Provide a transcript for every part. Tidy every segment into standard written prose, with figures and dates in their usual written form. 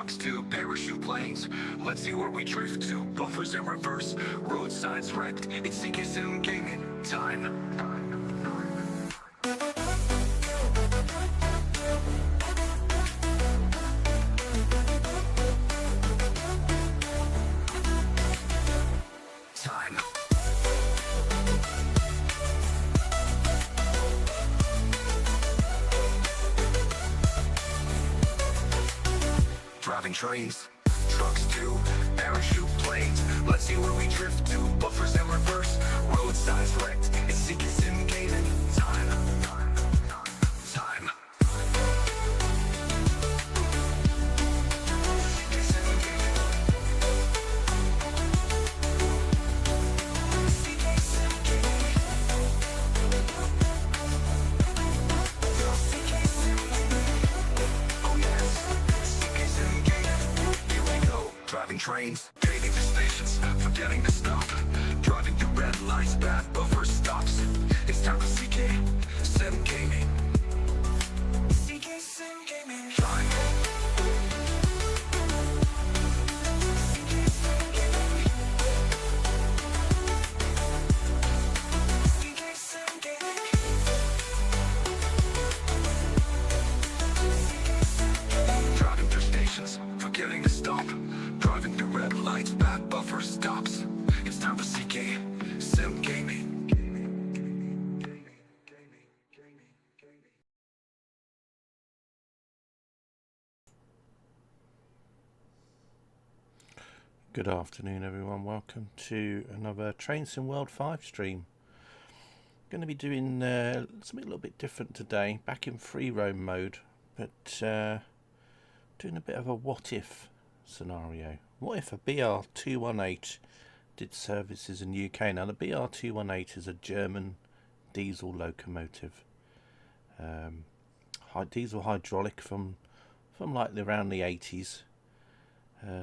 trucks to parachute planes. Let's see where we drift to, buffers in reverse, roadsides wrecked. It's CK gaming time. Driving trains, trucks to parachute planes. Let's see where we drift to, buffers in reverse, roadsides wrecked. It's CK gaming time. Driving trains, gaining the stations, forgetting to stop. Driving through red lights, bad buffer stops. It's time for CK Sim Gaming. CK Sim Gaming. Time. CK Sim Gaming. Driving through stations, forgetting to stop. Driving through red lights, bad buffer stops. It's time for CK Sim Gaming. Good afternoon everyone, welcome to another Train Sim World 5 stream. Going to be doing something a little bit different today, back in free roam mode, but doing a bit of a what if scenario. What if a BR218 did services in UK? Now the BR218 is a German diesel locomotive, diesel hydraulic from like around the 80s.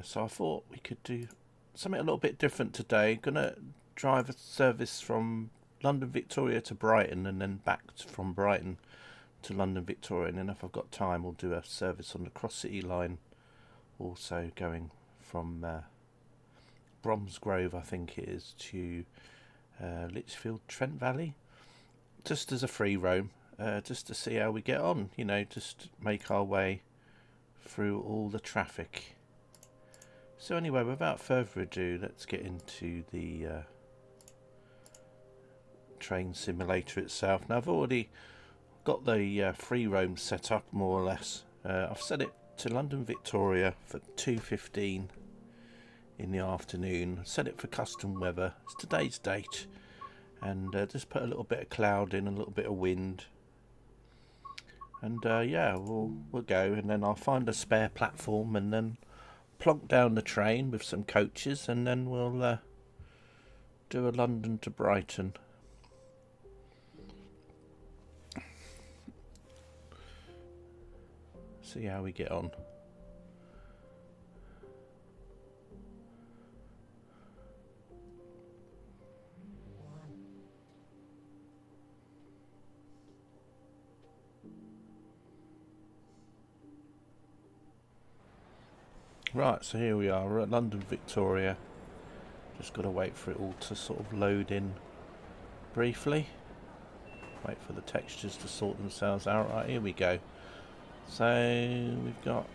So I thought we could do something a little bit different today. Gonna drive a service from London Victoria to Brighton and then back from Brighton to London Victoria, and then if I've got time we'll do a service on the Cross City line, also going from Bromsgrove I think it is to Lichfield Trent Valley, just as a free roam, just to see how we get on, you know, just make our way through all the traffic. So anyway, without further ado, let's get into the train simulator itself. Now I've already got the free roam set up more or less. I've set it to London Victoria for 2:15 in the afternoon. Set it for custom weather. It's today's date, and just put a little bit of cloud in, a little bit of wind, and yeah, we'll go, and then I'll find a spare platform and then plonk down the train with some coaches, and then we'll do a London to Brighton. See how we get on. Right, so here we are, we're at London Victoria. Just got to wait for it all to sort of load in briefly. Wait for the textures to sort themselves out. Right, here we go. So we've got,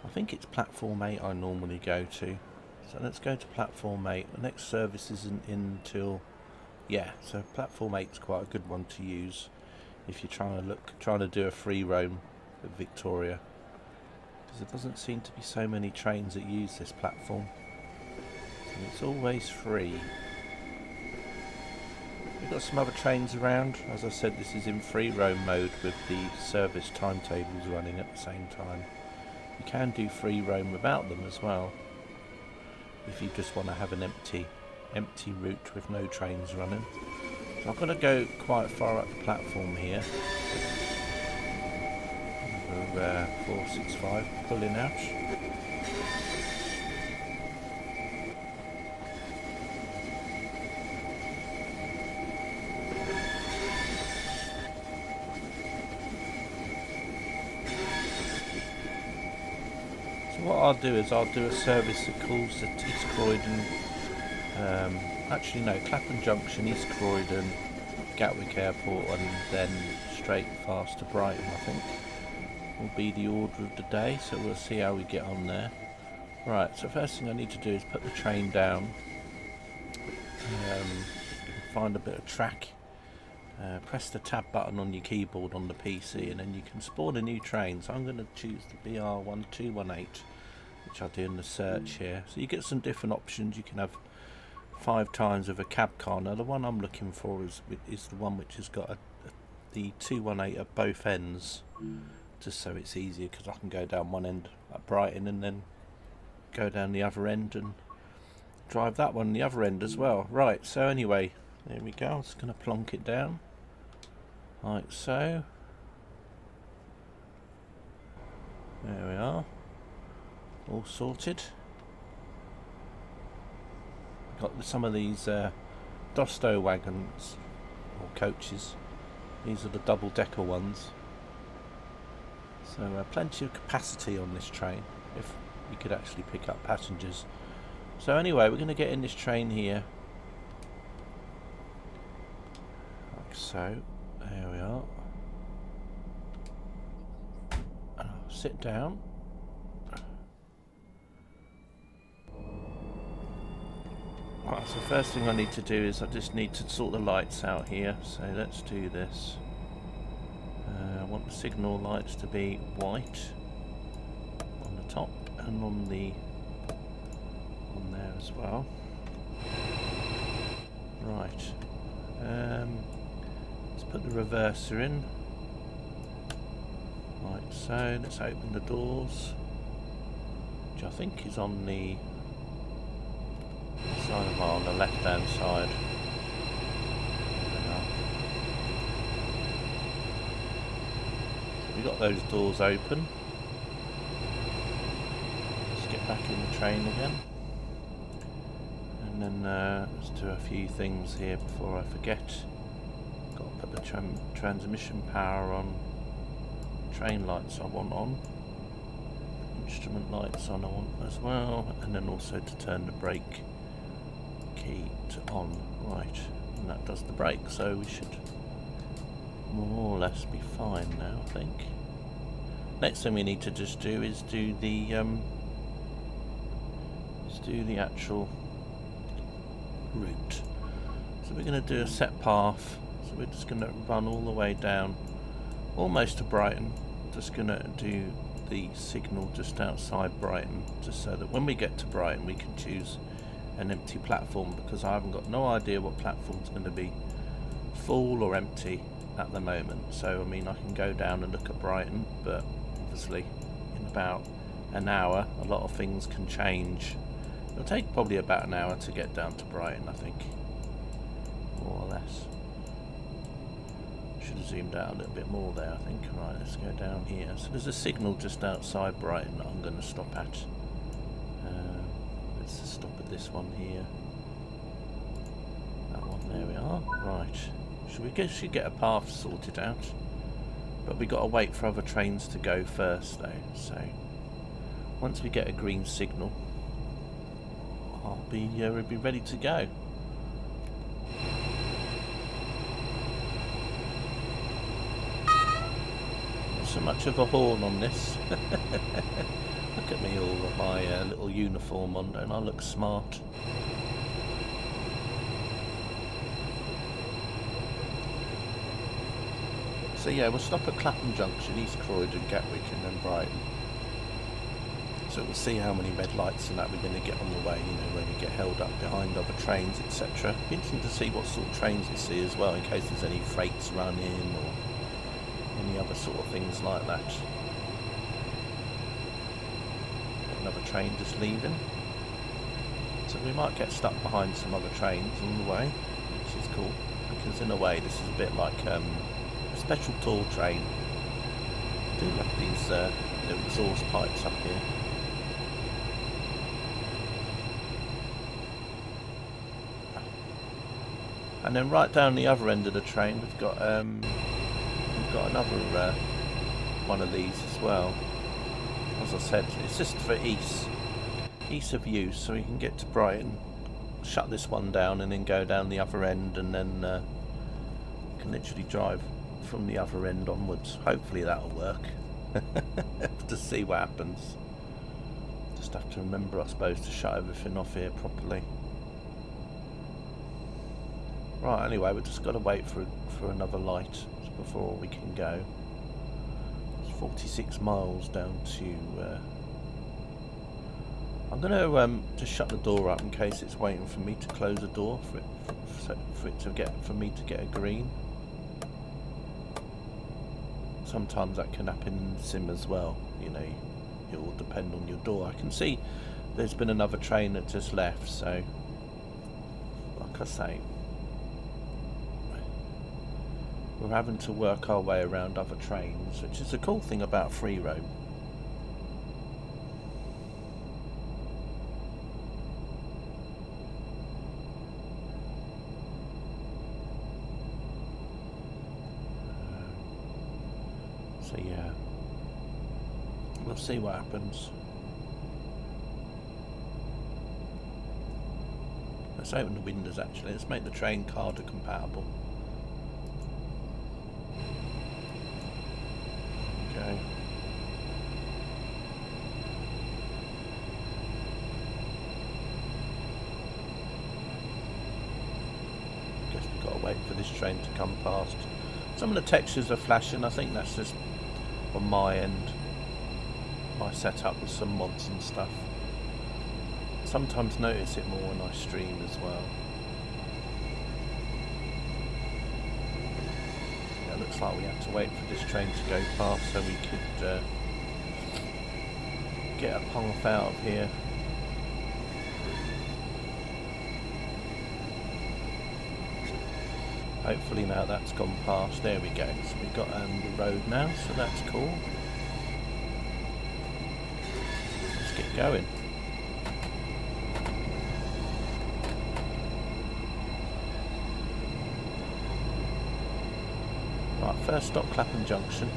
I think it's platform 8 I normally go to. So let's go to platform 8. The next service isn't in until, yeah, so platform 8 is quite a good one to use if you're trying to do a free roam at Victoria. There doesn't seem to be so many trains that use this platform, so it's always free. We've got some other trains around. As I said, this is in free roam mode with the service timetables running at the same time. You can do free roam without them as well, if you just want to have an empty route with no trains running. So I'm going to go quite far up the platform here. 465 pulling out. I'll do is I'll do a service that calls at East Croydon. Actually, no, Clapham Junction, East Croydon, Gatwick Airport, and then straight fast to Brighton. I think will be the order of the day. So we'll see how we get on there. Right. So first thing I need to do is put the train down. Find a bit of track. Press the tab button on your keyboard on the PC, and then you can spawn a new train. So I'm going to choose the BR218, which I'll do in the search here. So you get some different options. You can have 5 times of a cab car. Now the one I'm looking for is the one which has got the 218 at both ends, just so it's easier, because I can go down one end at Brighton and then go down the other end and drive that one the other end as well. Right, so anyway, there we go. I'm just going to plonk it down like so. There we are, all sorted. Got some of these Dosto wagons or coaches. These are the double-decker ones. So plenty of capacity on this train, if you could actually pick up passengers. So anyway, we're going to get in this train here, like so. There we are. And I'll sit down. Right, so first thing I need to do is I just need to sort the lights out here. So let's do this. I want the signal lights to be white on the top and on there as well. Right. Let's put the reverser in. Like so. Let's open the doors, which I think is on the side of on the left hand side. So we got those doors open. Let's get back in the train again, and then let's do a few things here before I forget. Got to put the transmission power on. Train lights I want on. Instrument lights on I want as well, and then also to turn the brake key to on. Right, and that does the brake, so we should more or less be fine now, I think. Next thing we need to just do is do the actual route. So we're going to do a set path. So we're just going to run all the way down, almost to Brighton. Just going to do the signal just outside Brighton, just so that when we get to Brighton we can choose an empty platform, because I haven't got no idea what platform's going to be full or empty at the moment. So I mean, I can go down and look at Brighton, but obviously in about an hour a lot of things can change. It'll take probably about an hour to get down to Brighton, I think, more or less. Should have zoomed out a little bit more there, I think. Right, let's go down here. So there's a signal just outside Brighton that I'm going to stop at. Let's just stop at this one here. That one, there we are. Right. Should get a path sorted out. But we got to wait for other trains to go first, though. So once we get a green signal, we'll be ready to go. Not so much of a horn on this. Look at me, all with my little uniform on, don't I look smart? So yeah, we'll stop at Clapham Junction, East Croydon, Gatwick, and then Brighton. So we'll see how many red lights and that we're going to get on the way, you know, when we get held up behind other trains, etc. Be interesting to see what sort of trains we see as well, in case there's any freights running or any other sort of things like that. Another train just leaving, so we might get stuck behind some other trains on the way, which is cool, because in a way this is a bit like a special tour train. I do love these little exhaust pipes up here. And then right down the other end of the train we've got another one of these as well. as I said, it's just for ease of use, so we can get to Brighton, shut this one down, and then go down the other end, and then can literally drive from the other end onwards. Hopefully that'll work. To see what happens. Just have to remember, I suppose, to shut everything off here properly. Right, anyway, we've just got to wait for another light before we can go. It's 46 miles down to... I'm going to just shut the door up in case it's waiting for me to close the door for me to get a green. Sometimes that can happen in the sim as well, you know, it will depend on your door. I can see there's been another train that just left, so like I say, we're having to work our way around other trains, which is the cool thing about free roam. So yeah, we'll see what happens. Let's open the windows actually, let's make the train Carder compatible. Okay. Guess we've got to wait for this train to come past. Some of the textures are flashing, I think that's just on my end, my setup with some mods and stuff. Sometimes notice it more when I stream as well. Yeah, it looks like we had to wait for this train to go past so we could get a path out of here. Hopefully now that's gone past. There we go. So we've got the road now, so that's cool. Let's get going. Right, first stop Clapham Junction.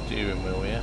Steering wheel here.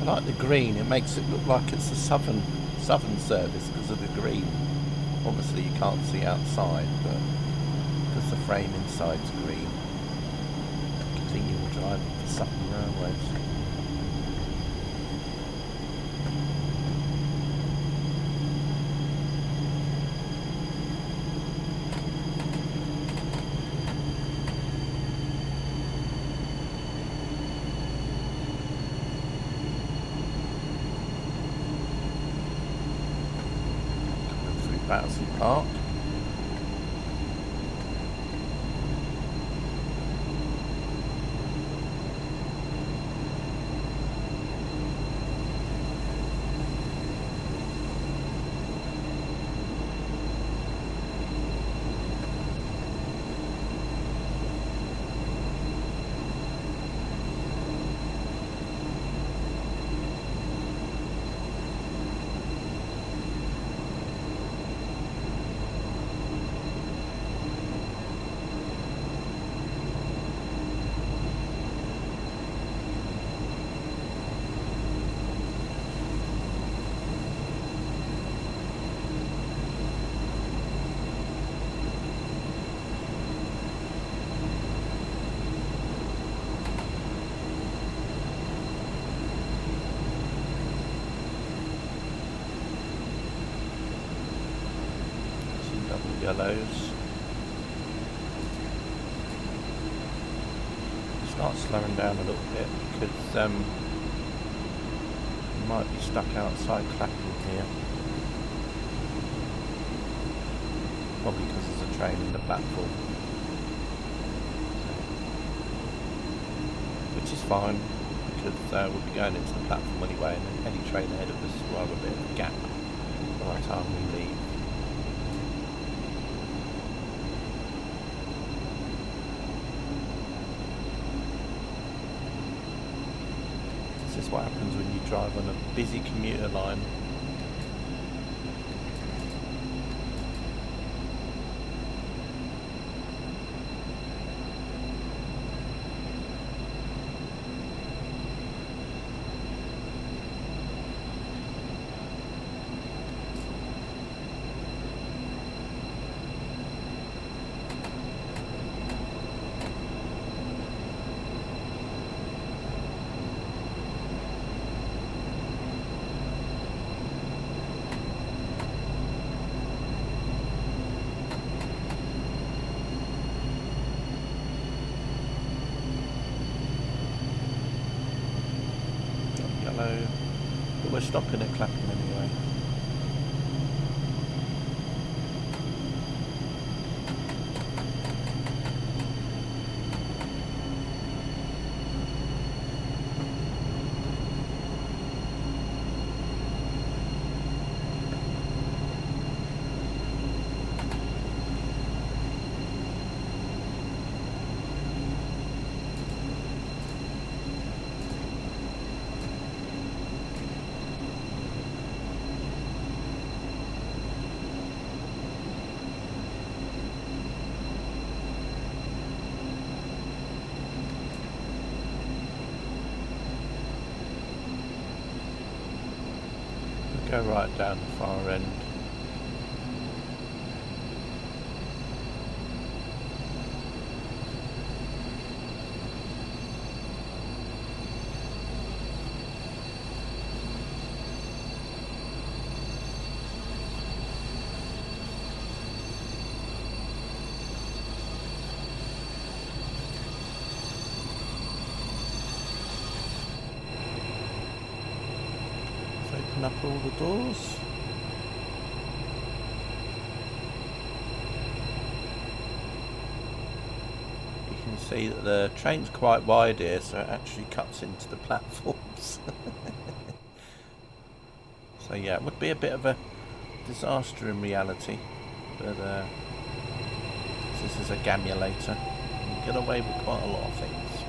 like the green. It makes it look like it's a southern service because of the green. Obviously you can't see outside, but because the frame inside's green, I think you'll drive for Southern Railways. Battersea Park. Yellows. Start slowing down a little bit because you might be stuck outside Clapham here. Probably because there's a train in the platform. Which is fine because we'll be going into the platform anyway, and any train ahead of us will have a bit of a gap by the time we leave. This is what happens when you drive on a busy commuter line. But we're stopping at Clapham anyway. Go right down the far end. Open up all the doors. You can see that the train's quite wide here, so it actually cuts into the platforms. So yeah, it would be a bit of a disaster in reality, but this is a gamulator. You get away with quite a lot of things.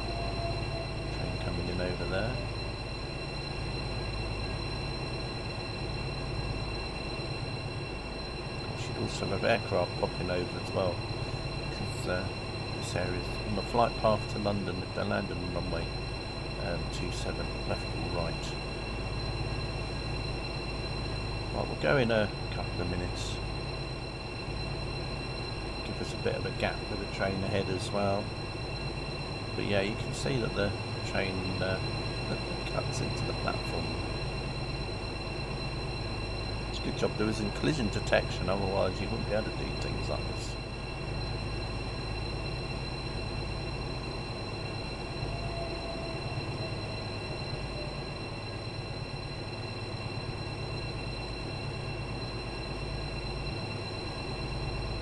Train coming in over there. Also have aircraft popping over as well, because this area is on the flight path to London. If they land on runway 27, left or right. Right, we'll go in a couple of minutes. Give us a bit of a gap with the train ahead as well. But yeah, you can see that the train cuts into the platform. It's a good job there isn't collision detection, otherwise you wouldn't be able to do things like this.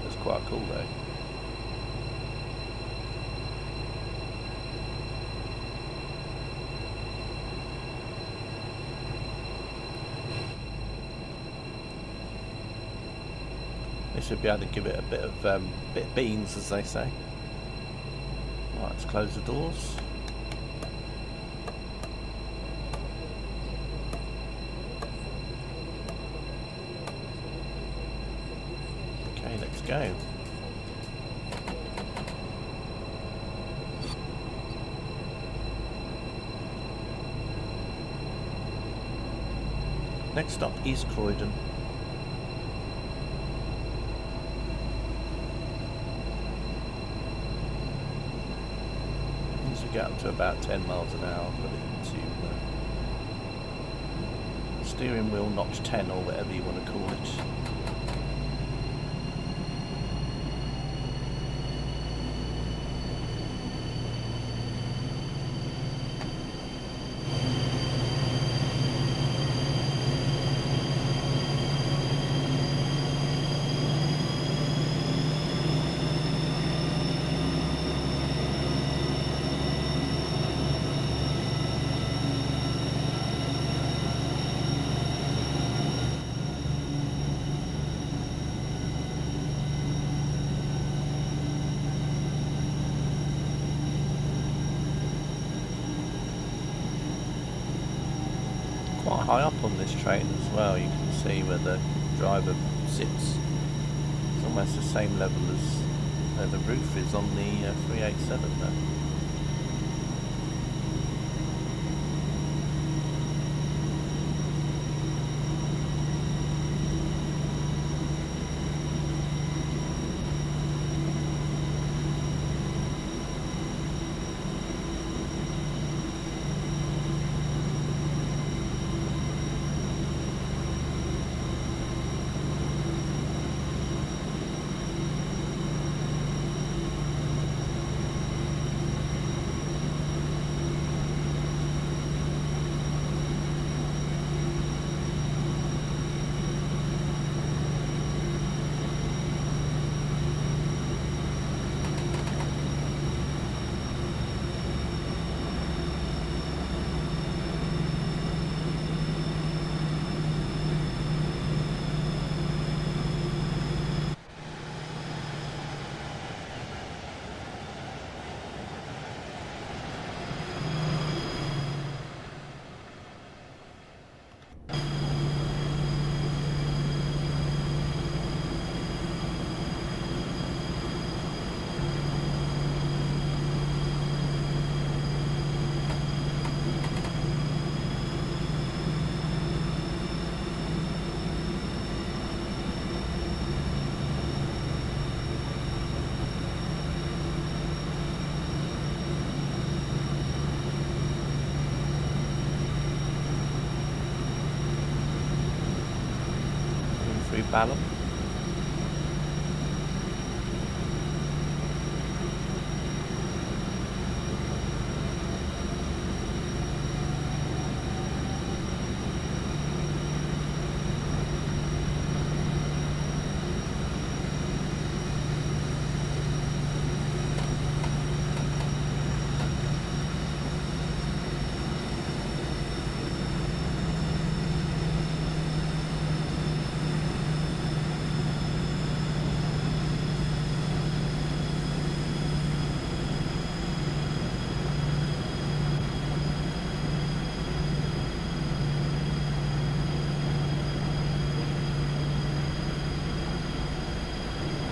It's quite cool though. They should be able to give it a bit of beans, as they say. Right, let's close the doors. Okay, let's go. Next stop, East Croydon. Once we get up to about 10 miles an hour, put it into steering wheel notch 10 or whatever you want to call it. Quite high up on this train as well, you can see where the driver sits. It's almost the same level as where the roof is on the 387 there. Balham.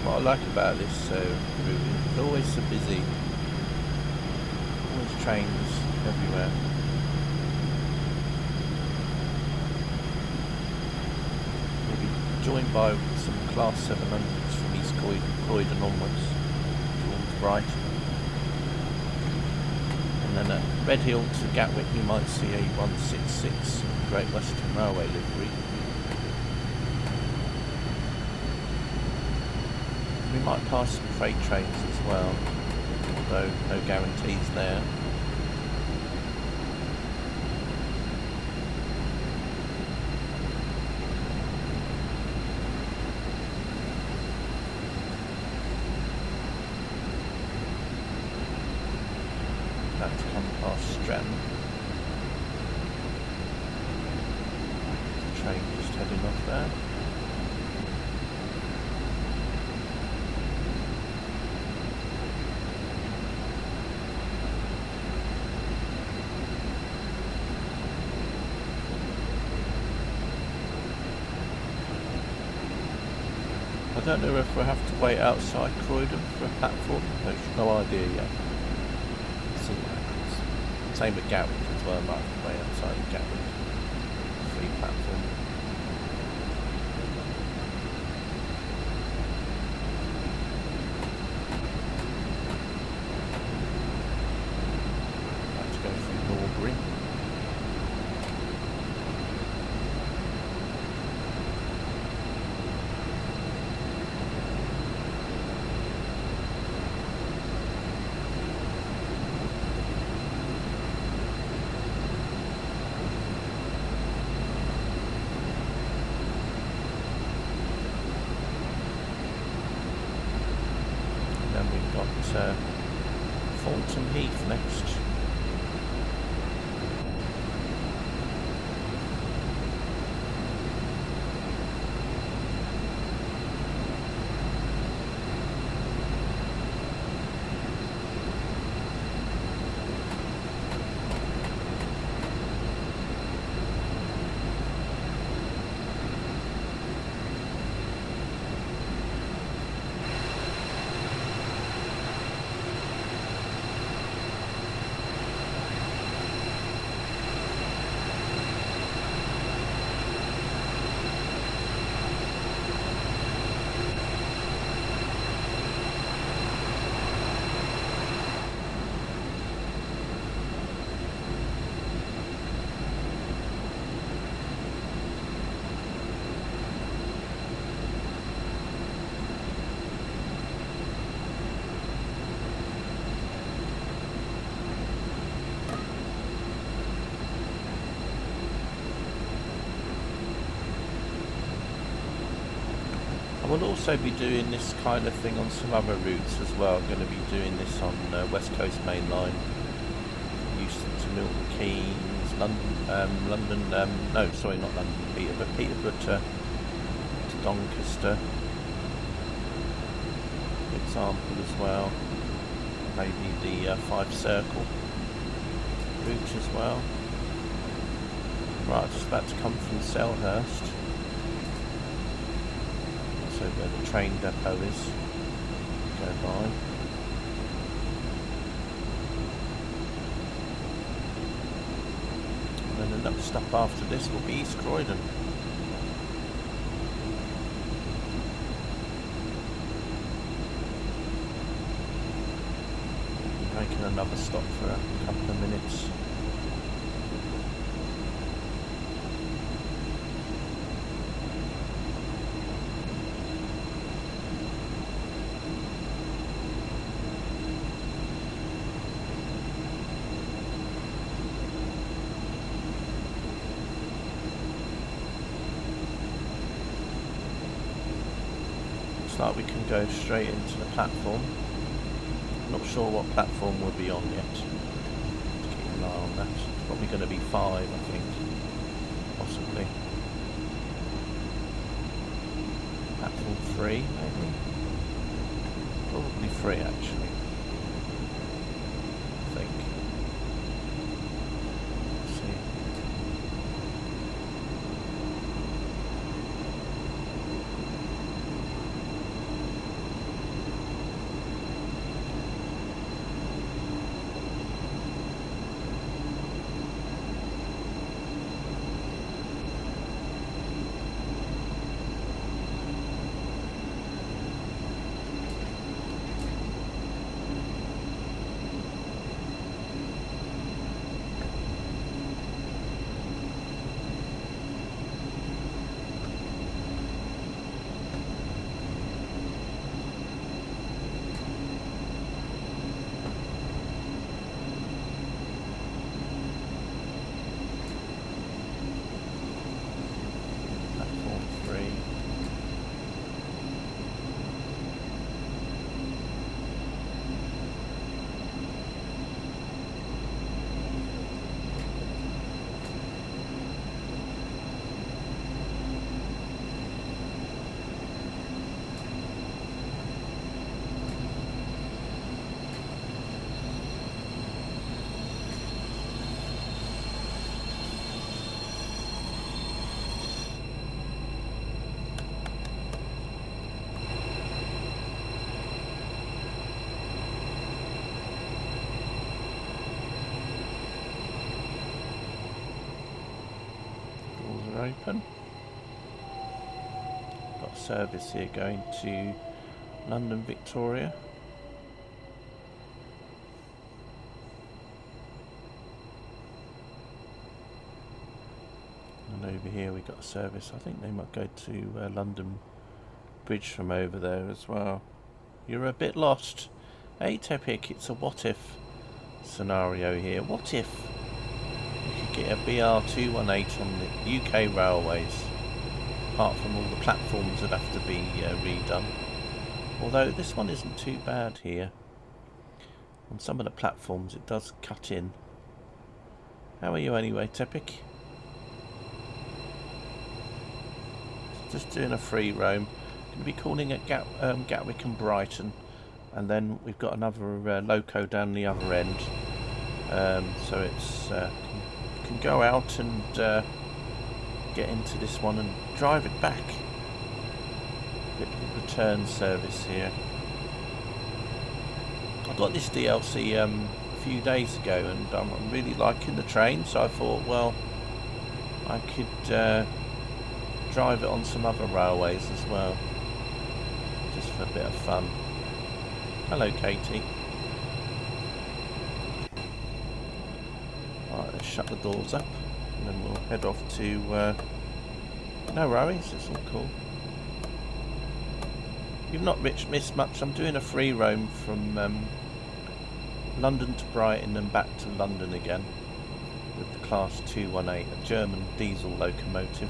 What I like about this route is it's always so busy, always trains everywhere. joined by some Class 700s from East Croydon onwards towards Brighton. And then at Red Hill to Gatwick you might see a 166 Great Western Railway livery. We might pass some freight trains as well, although no guarantees there. About to come past Stratton. The train just heading off there. I don't know if we'll have to wait outside Croydon for a platform. No idea yet. See what happens. Same at Gatwick as well. I might have to wait outside of Gatwick. Free platform. About to go through Norbury. Then we've got Fulton Heath next. I will also be doing this kind of thing on some other routes as well. I'm going to be doing this on West Coast Main Line, Euston to Milton Keynes, no, sorry, not London, Peterborough to Doncaster, for example, as well. Maybe the 5 Circle route as well. Right, just about to come from Selhurst. So where the train depot is, go by. And then another stop after this will be East Croydon. Making another stop for a couple of minutes. Like we can go straight into the platform. Not sure what platform we'll be on yet. Keep an eye on that. It's probably going to be 5, I think. Possibly. Platform 3, maybe. Probably 3, actually. I think. Let's see. open. Got a service here going to London Victoria. And over here we got a service. I think they might go to London Bridge from over there as well. You're a bit lost. Hey Tepic, it's a what if scenario here. What if you could get a BR218 on the UK railways, apart from all the platforms that have to be redone. Although this one isn't too bad here. On some of the platforms it does cut in. How are you anyway, Tepic? Just doing a free roam. Going to be calling at Gatwick and Brighton, and then we've got another loco down the other end. So it's can go out and get into this one and drive it back. Bit of a return service here. I got this DLC a few days ago, and I'm really liking the train, so I thought, well, I could drive it on some other railways as well, just for a bit of fun. Hello, Katie. Right, let's shut the doors up, and then we'll head off to... no worries, it's all cool. You've not missed much. I'm doing a free roam from London to Brighton and back to London again with the Class 218, a German diesel locomotive.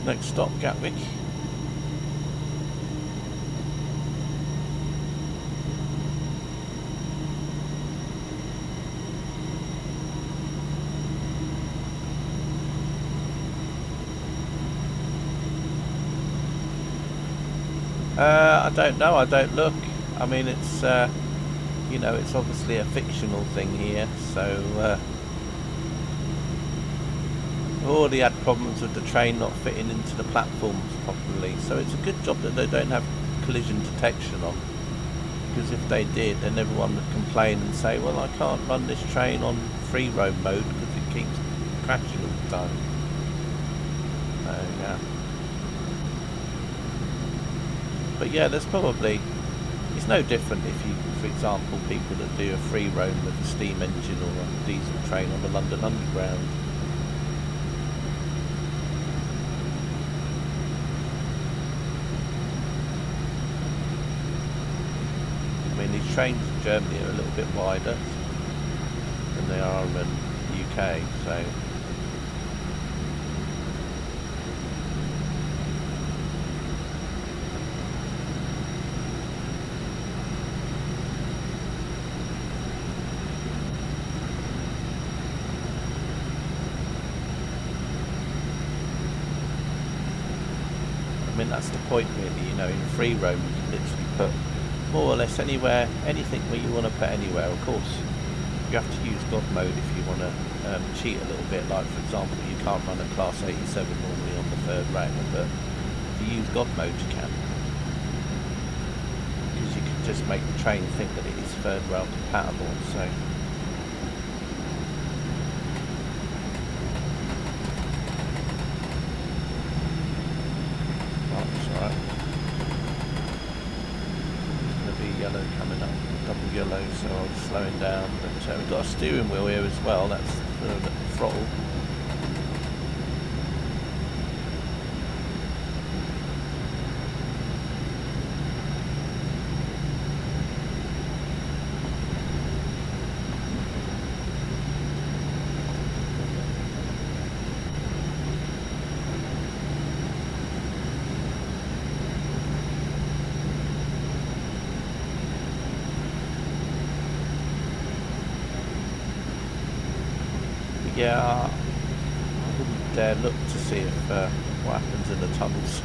Next stop, Gatwick. I don't know, I don't look. I mean, it's, you know, it's obviously a fictional thing here, so... We've already had problems with the train not fitting into the platforms properly, so it's a good job that they don't have collision detection on, because if they did, then everyone would complain and say, well, I can't run this train on free roam mode because it keeps crashing all the time. So yeah, but yeah, there's probably, it's no different if you, for example, people that do a free roam with a steam engine or a diesel train on the London Underground. These trains in Germany are a little bit wider than they are in the UK, so I mean that's the point really, you know, in free roam you can literally put more or less anywhere, anything where you want to put anywhere. Of course, you have to use God mode if you want to cheat a little bit. Like for example, you can't run a Class 87 normally on the third rail, but if you use God mode, you can, because you can just make the train think that it is third rail compatible. So. Yellow coming up, But we've got a steering wheel here as well, that's the throttle. Yeah, I wouldn't dare look to see if what happens in the tunnels.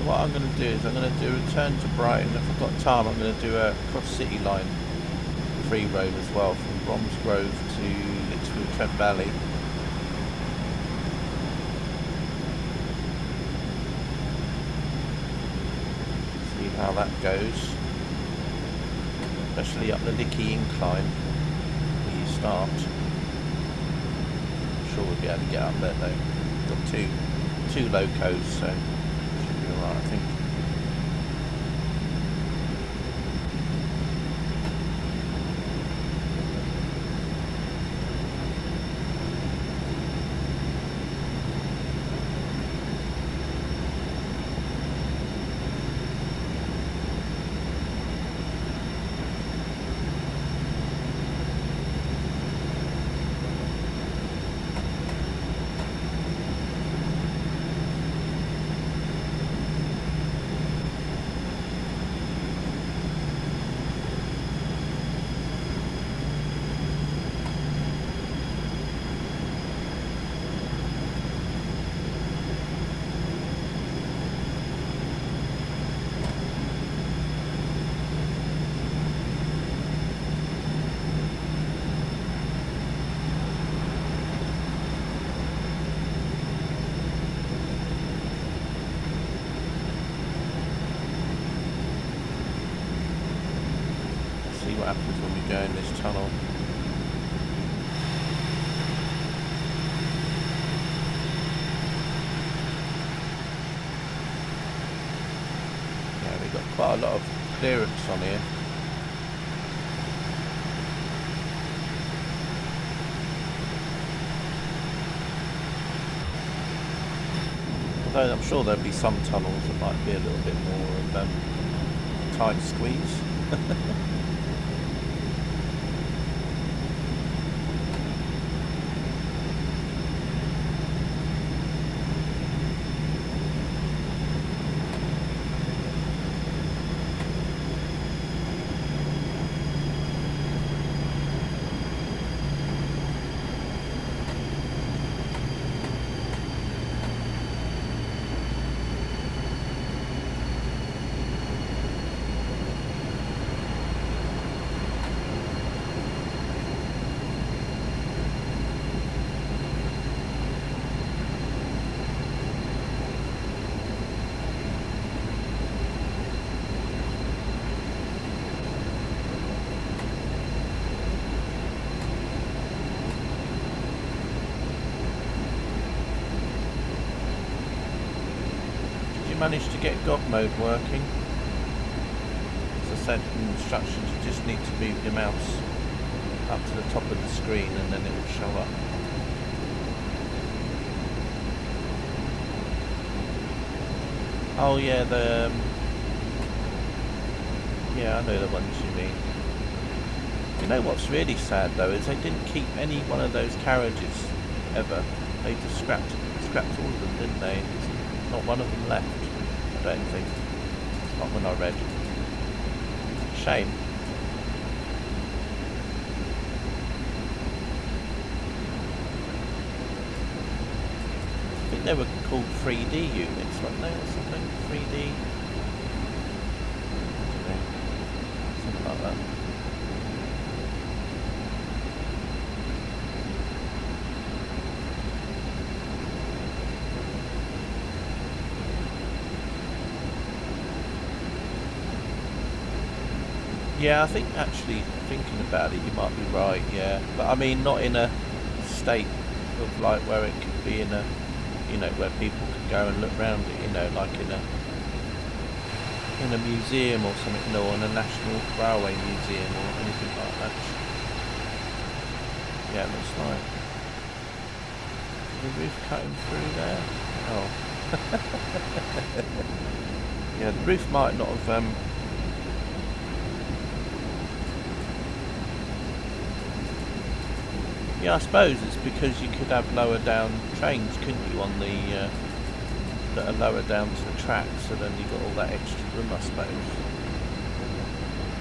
What I'm going to do is I'm going to do a return to Brighton. If I've got time, I'm going to do a cross city line free road as well from Bromsgrove to Lichfield Trent Valley. See how that goes, especially up the Licky incline where you start. I'm sure we'll be able to get up there though. Got two locos, so I think. What happens when we go in this tunnel. Yeah, we've got quite a lot of clearance on here. Although I'm sure there'll be some tunnels that might be a little bit more of tight squeeze. Managed to get GOG mode working. As I said in instructions, you just need to move your mouse up to the top of the screen and then it will show up. Oh yeah, yeah, I know the ones you mean. You know what's really sad though is they didn't keep any one of those carriages ever. They just scrapped all of them, didn't they? There's not one of them left, I don't think. Not when I read. Shame. I think they were called 3D units, weren't they, or something? 3D. Something like that. Yeah, I think actually thinking about it, you might be right. Yeah, but I mean, not in a state of like where it could be in a, you know, where people could go and look around it. You know, like in a museum or something, no, in a national railway museum or anything like that. Yeah, it looks like the roof cutting through there. Oh, yeah, the roof might not have. Yeah, I suppose it's because you could have lower down trains, couldn't you, on the that are lower down to the track, so then you got all that extra room, I suppose.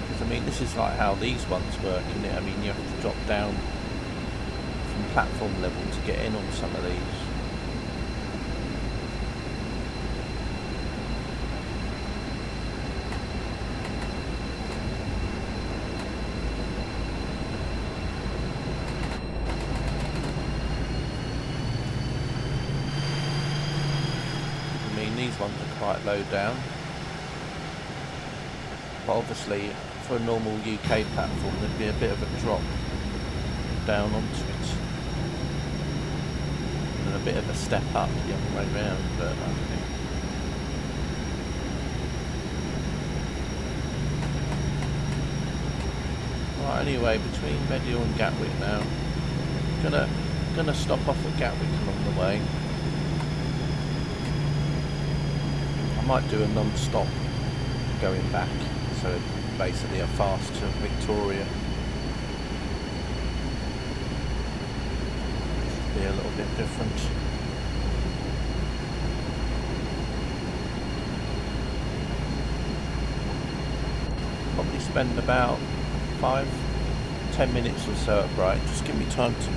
Because I mean, this is like how these ones work, isn't it? I mean, you have to drop down from platform level to get in on some of these. These ones are quite low down, but obviously for a normal UK platform there'd be a bit of a drop down onto it and a bit of a step up the other way round, but I don't think. Right, anyway, between Medial and Gatwick now. Gonna stop off at Gatwick along the way. I might do a non-stop going back, so basically a fast to Victoria. Should be a little bit different. Probably spend about 5-10 minutes or so at Bright. Just give me time to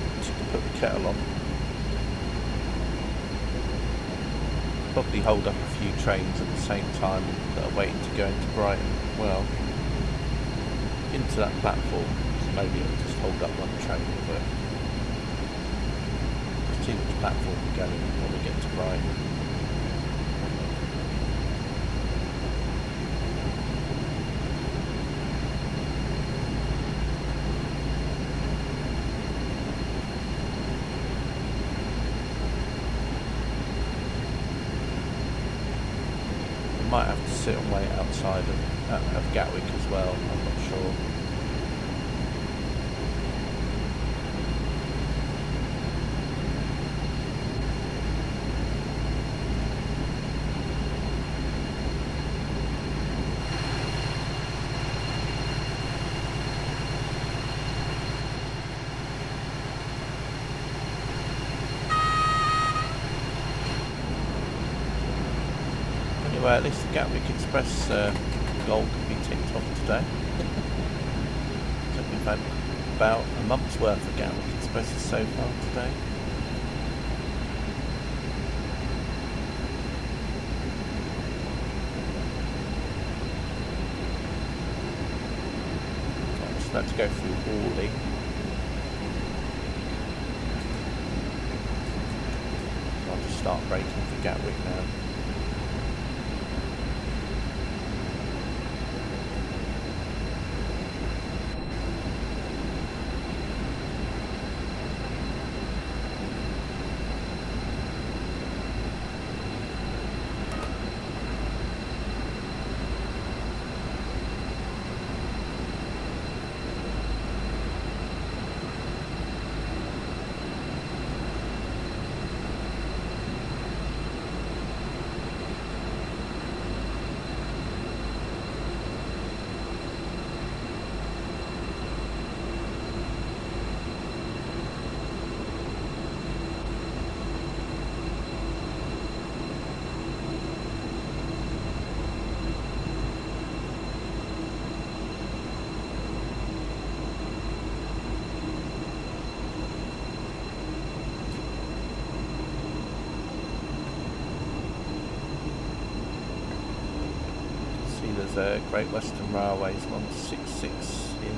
put the kettle on. Probably hold up a few trains at the same time that are waiting to go into Brighton. Well, into that platform. So maybe it'll just hold up one train, but see which platform we're going when we get to Brighton. Might have to sit and wait outside of Gatwick as well, I'm not sure. Anyway, at least the Gatwick Express goal can be ticked off today. So we've had about a month's worth of Gatwick Expresses so far today. I'm just about to go through Hawley. I'll just start braking for Gatwick now. Great Western Railway's 166 in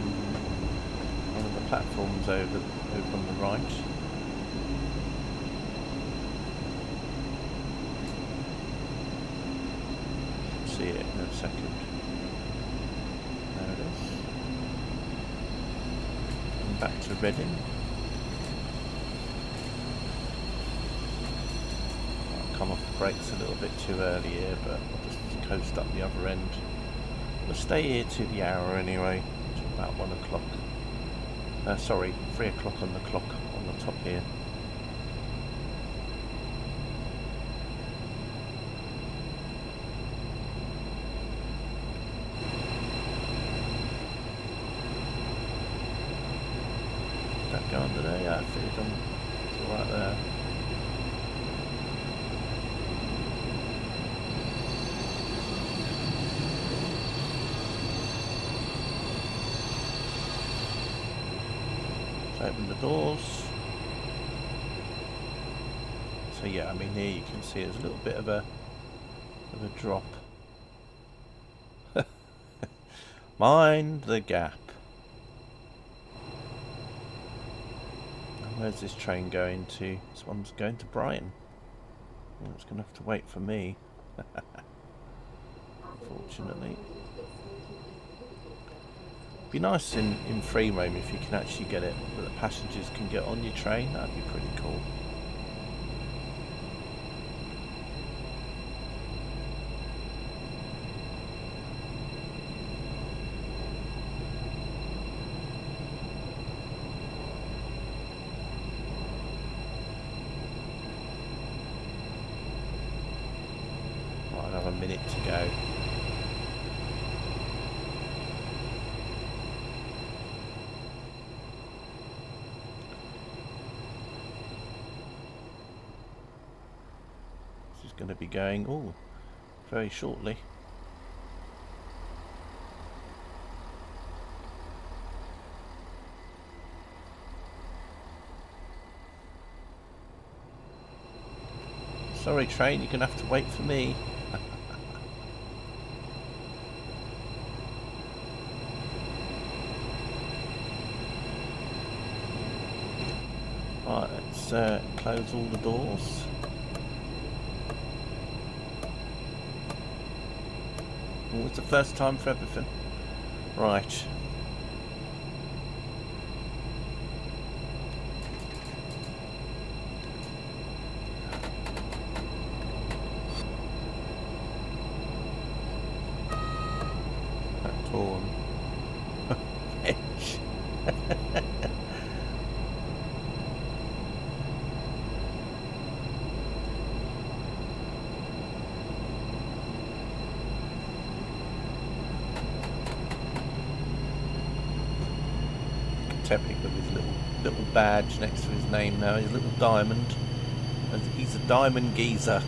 one of the platforms over on the right. See it in a second. There it is. And back to Reading. I'll come off the brakes a little bit too early here, but I'll just coast up the other end. We'll stay here to the hour anyway, to about 1 o'clock. Sorry, 3 o'clock on the clock on the top here. That go under there? Yeah, I figured it's alright there. Open the doors. So yeah, I mean here you can see there's a little bit of a drop. Mind the gap. And where's this train going to? This one's going to Brighton. Well, it's going to have to wait for me. Fortunately. Be nice in free roam if you can actually get it, that the passengers can get on your train. That'd be pretty cool. Right, another minute to go. Going to be going very shortly. Sorry train, you're going to have to wait for me. Right, let's close all the doors. It's the first time for everything. Right. That torn. Edge. Tepic with his little badge next to his name now, his little diamond. He's a diamond geezer.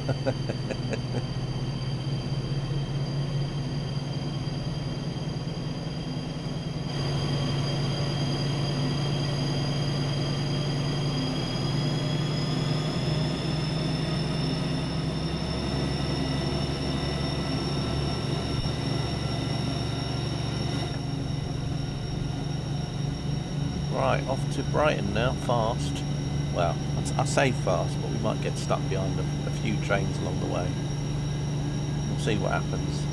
Right, off to Brighton now, fast. Well, I say fast, but we might get stuck behind a few trains along the way. We'll see what happens.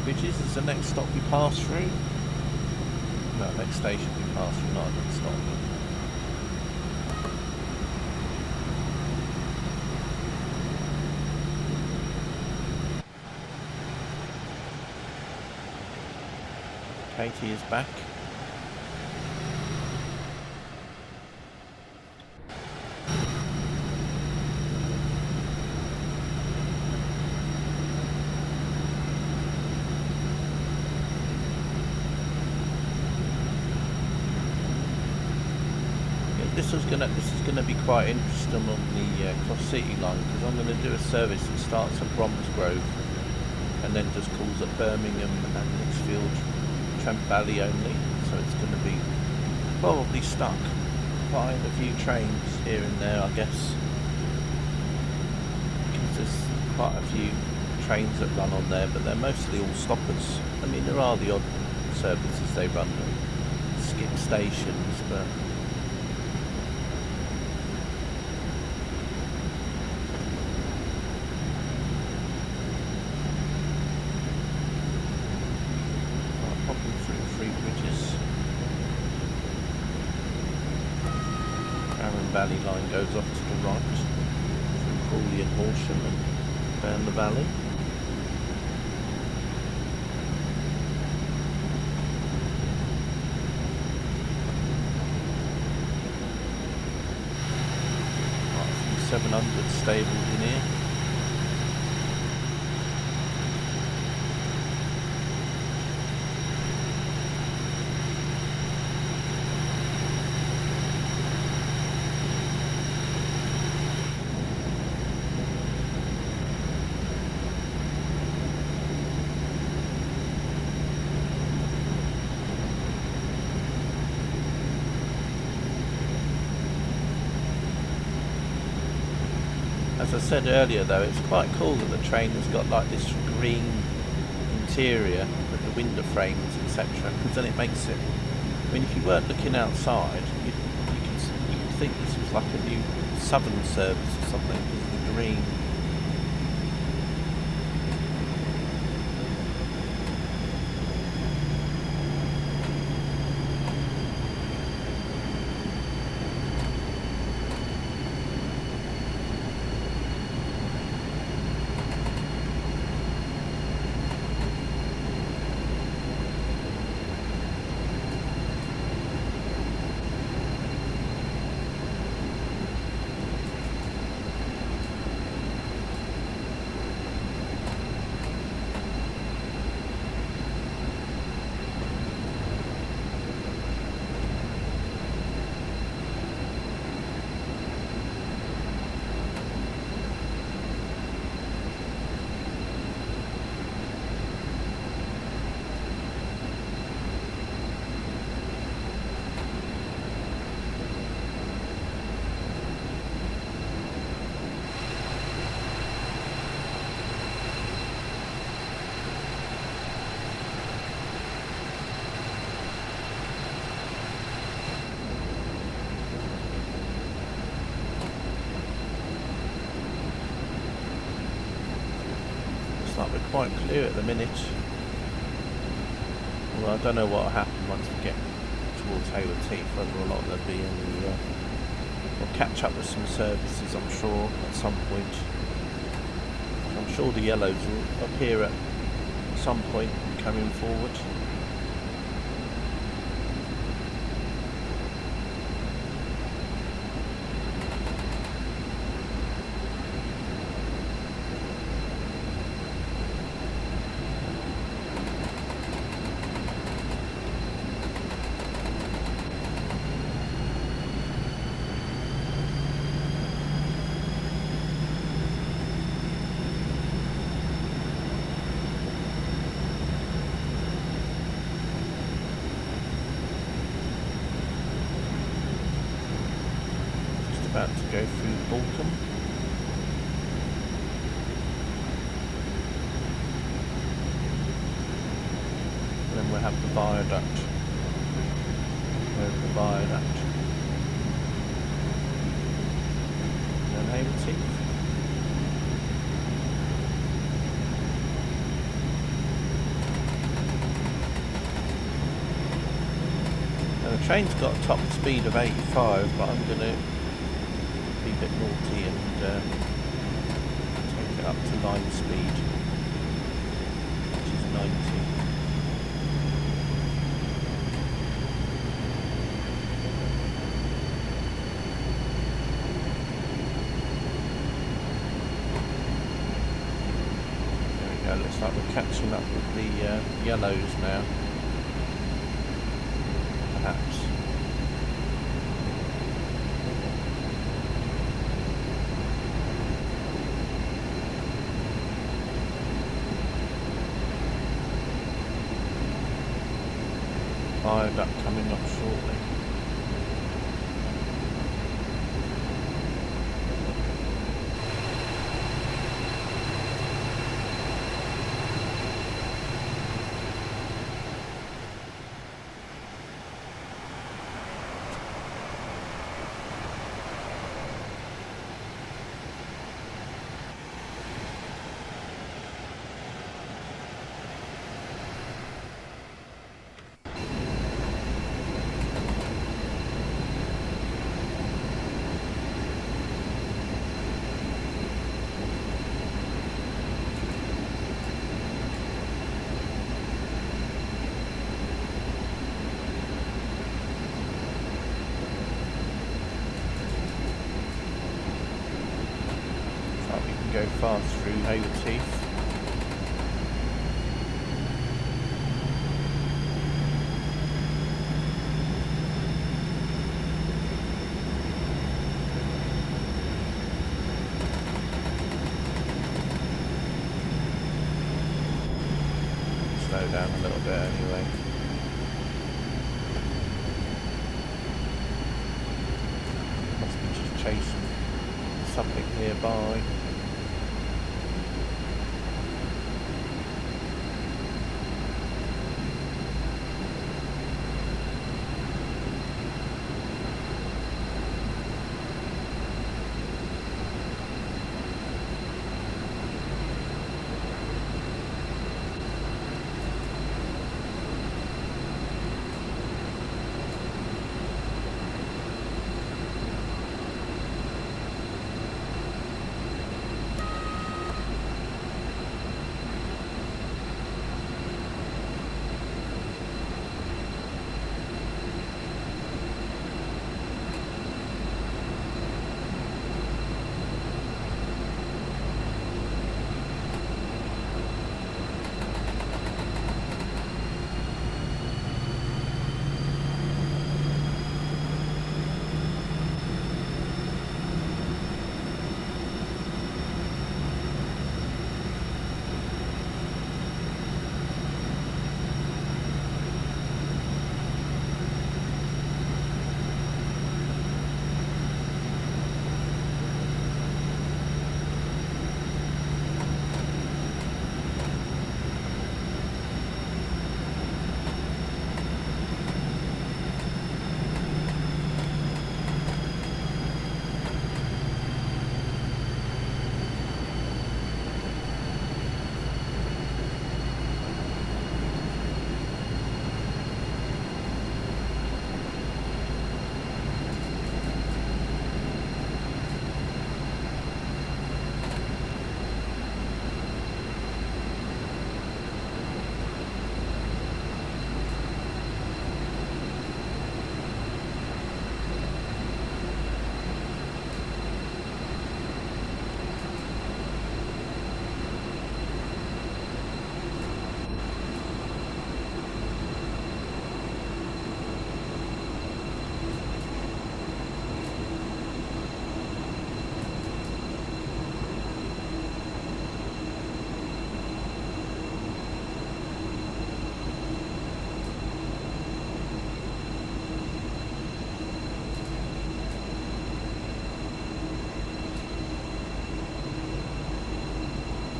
Bridges is the next stop we pass through. No, So next station we pass United stop. Katie is back. This is gonna be quite interesting on the Cross City line, because I'm going to do a service that starts at Bromsgrove and then just calls at Birmingham and Lichfield, Trent Valley only. So it's going to be probably stuck behind a few trains here and there, I guess, because there's quite a few trains that run on there, but they're mostly all stoppers. I mean, there are the odd services they run that skip stations, but Valley line goes off to the right through Crawley and Horsham and down the valley. Quite a few 700 stables in here. As I said earlier though, it's quite cool that the train has got like this green interior with the window frames, etc., because then it makes it, I mean, if you weren't looking outside, you could think this was like a new southern service or something, because of the green. Like we're quite clear at the minute. Well, I don't know what will happen once we get towards Hayward Heath, whether or not there'll be any. We'll catch up with some services, I'm sure, at some point. I'm sure the yellows will appear at some point coming forward. About to go through Bolton. And then we'll have the viaduct. Over the viaduct. And then Hayward Heath. Train's got a top speed of 85, but I'm going to be a bit naughty and take it up to line speed, which is 90. Looks like we're catching up with the yellows now, perhaps. Viaduct coming up shortly. Go fast through Hayward Heath. Slow down a little bit anyway. Must be just chasing something nearby.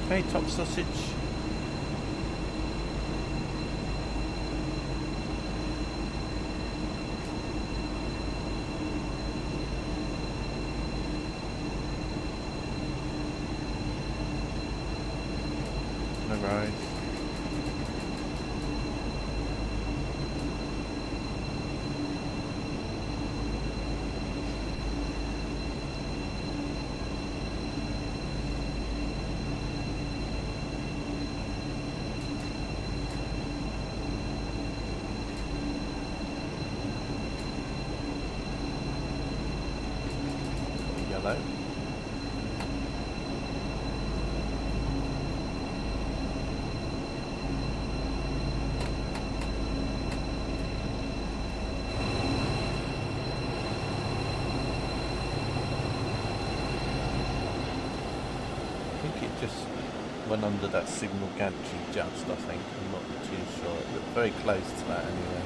Okay, top sausage. No worries. just went under that signal gantry just, I think. I'm not too sure. It looked very close to that anyway.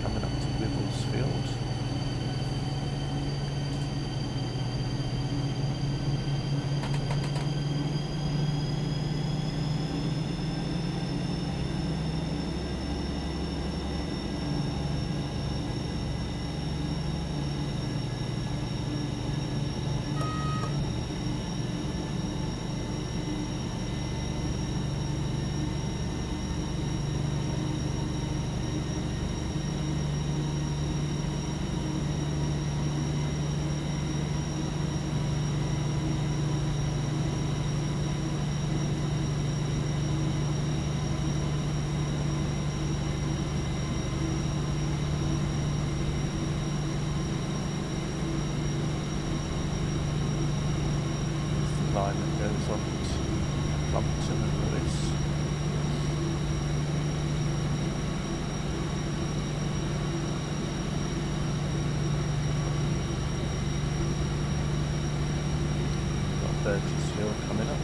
Coming up to Wibblesfield. Line that goes on to Plumpton and Lewis. Got Burgessville coming up.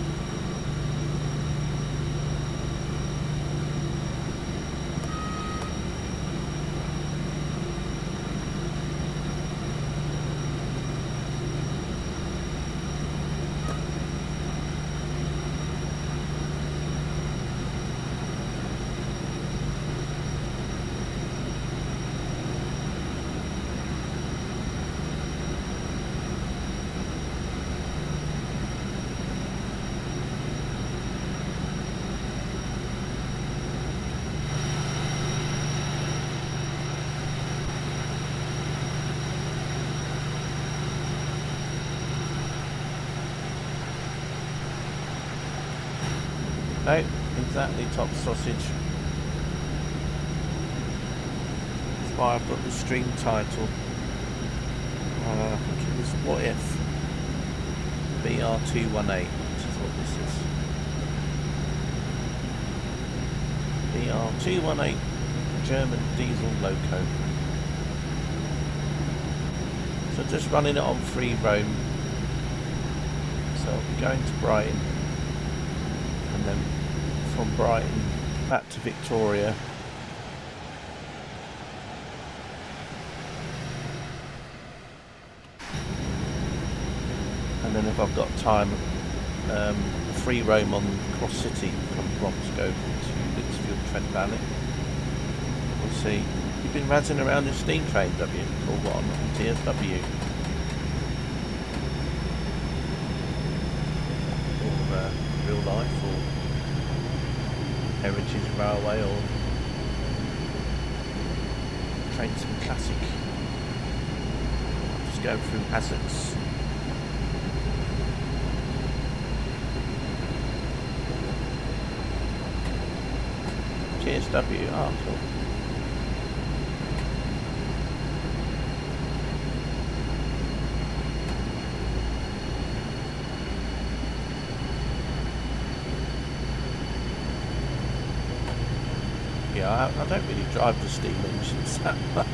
No, exactly, top sausage. That's why I've got the stream title. I think it was What If? BR218, which is what this is. BR218 German diesel loco. So just running it on free roam. So I'll be going to Brighton. And then from Brighton back to Victoria. And then if I've got time, free roam on Cross City from Bromsgrove to Lichfield Trent Valley. We'll see. You've been razzing around in steam trains, have you? Or what, on TSW? Or real life, or Heritage Railway, or Trainson Classic. Just go through hazards. TSW, oh cool. Yeah, I don't really drive the steam engines that much.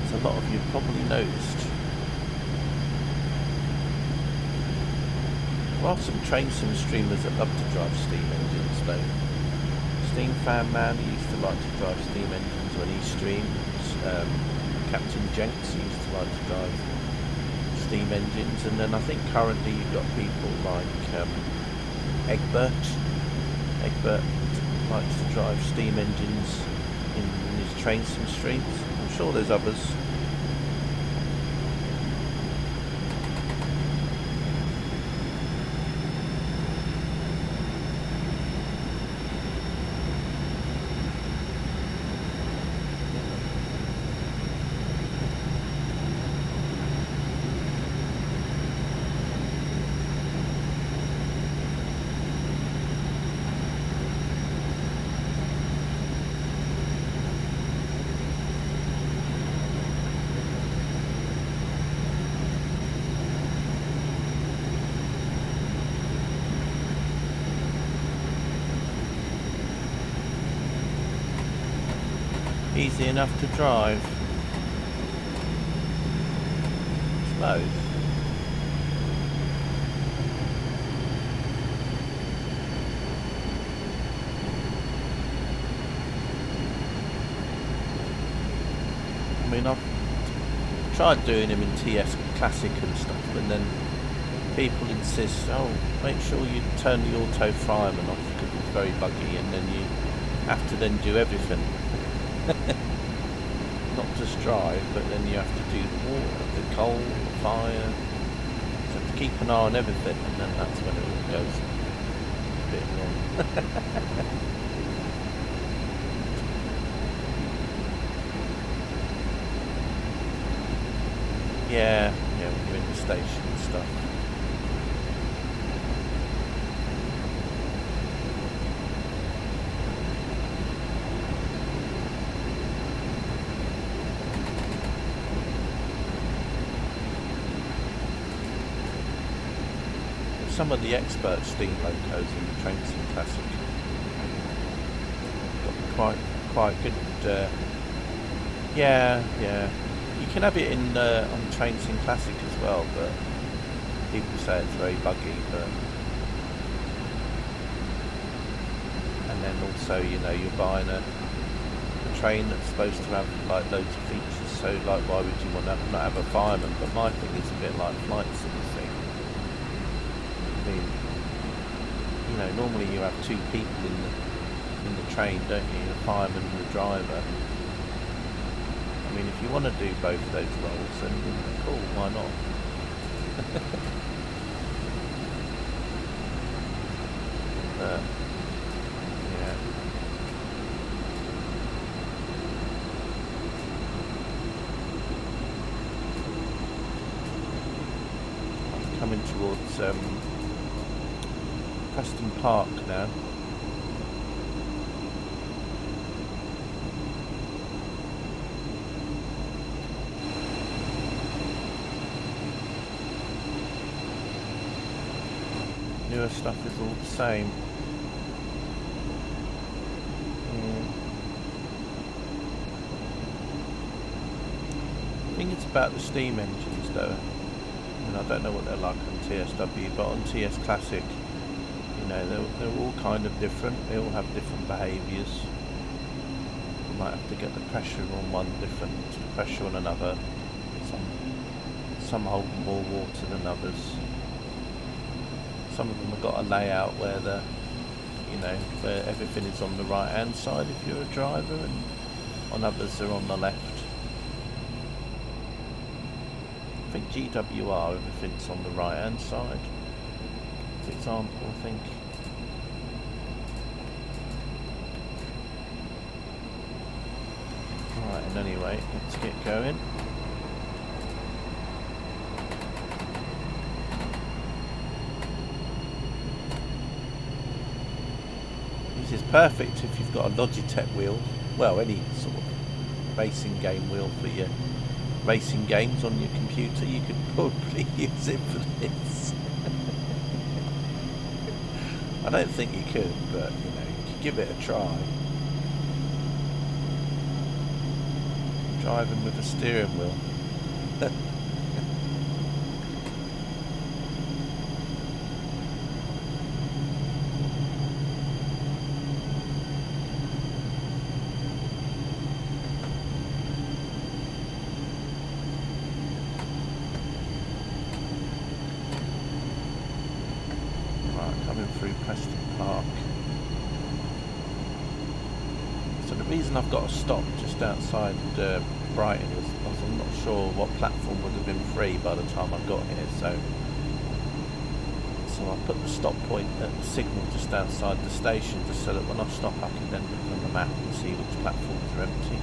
As a lot of you probably noticed. There are some train sim streamers that love to drive steam engines though. Steam Fan Man, he used to like to drive steam engines when he streams. Captain Jenks, he used to like to drive steam engines. And then I think currently you've got people like Egbert likes to drive steam engines in his train sim streams. I'm sure there's others. Easy enough to drive. Suppose. I mean, I've tried doing them in TS Classic and stuff, and then people insist, oh, make sure you turn the auto fireman off because it's very buggy, and then you have to then do everything. Not just drive, but then you have to do the water, the coal, the fire. You have to keep an eye on everything, and then that's when it all goes a bit wrong. Yeah, when you're in the station and stuff. Some of the expert steam locos in the Train Sim Classic got quite good. Yeah. You can have it in on Train Sim Classic as well, but people say it's very buggy. But and then also, you're buying a train that's supposed to have like loads of features. So like, why would you want to not have a fireman? But my thing is a bit like flight sim thing. I mean, normally you have two people in the train, don't you? The fireman and the driver. I mean, if you want to do both of those roles, then cool, why not? But, yeah. I'm coming towards Preston Park now. Newer stuff is all the same. I think it's about the steam engines though. I mean, I don't know what they're like on TSW, but on TS Classic, they're all kind of different. They all have different behaviours. You might have to get the pressure on one different to the pressure on another. Some hold more water than others. Some of them have got a layout where where everything is on the right hand side if you're a driver, and on others they're on the left. I think GWR, everything's on the right hand side, for example, I think. Right, and anyway, let's get going. This is perfect if you've got a Logitech wheel, well, any sort of racing game wheel for your racing games on your computer. You could probably use it for this. I don't think you could, but you could give it a try. Driving with a steering wheel. Through Preston Park. So the reason I've got to stop just outside Brighton is I'm not sure what platform would have been free by the time I got here, so I put the stop point at the signal just outside the station, just so that when I stop I can then look on the map and see which platforms are empty.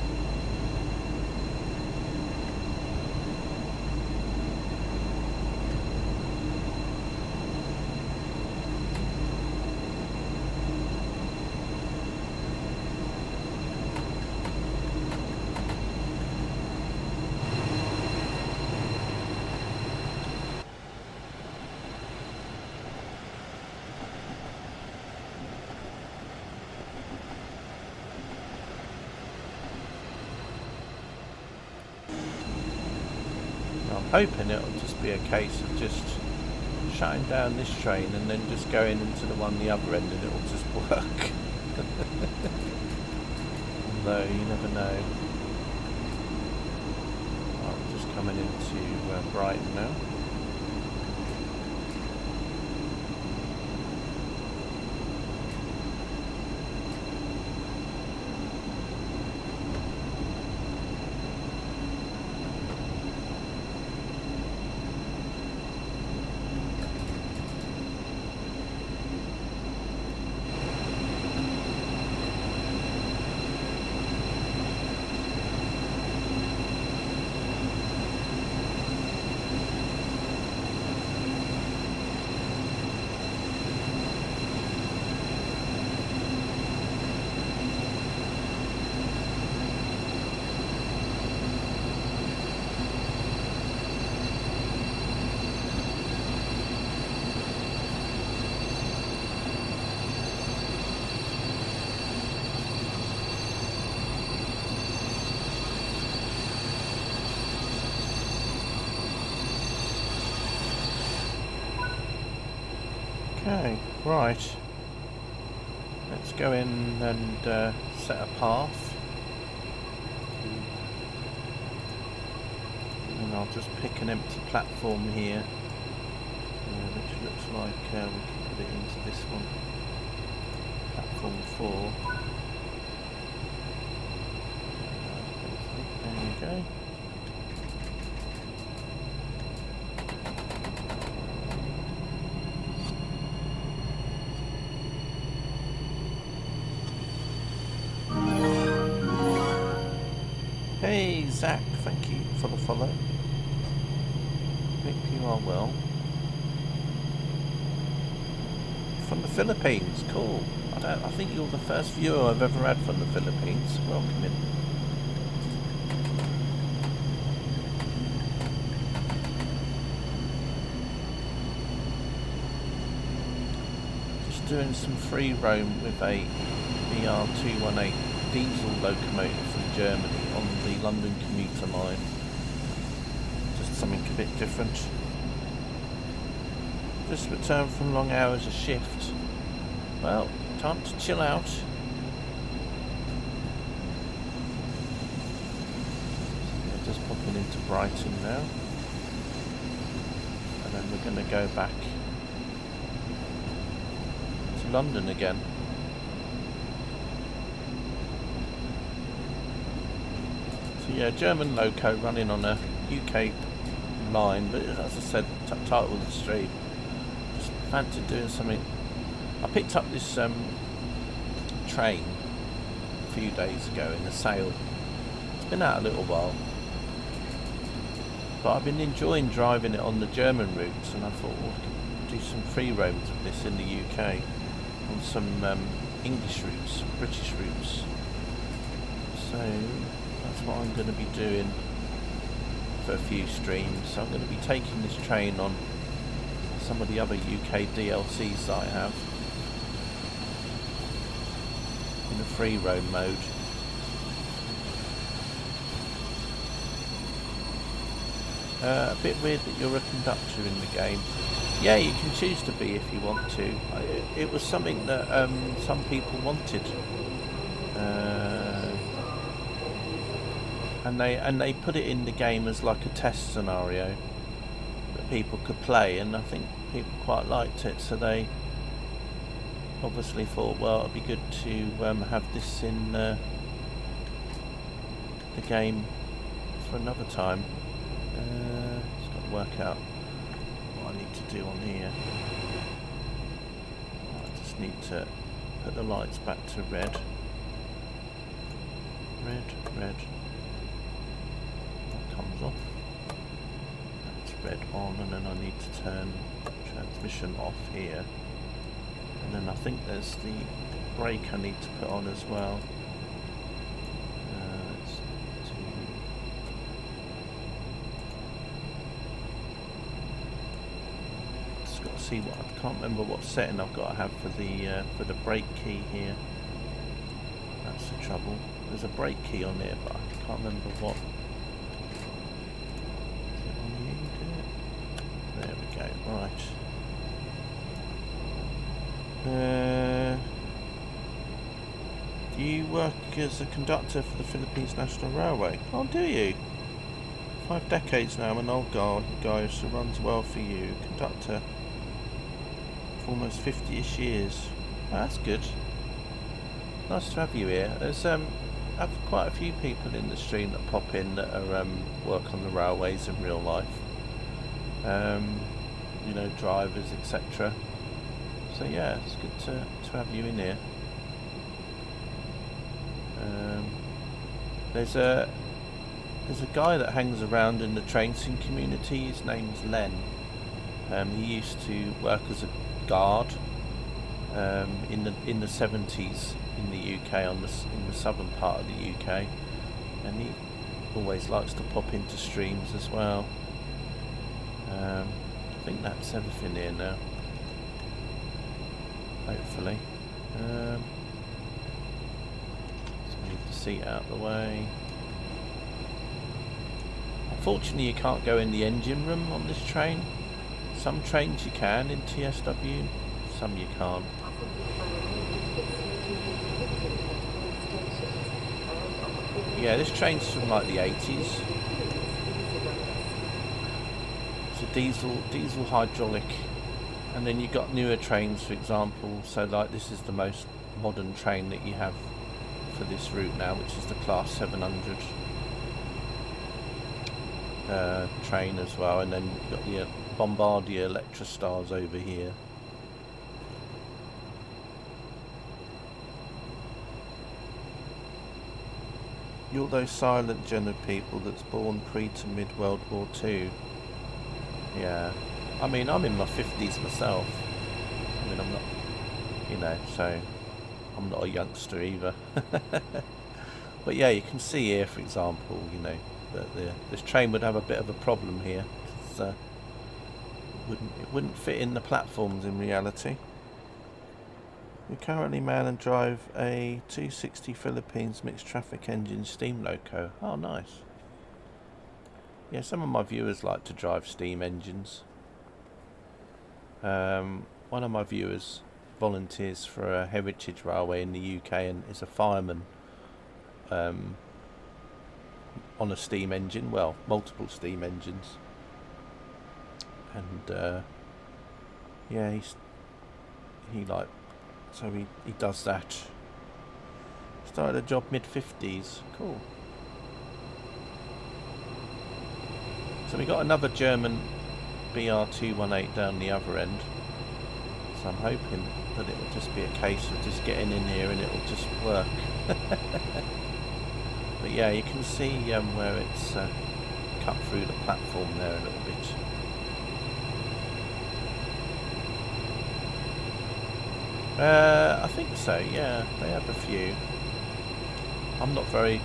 I'm hoping it'll just be a case of just shutting down this train and then just going into the one the other end and it'll just work. Although you never know. I'm just coming into Brighton now. Okay, right. Let's go in and set a path. And I'll just pick an empty platform here, which looks like we can put it into this one. Platform 4. There we go. Hey Zach, thank you for the follow. Hope you are well. From the Philippines, cool. I think you're the first viewer I've ever had from the Philippines. Welcome in. Just doing some free roam with a BR218 diesel locomotive from Germany on the London commuter line. Just something a bit different. Just returned from long hours of shift. Well, time to chill out. Yeah, just popping into Brighton now. And then we're going to go back to London again. Yeah, German loco running on a UK line, but as I said, title of the stream, just fancied doing something. I picked up this train a few days ago in a sale. It's been out a little while, but I've been enjoying driving it on the German routes, and I thought, well, I could do some free roams with this in the UK on some English routes, British routes. So that's what I'm going to be doing for a few streams. So I'm going to be taking this train on some of the other UK DLCs that I have in a free roam mode. A bit weird that you're a conductor in the game. Yeah, you can choose to be if you want to. It was something that some people wanted. And they put it in the game as like a test scenario that people could play, and I think people quite liked it, so they obviously thought, well, it'd be good to have this in the game for another time. Just got to work out what I need to do on here. I just need to put the lights back to red. Red. Comes off. That's red on, and then I need to turn transmission off here. And then I think there's the brake I need to put on as well. Just got to see what I can't remember what setting I've got to have for the brake key here. That's the trouble. There's a brake key on there, but I can't remember what. Is it on here? Right. Do you work as a conductor for the Philippines National Railway? Oh, do you? 5 decades now. I'm an old guy who runs well for you. Conductor for almost 50-ish years. Oh, that's good. Nice to have you here. There's have quite a few people in the stream that pop in that are work on the railways in real life. You know, drivers, etc. So yeah, it's good to have you in here. There's a guy that hangs around in the train sim community. His name's Len. He used to work as a guard in the 70s in the UK in the southern part of the UK, and he always likes to pop into streams as well. I think that's everything here now. Hopefully. Let's move the seat out of the way. Unfortunately, you can't go in the engine room on this train. Some trains you can in TSW, some you can't. Yeah, this train's from like the 80s. It's a diesel hydraulic, and then you've got newer trains, for example. So like this is the most modern train that you have for this route now, which is the Class 700 train as well, and then you've got the Bombardier Electrostars over here. You're those silent gen of people that's born pre to mid World War II. Yeah, I mean, I'm in my 50s myself. I mean, I'm not, you know, so I'm not a youngster either. But yeah, you can see here, for example, you know, that this train would have a bit of a problem here. It wouldn't fit in the platforms in reality. We currently man and drive a 260 Philippines mixed traffic engine steam loco. Oh, nice. Yeah, some of my viewers like to drive steam engines. One of my viewers volunteers for a heritage railway in the UK and is a fireman on a steam engine. Well, multiple steam engines. And yeah, he does that. Started a job mid-50s. Cool. So we got another German BR218 down the other end. So I'm hoping that it will just be a case of just getting in here and it will just work. But yeah, you can see where it's cut through the platform there a little bit. I think so, yeah, they have a few. I'm not very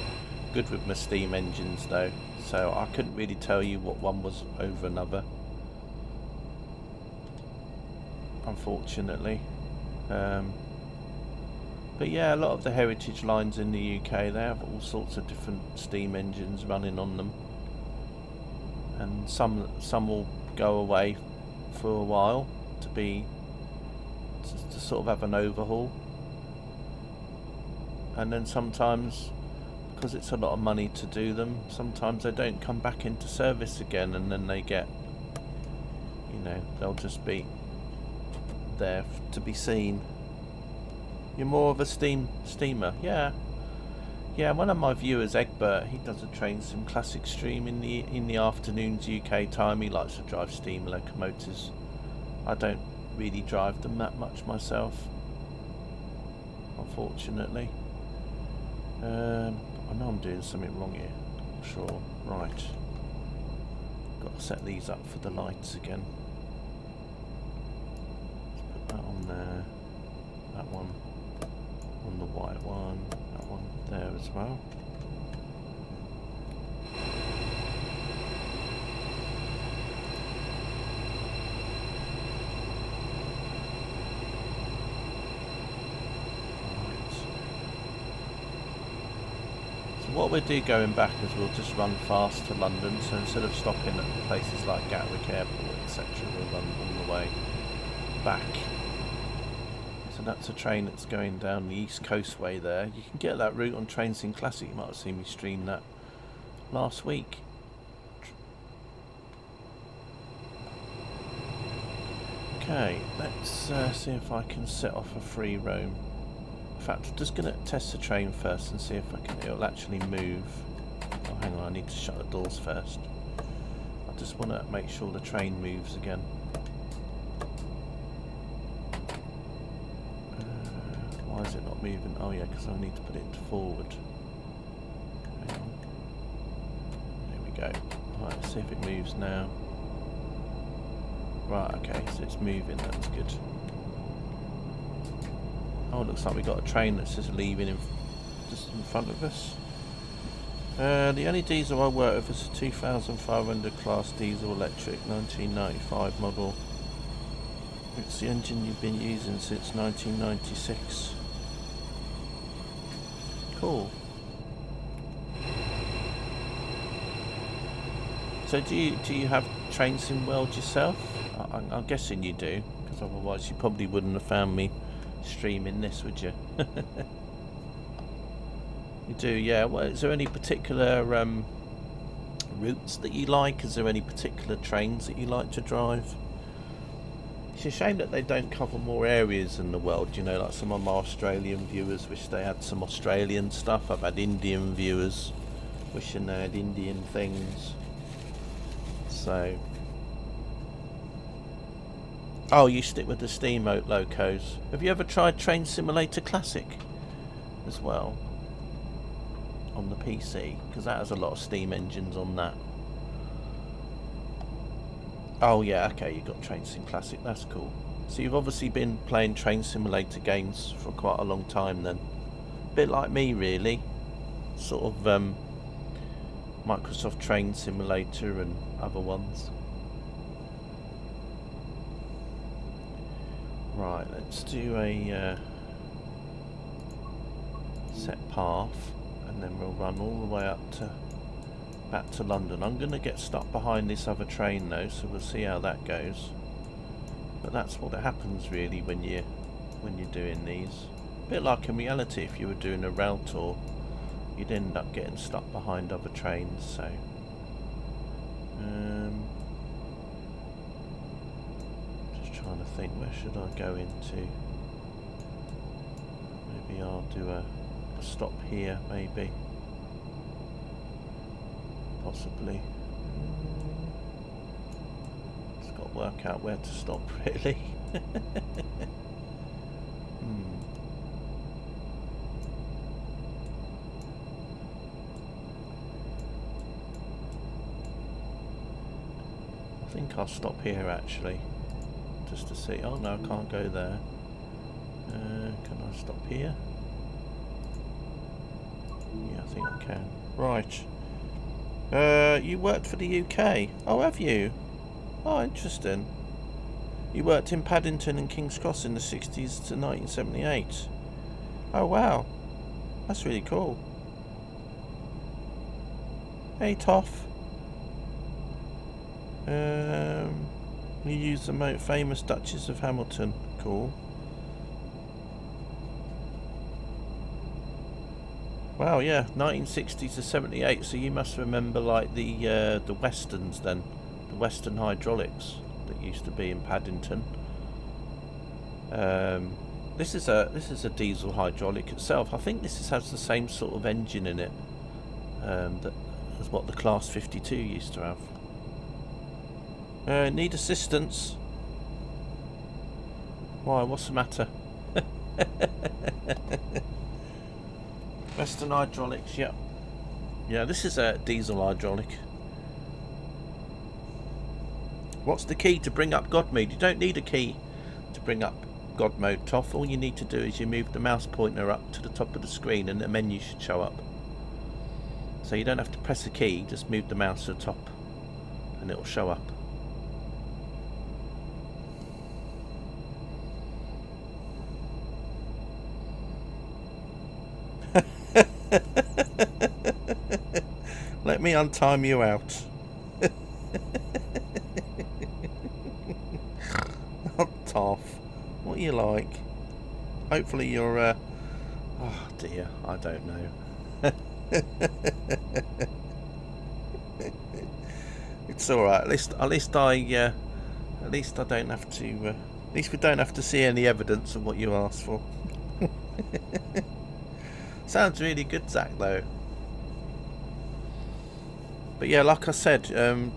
good with my steam engines though, so I couldn't really tell you what one was over another, unfortunately. But yeah, a lot of the heritage lines in the UK, they have all sorts of different steam engines running on them, and some will go away for a while to sort of have an overhaul, and then sometimes, because it's a lot of money to do them, sometimes they don't come back into service again, and then they get, you know, they'll just be there to be seen. You're more of a steamer, yeah. One of my viewers, Egbert, he does a train sim classic stream in the afternoons UK time. He likes to drive steam locomotives. I don't really drive them that much myself, unfortunately. I know I'm doing something wrong here, I'm sure. Right, got to set these up for the lights again. Let's put that on there, that one on the white one, that one there as well. What we'll do going back is we'll just run fast to London, so instead of stopping at places like Gatwick Airport, etc., we'll run all the way back. So that's a train that's going down the East Coast way there. You can get that route on Trains in Classic. You might have seen me stream that last week. Okay, let's see if I can set off a free roam. In fact, I'm just going to test the train first and see if it'll actually move. Oh, hang on, I need to shut the doors first. I just want to make sure the train moves again. Why is it not moving? Oh yeah, because I need to put it forward. Hang on. There we go. Right, let's see if it moves now. Right, okay, so it's moving, that's good. Oh, it looks like we got a train that's just leaving just in front of us. The only diesel I work with is a 2500 class diesel electric 1995 model. It's the engine you've been using since 1996. Cool. So do you have Train Sim World yourself? I'm guessing you do, because otherwise you probably wouldn't have found me streaming this, would you? You do, yeah. Well, is there any particular routes that you like? Is there any particular trains that you like to drive? It's a shame that they don't cover more areas in the world, you know, like some of my Australian viewers wish they had some Australian stuff. I've had Indian viewers wishing they had Indian things. So... Oh, you stick with the Steamboat locos. Have you ever tried Train Simulator Classic as well on the PC? Because that has a lot of steam engines on that. Oh yeah, okay, you got Train Sim Classic, that's cool. So you've obviously been playing Train Simulator games for quite a long time then. A bit like me really. Sort of Microsoft Train Simulator and other ones. Right, let's do a set path, and then we'll run all the way up to back to London. I'm going to get stuck behind this other train though, so we'll see how that goes. But that's what happens really when you're doing these. A bit like in reality, if you were doing a rail tour, you'd end up getting stuck behind other trains. So. Trying to think, where should I go into? Maybe I'll do a stop here, maybe. Possibly. Just got to work out where to stop, really. I think I'll stop here, actually. Just to see. Oh no, I can't go there. Can I stop here? Yeah, I think I can. Right. You worked for the UK. Oh, have you? Oh, interesting. You worked in Paddington and King's Cross in the 60s to 1978. Oh wow, that's really cool. Hey Toff. You used the most famous Duchess of Hamilton. Cool. Wow, yeah, 1960 to 78. So you must remember like the westerns then, the Western hydraulics that used to be in Paddington. This is a diesel hydraulic itself. I think this has the same sort of engine in it that as what the Class 52 used to have. Need assistance? Why, what's the matter? Western hydraulics, yep. Yeah, this is a diesel hydraulic. What's the key to bring up God mode? You don't need a key to bring up God mode, Toff. All you need to do is you move the mouse pointer up to the top of the screen and the menu should show up. So you don't have to press a key, just move the mouse to the top and it'll show up. let me untime you out. Oh, Toff, what are you like? Hopefully you're, oh dear, I don't know. It's alright, at least I don't have to, at least we don't have to see any evidence of what you asked for. Sounds really good, Zach, though. But yeah, like I said,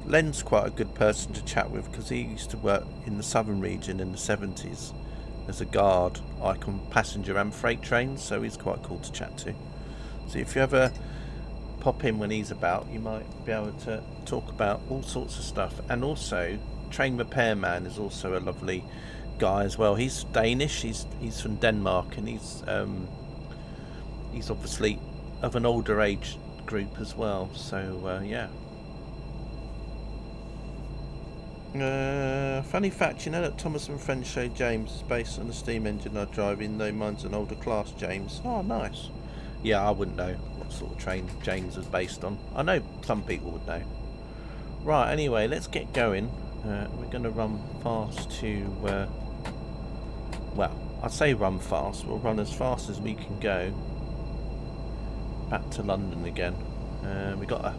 Len's quite a good person to chat with because he used to work in the southern region in the 70s as a guard, like on passenger and freight trains, so he's quite cool to chat to. So if you ever pop in when he's about, you might be able to talk about all sorts of stuff. And also, Train Repairman is also a lovely guy as well. He's Danish, he's from Denmark, and he's obviously of an older age group as well, so yeah. Funny fact, you know that Thomas and Friends show James is based on the steam engine I drive in, though mine's an older class, James. Oh, nice. Yeah, I wouldn't know what sort of train James is based on. I know some people would know. Right, anyway, let's get going. We're going to run fast to, well, I say run fast, we'll run as fast as we can go back to London again. We got a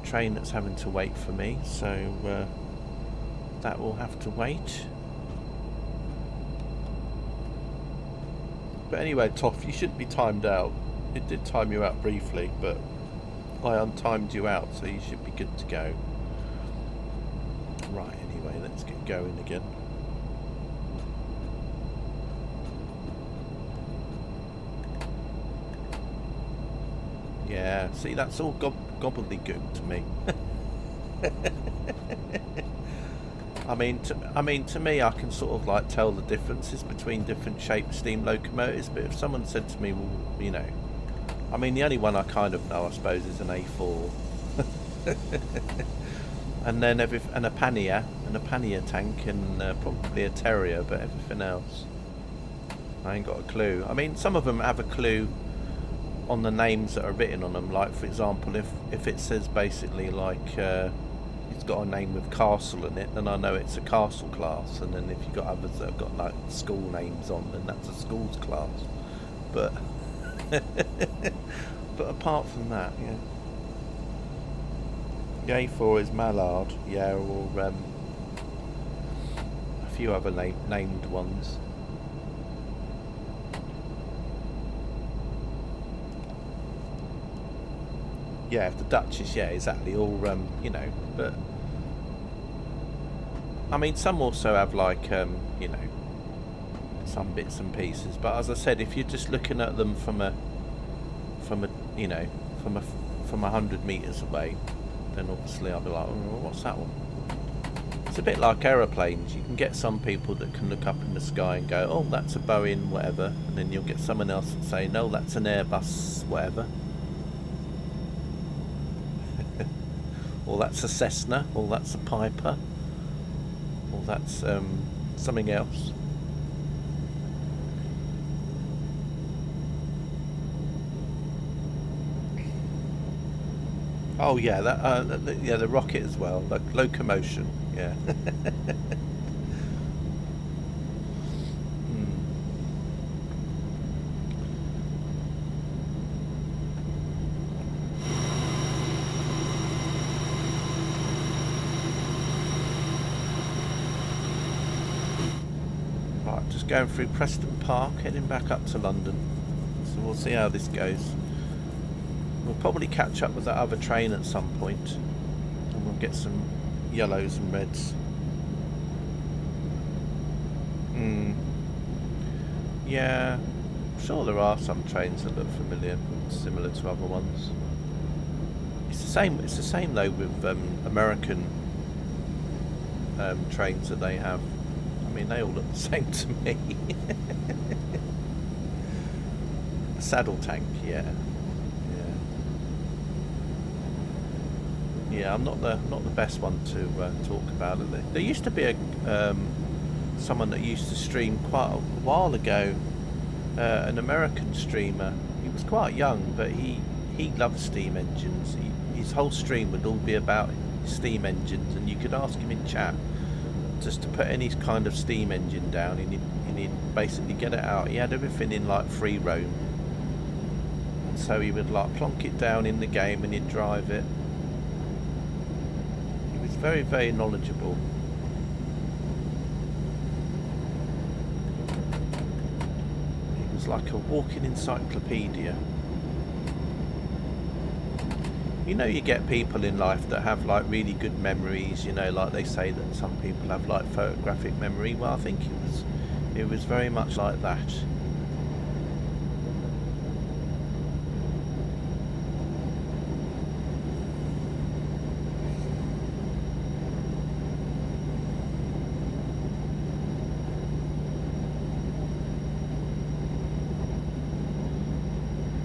train that's having to wait for me, so that will have to wait. But anyway, Toff, you shouldn't be timed out. It did time you out briefly, but I untimed you out, so you should be good to go. Right, anyway, let's get going again. Yeah, see, that's all gobbledygook to me. I mean, to me, I can sort of like tell the differences between different shaped steam locomotives. But if someone said to me, well, you know, I mean, the only one I kind of know, I suppose, is an A4, and then a pannier tank, and probably a Terrier. But everything else, I ain't got a clue. I mean, some of them have a clue on the names that are written on them. Like, for example, if it says basically like it's got a name with castle in it, then I know it's a castle class. And then if you've got others that have got like school names on, then that's a schools class. But but apart from that, yeah. The A4 is Mallard, yeah, or a few other named ones. Yeah, the Duchess, yeah, exactly. All you know, but I mean, some also have like you know, some bits and pieces. But as I said, if you're just looking at them from a you know, from 100 meters away, then obviously I'll be like, oh, what's that one? It's a bit like aeroplanes. You can get some people that can look up in the sky and go, oh, that's a Boeing, whatever, and then you'll get someone else that say, no, that's an Airbus, whatever. Or that's a Cessna, or that's a Piper, or that's something else. Oh yeah, that yeah, the rocket as well, like locomotion, yeah. Right, just going through Preston Park, heading back up to London. So we'll see how this goes. We'll probably catch up with that other train at some point, and we'll get some yellows and reds. Yeah, I'm sure there are some trains that look familiar, similar to other ones. It's the same. It's the same though with American trains that they have. I mean, they all look the same to me. A saddle tank, yeah. Yeah, I'm not the best one to talk about it. There used to be someone that used to stream quite a while ago, an American streamer. He was quite young, but he loved steam engines. his whole stream would all be about steam engines, and you could ask him in chat just to put any kind of steam engine down, and he'd basically get it out. He had everything in like free roam, and so he would like plonk it down in the game and he'd drive it. He was very, very knowledgeable. He was like a walking encyclopedia. You know, you get people in life that have like really good memories, you know, like they say that some people have like photographic memory. Well, I think it was very much like that.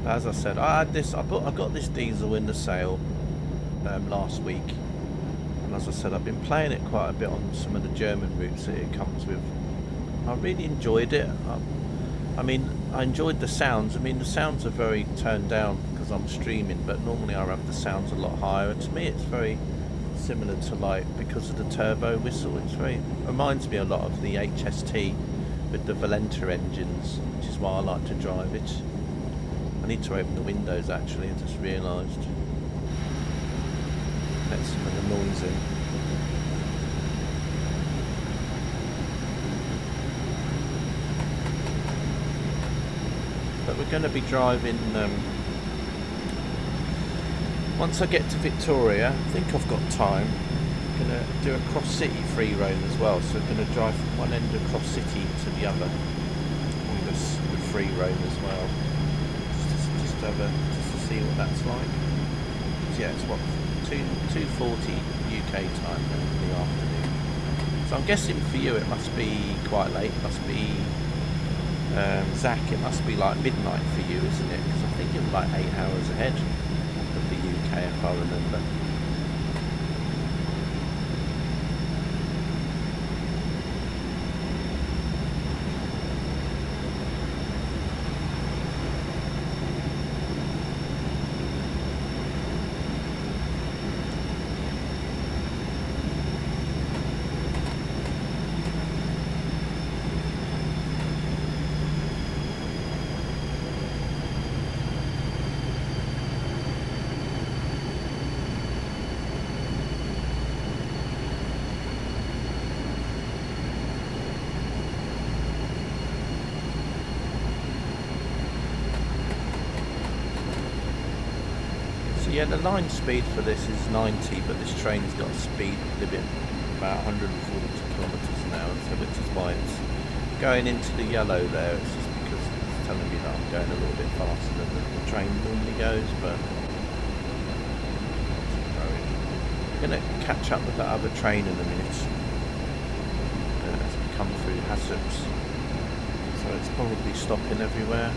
As I said, I got this diesel in the sale last week, and as I said, I've been playing it quite a bit on some of the German routes that it comes with. I really enjoyed it. I mean, I enjoyed the sounds. I mean, the sounds are very turned down because I'm streaming, but normally I have the sounds a lot higher. And to me, it's very similar to, like, because of the turbo whistle. It reminds me a lot of the HST with the Valenta engines, which is why I like to drive it. I need to open the windows actually, I just realised. Let some of the noise in. But we're going to be driving, once I get to Victoria, I think I've got time, I'm going to do a cross-city free roam as well, so we're going to drive from one end of cross-city to the other with free roam as well. Just to see what that's like. So yeah, it's what 2:40 UK time in the afternoon. So I'm guessing for you it must be quite late. It must be Zach. It must be like midnight for you, isn't it? Because I think you're like 8 hours ahead of the UK, if I remember. Yeah, the line speed for this is 90, but this train's got a speed limit about 140 kilometres an hour, so which is why it's going into the yellow there. It's just because it's telling me that I'm going a little bit faster than the train normally goes, but I'm going to catch up with that other train in a minute as we come through Hassocks, so it's probably stopping everywhere,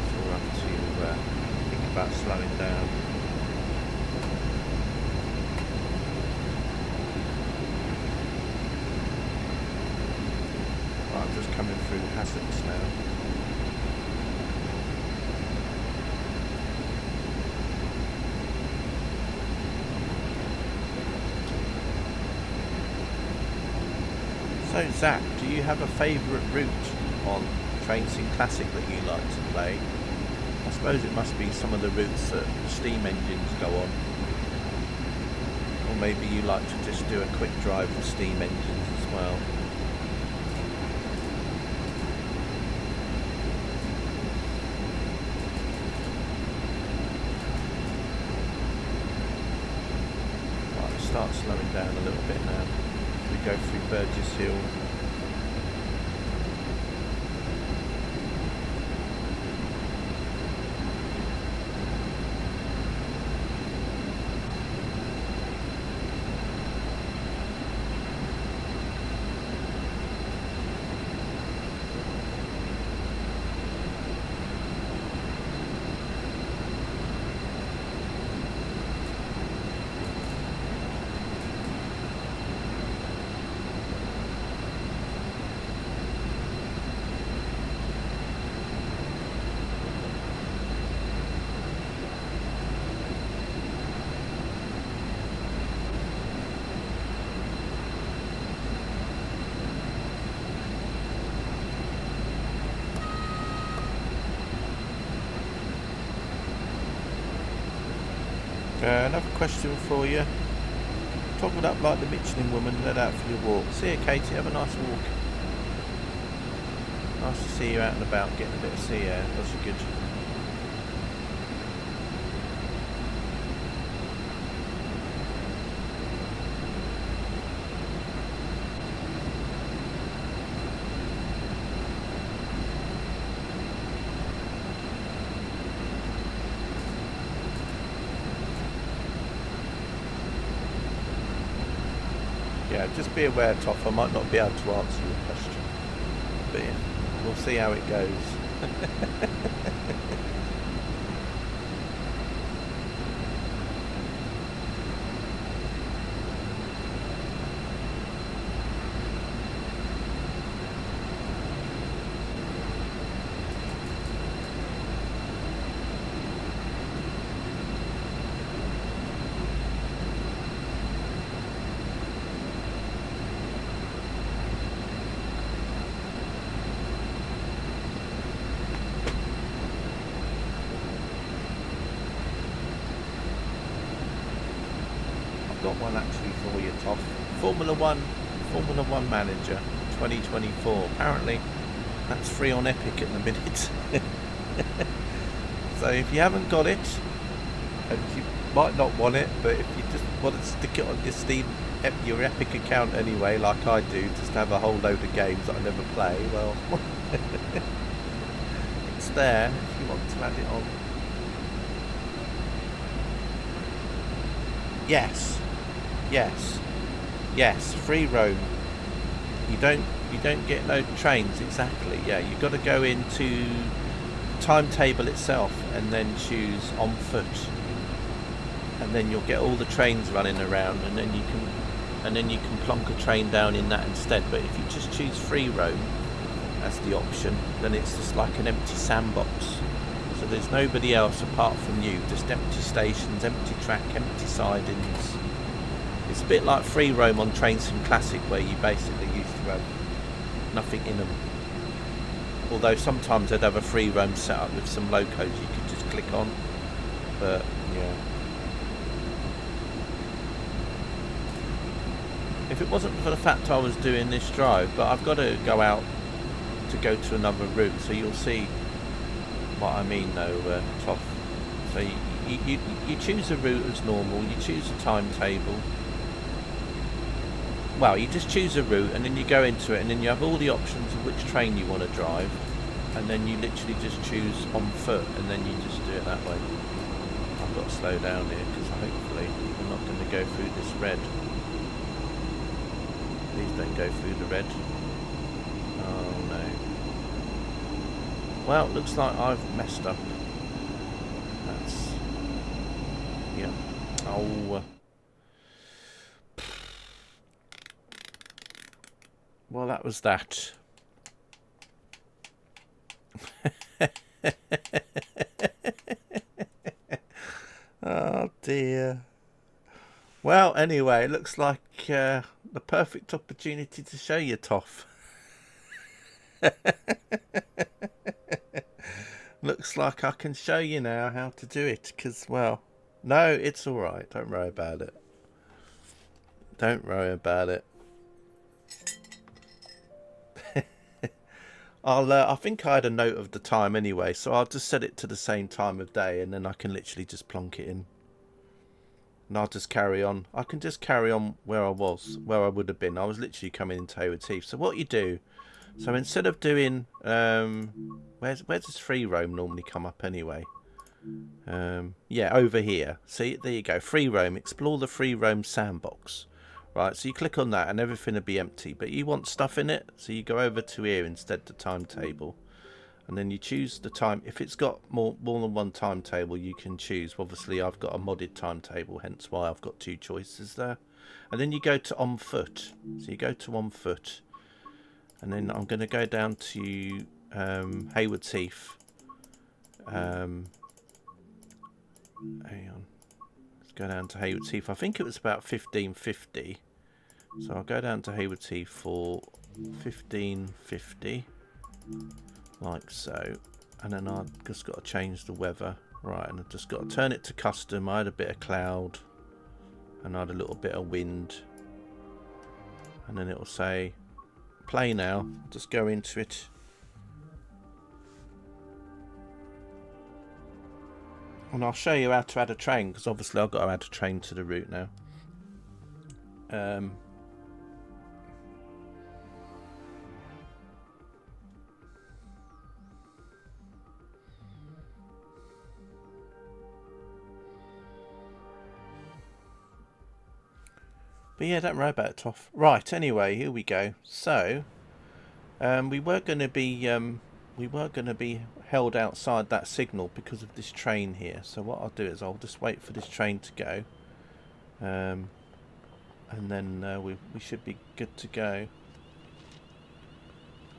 so we'll have to about slowing down. Right, I'm just coming through Hassocks now. So Zach, do you have a favourite route on Train Sim Classic that you like to play? I suppose it must be some of the routes that steam engines go on. Or maybe you like to just do a quick drive with steam engines as well. Right, I'll start slowing down a little bit now. We go through Burgess Hill. Another question for you. Toggled up like the Michelin woman and head out for your walk. See you, Katie. Have a nice walk. Nice to see you out and about, getting a bit of sea air. Does you good. Yeah, just be aware, Toff, I might not be able to answer your question. But yeah, we'll see how it goes. Got one actually for you, Toff. Formula One Manager 2024. Apparently that's free on Epic at the minute. So if you haven't got it, and you might not want it, but if you just want to stick it on your Steam, your Epic account anyway, like I do, just have a whole load of games that I never play, well, it's there if you want to add it on. Yes, free roam. You don't get no trains, exactly. Yeah, you've got to go into timetable itself and then choose on foot, and then you'll get all the trains running around, and then you can plonk a train down in that instead. But if you just choose free roam as the option, then it's just like an empty sandbox. So there's nobody else apart from you, just empty stations, empty track, empty sidings. It's a bit like free roam on Train Sim Classic, where you basically used to have nothing in them. Although sometimes they'd have a free roam set up with some locos you could just click on. But yeah. If it wasn't for the fact I was doing this drive, but I've got to go out to go to another route, so you'll see what I mean though, Toff. So you choose a route as normal, you choose a timetable. Well, you just choose a route and then you go into it, and then you have all the options of which train you want to drive, and then you literally just choose on foot, and then you just do it that way. I've got to slow down here because hopefully we're not going to go through this red. Please don't go through the red. Oh no. Well, looks like I've messed up. That's... yeah. Oh... well, that was that. Oh dear. Well, anyway, it looks like the perfect opportunity to show you, Toff. Looks like I can show you now how to do it, because, well, no, it's alright. Don't worry about it. Don't worry about it. I think I had a note of the time anyway, so I'll just set it to the same time of day, and then I can literally just plonk it in. And I'll just carry on. I can just carry on where I was, where I would have been. I was literally coming into Hayward's Heath. So what you do, so instead of doing, where does free roam normally come up anyway? Yeah, over here. See, there you go, free roam. Explore the free roam sandbox. Right, so you click on that and everything will be empty, but you want stuff in it, so you go over to here instead, the timetable, and then you choose the time. If it's got more than one timetable, you can choose. Obviously I've got a modded timetable, hence why I've got two choices there. And then you go to on foot, so you go to on foot, and then I'm going to go down to Hayward's Heath. Hang on, let's go down to Hayward's Heath. I think it was about 1550. So I'll go down to Hayward's Heath for 1550, like so, and then I've just got to change the weather. Right, and I've just got to turn it to custom. I had a bit of cloud and I had a little bit of wind, and then it will say play now. Just go into it. And I'll show you how to add a train, because obviously I've got to add a train to the route now. But yeah, don't worry about it, Toff. Right, anyway, here we go. So, we were going to be held outside that signal because of this train here. So what I'll do is I'll just wait for this train to go, and then we should be good to go.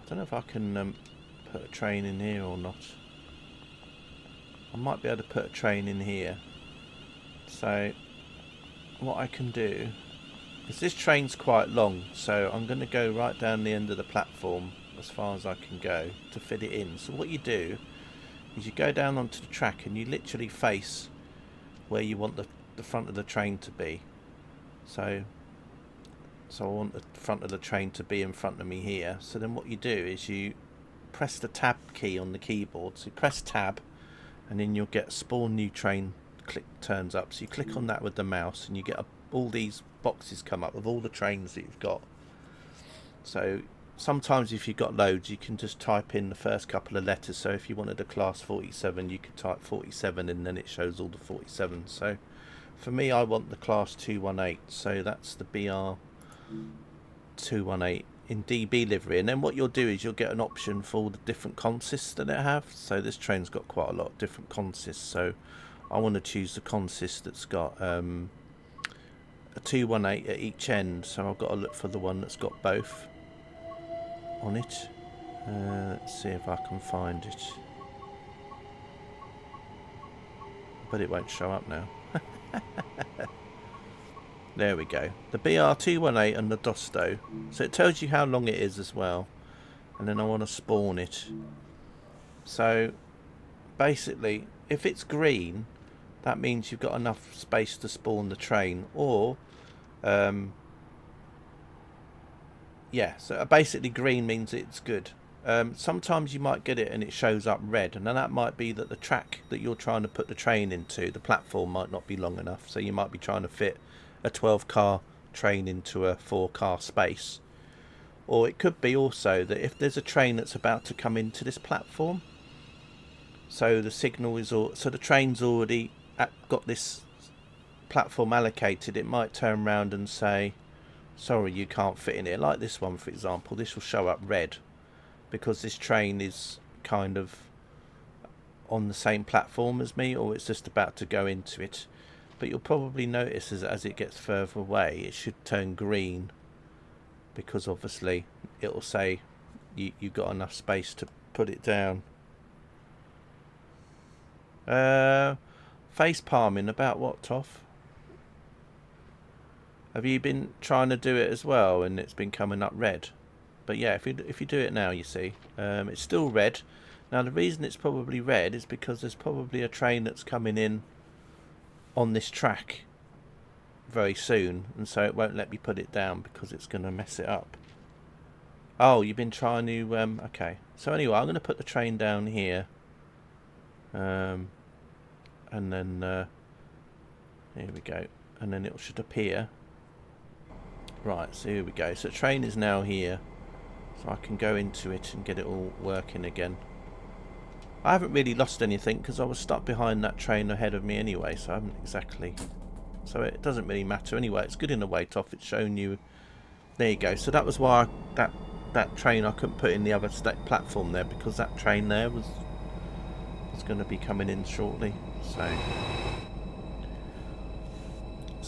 I don't know if I can put a train in here or not. I might be able to put a train in here. So what I can do is, this train's quite long, so I'm going to go right down the end of the platform as far as I can go to fit it in. So what you do is you go down onto the track and you literally face where you want the front of the train to be. So I want the front of the train to be in front of me here. So then what you do is you press the tab key on the keyboard. So you press tab and then you'll get spawn new train turns up. So you click on that with the mouse and you get all these boxes come up with all the trains that you've got. So sometimes if you've got loads, you can just type in the first couple of letters. So if you wanted a class 47, you could type 47 and then it shows all the 47. So for me, I want the class 218, so that's the BR218 in DB livery. And then what you'll do is you'll get an option for all the different consists that it have. So this train's got quite a lot of different consists, so I want to choose the consist that's got a 218 at each end. So I've got to look for the one that's got both on it. Let's see if I can find it, but it won't show up now. There we go, the BR218 and the Dosto. So it tells you how long it is as well, and then I want to spawn it. So basically if it's green, that means you've got enough space to spawn the train, or yeah, so basically green means it's good. Sometimes you might get it and it shows up red, and then that might be that the track that you're trying to put the train into, the platform might not be long enough, so you might be trying to fit a 12-car train into a 4-car space. Or it could be also that if there's a train that's about to come into this platform, so the signal is so the train's already got this platform allocated, it might turn around and say, sorry, you can't fit in here. Like this one, for example, this will show up red because this train is kind of on the same platform as me, or it's just about to go into it. But you'll probably notice as it gets further away, it should turn green, because obviously it'll say you got enough space to put it down. Face palming about what, Toff? Have you been trying to do it as well and it's been coming up red? But yeah, if you do it now, you see it's still red. Now the reason it's probably red is because there's probably a train that's coming in on this track very soon, and so it won't let me put it down because it's going to mess it up. Oh, you've been trying to okay, so anyway, I'm going to put the train down here, and then here we go, and then it should appear. Right, so here we go, so the train is now here, so I can go into it and get it all working again. I haven't really lost anything because I was stuck behind that train ahead of me anyway, so I haven't exactly, so it doesn't really matter anyway. It's good in a way, Toff. It's shown you. There you go. So that was why that train I couldn't put in the other platform there, because that train there was going to be coming in shortly. So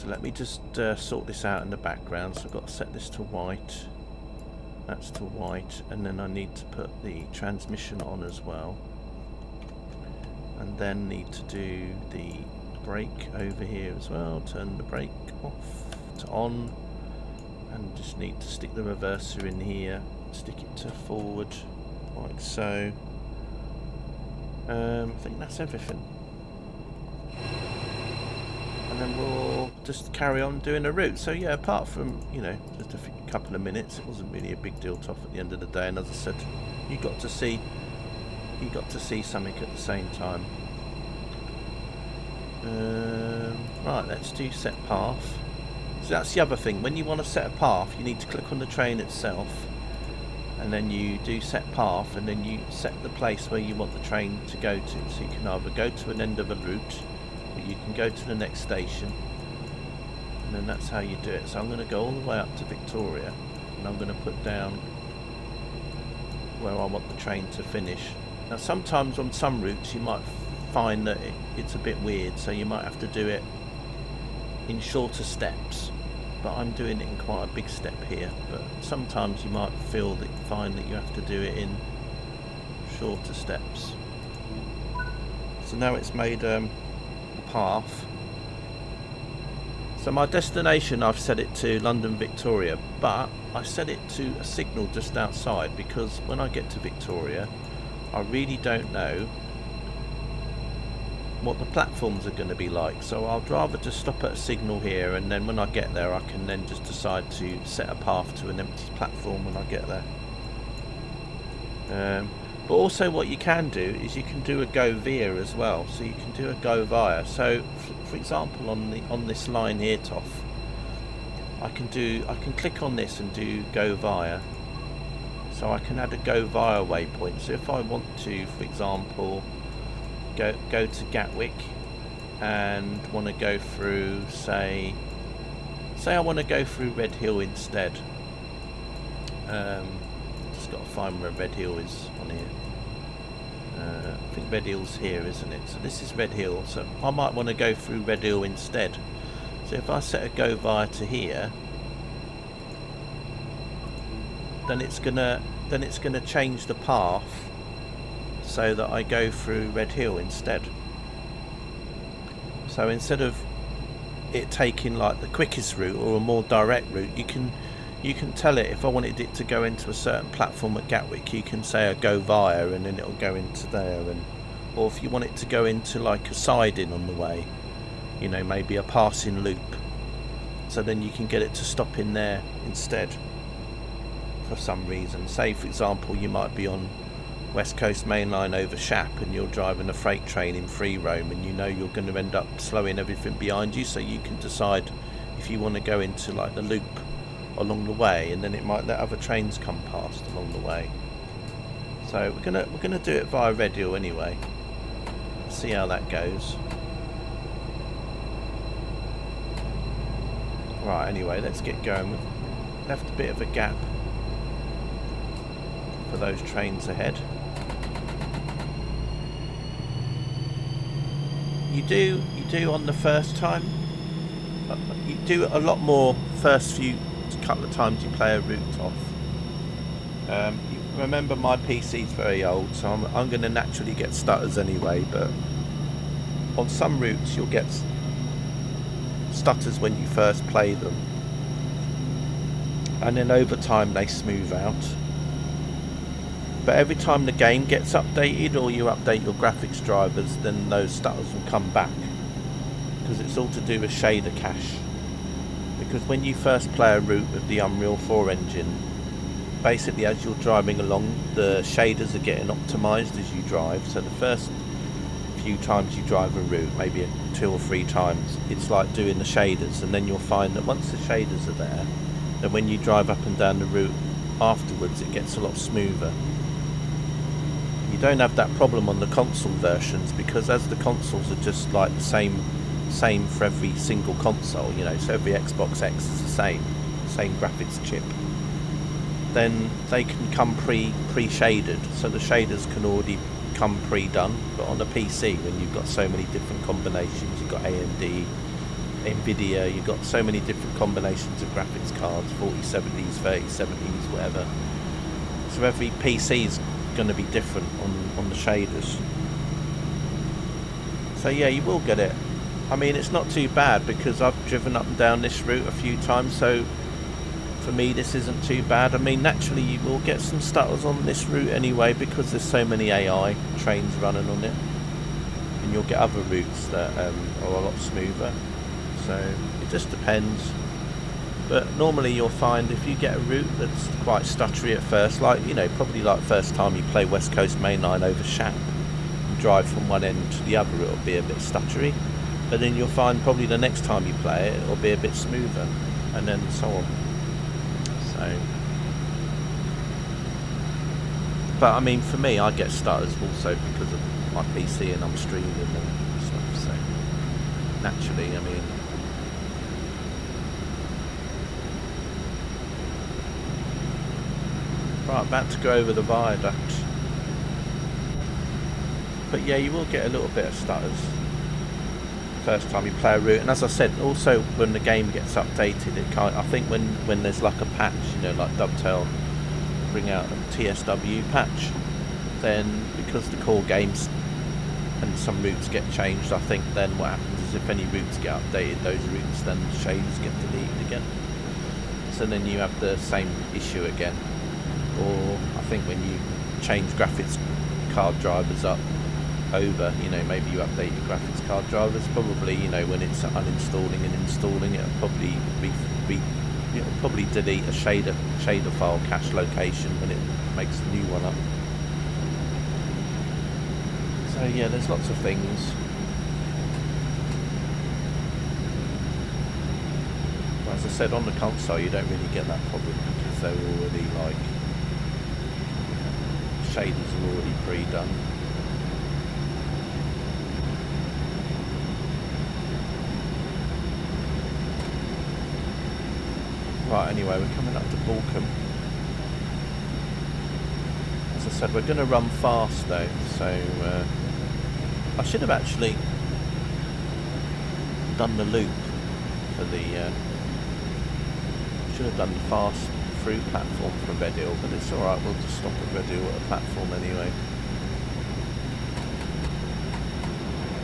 let me just sort this out in the background. So I've got to set this to white. That's to white, and then I need to put the transmission on as well. And then need to do the brake over here as well. Turn the brake off to on, and just need to stick the reverser in here. Stick it to forward, like so. I think that's everything. and then we'll just carry on doing a route. So yeah, apart from, you know, just a couple of minutes, it wasn't really a big deal to off at the end of the day. And as I said, you got to see something at the same time. Right, let's do set path. So that's the other thing. When you want to set a path, you need to click on the train itself, and then you do set path, and then you set the place where you want the train to go to. So you can either go to an end of a route, or you can go to the next station, and then that's how you do it. So I'm going to go all the way up to Victoria, and I'm going to put down where I want the train to finish. Now sometimes on some routes you might find that it's a bit weird, so you might have to do it in shorter steps, but I'm doing it in quite a big step here. But sometimes you might find that you have to do it in shorter steps. So now it's made a path. So my destination, I've set it to London Victoria, but I set it to a signal just outside, because when I get to Victoria I really don't know what the platforms are going to be like, so I'd rather just stop at a signal here, and then when I get there I can then just decide to set a path to an empty platform when I get there. But also what you can do is you can do a go via as well, so you can do a go via. So for example, on this line here, Toff, I can click on this and do go via, so I can add a go via waypoint. So if I want to, for example, go to Gatwick and want to go through, say I want to go through Red Hill instead. Just got to find where Red Hill is on here. I think Red Hill's here, isn't it? So this is Red Hill, so I might want to go through Red Hill instead. So if I set a go via to here, then it's gonna change the path so that I go through Red Hill instead. So instead of it taking like the quickest route or a more direct route, you can tell it, if I wanted it to go into a certain platform at Gatwick, you can say a go via, and then it'll go into there. And or if you want it to go into like a siding on the way, you know, maybe a passing loop, so then you can get it to stop in there instead for some reason. Say for example you might be on West Coast Main Line over Shap and you're driving a freight train in free roam, and you know you're going to end up slowing everything behind you, so you can decide if you want to go into like the loop along the way, and then it might let other trains come past along the way. So we're gonna do it via Red Hill anyway. See how that goes. Right, anyway, let's get going. We've left a bit of a gap for those trains ahead. You do on the first time, you do a lot more first few couple of times you play a route off. Remember, my PC's very old, so I'm going to naturally get stutters anyway, but on some routes you'll get stutters when you first play them, and then over time they smooth out. But every time the game gets updated or you update your graphics drivers, then those stutters will come back, because it's all to do with shader cache. Because when you first play a route with the Unreal 4 engine, basically as you're driving along, the shaders are getting optimized as you drive. So the first few times you drive a route, maybe 2 or 3 times, it's like doing the shaders, and then you'll find that once the shaders are there, then when you drive up and down the route afterwards, it gets a lot smoother. You don't have that problem on the console versions, because as the consoles are just like the same for every single console, you know, so every Xbox X is the same graphics chip, then they can come pre-shaded, so the shaders can already come pre-done. But on a PC, when you've got so many different combinations, you've got AMD, Nvidia, you've got so many different combinations of graphics cards, 4070s, 3070s, whatever, so every PC is going to be different on the shaders. So yeah, you will get it. I mean, it's not too bad, because I've driven up and down this route a few times, so for me this isn't too bad. I mean, naturally you will get some stutters on this route anyway, because there's so many AI trains running on it, and you'll get other routes that are a lot smoother. So it just depends. But normally you'll find if you get a route that's quite stuttery at first, like, you know, probably like first time you play West Coast Main Line over Shap, and drive from one end to the other, it'll be a bit stuttery. But then you'll find probably the next time you play it, it'll be a bit smoother, and then so on. So, but I mean, for me, I get stutters also because of my PC and I'm streaming and stuff. So naturally, I mean. Right, about to go over the viaduct. But yeah, you will get a little bit of stutters first time you play a route. And as I said, also when the game gets updated, it can't. I think when there's like a patch, you know, like Dovetail bring out a TSW patch, then because the core games and some routes get changed, I think then what happens is if any routes get updated, those routes then shaders get deleted again. So then you have the same issue again. Or I think when you change graphics card drivers up over, you know, maybe you update your graphics card drivers, probably, you know, when it's uninstalling and installing, it'll probably it'll probably delete a shader file cache location when it makes a new one up. So yeah, there's lots of things. But as I said, on the console you don't really get that problem because they're already like, shaders are already pre-done. Right, anyway, we're coming up to Balcombe. As I said, we're going to run fast though, so I should have actually done the loop for the should have done the fast through platform from Red Hill, but it's alright, we'll just stop at Red Hill at a platform anyway.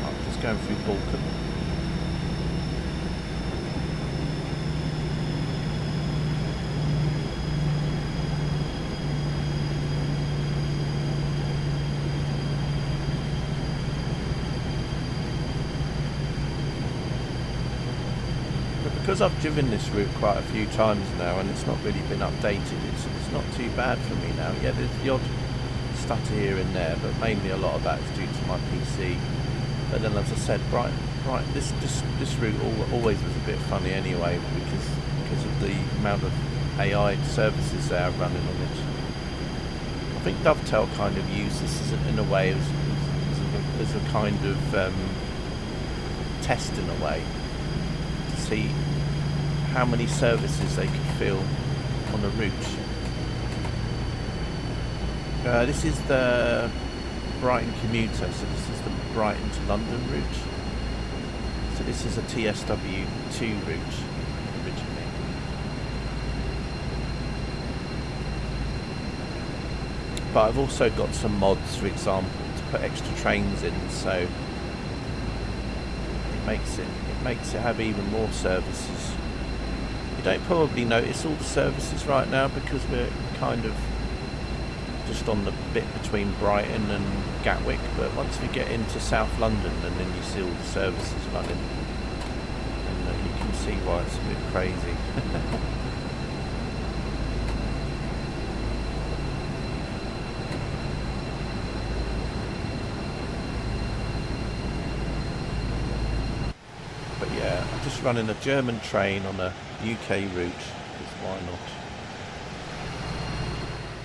I'm just going through Balcombe. Because I've driven this route quite a few times now and it's not really been updated, it's not too bad for me now. Yeah, there's the odd stutter here and there, but mainly a lot of that is due to my PC. But then, as I said, this route always was a bit funny anyway, because of the amount of AI services they are running on it. I think Dovetail kind of used this in a way as a kind of test in a way, to see how many services they could fill on a route. This is the Brighton commuter, so this is the Brighton to London route. So this is a TSW2 route originally. But I've also got some mods, for example, to put extra trains in, so it makes it have even more services. You don't probably notice all the services right now because we're kind of just on the bit between Brighton and Gatwick, but once we get into South London and then you see all the services running, and you can see why it's a bit crazy. But yeah, I'm just running a German train on a UK route, because why not?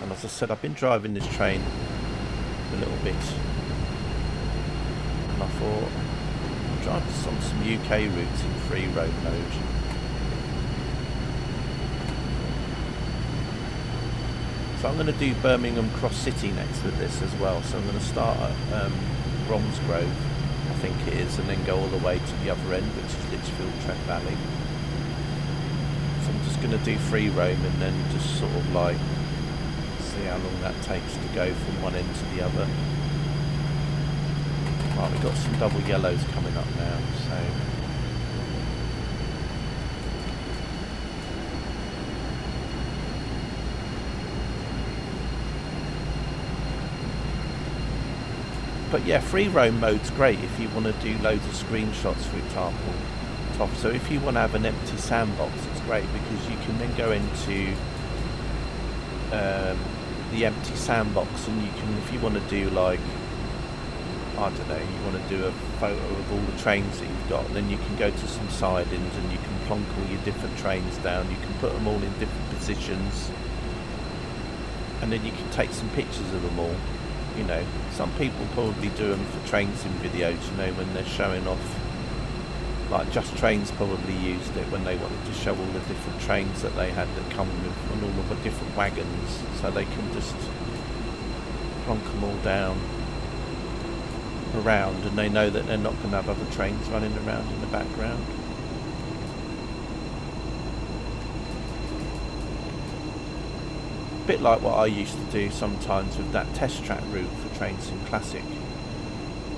And as I said, I've been driving this train a little bit, and I thought I'll drive this on some UK routes in free roam mode. So I'm going to do Birmingham Cross City next with this as well. So I'm going to start at Bromsgrove, I think it is, and then go all the way to the other end, which is Lichfield Trent Valley. So I'm just going to do free roam and then just sort of like see how long that takes to go from one end to the other. Right, we've got some double yellows coming up now, so but yeah, free roam mode's great if you want to do loads of screenshots, for example, to off. So if you want to have an empty sandbox, it's great because you can then go into the empty sandbox, and you can, if you want to do like, I don't know, you want to do a photo of all the trains that you've got, then you can go to some sidings and you can plonk all your different trains down. You can put them all in different positions, and then you can take some pictures of them all. You know, some people probably do them for train sim videos, you know, when they're showing off. Like Just Trains probably used it when they wanted to show all the different trains that they had that come with, and all of the different wagons, so they can just plonk them all down around, and they know that they're not going to have other trains running around in the background. A bit like what I used to do sometimes with that test track route for Train Sim Classic,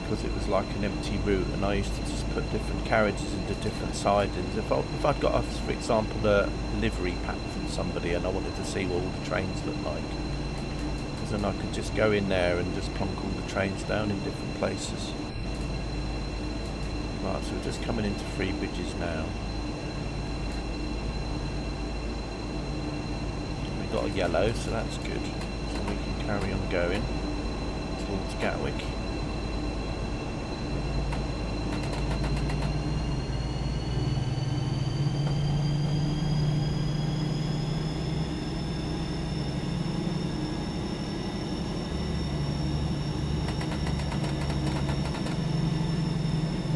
because it was like an empty route, and I used to just put different carriages into different sidings. If I'd got, for example, a livery pack from somebody and I wanted to see what all the trains look like, because then I could just go in there and just plonk all the trains down in different places. Right, so we're just coming into Three Bridges now. We've got a yellow, so that's good. So we can carry on going towards Gatwick.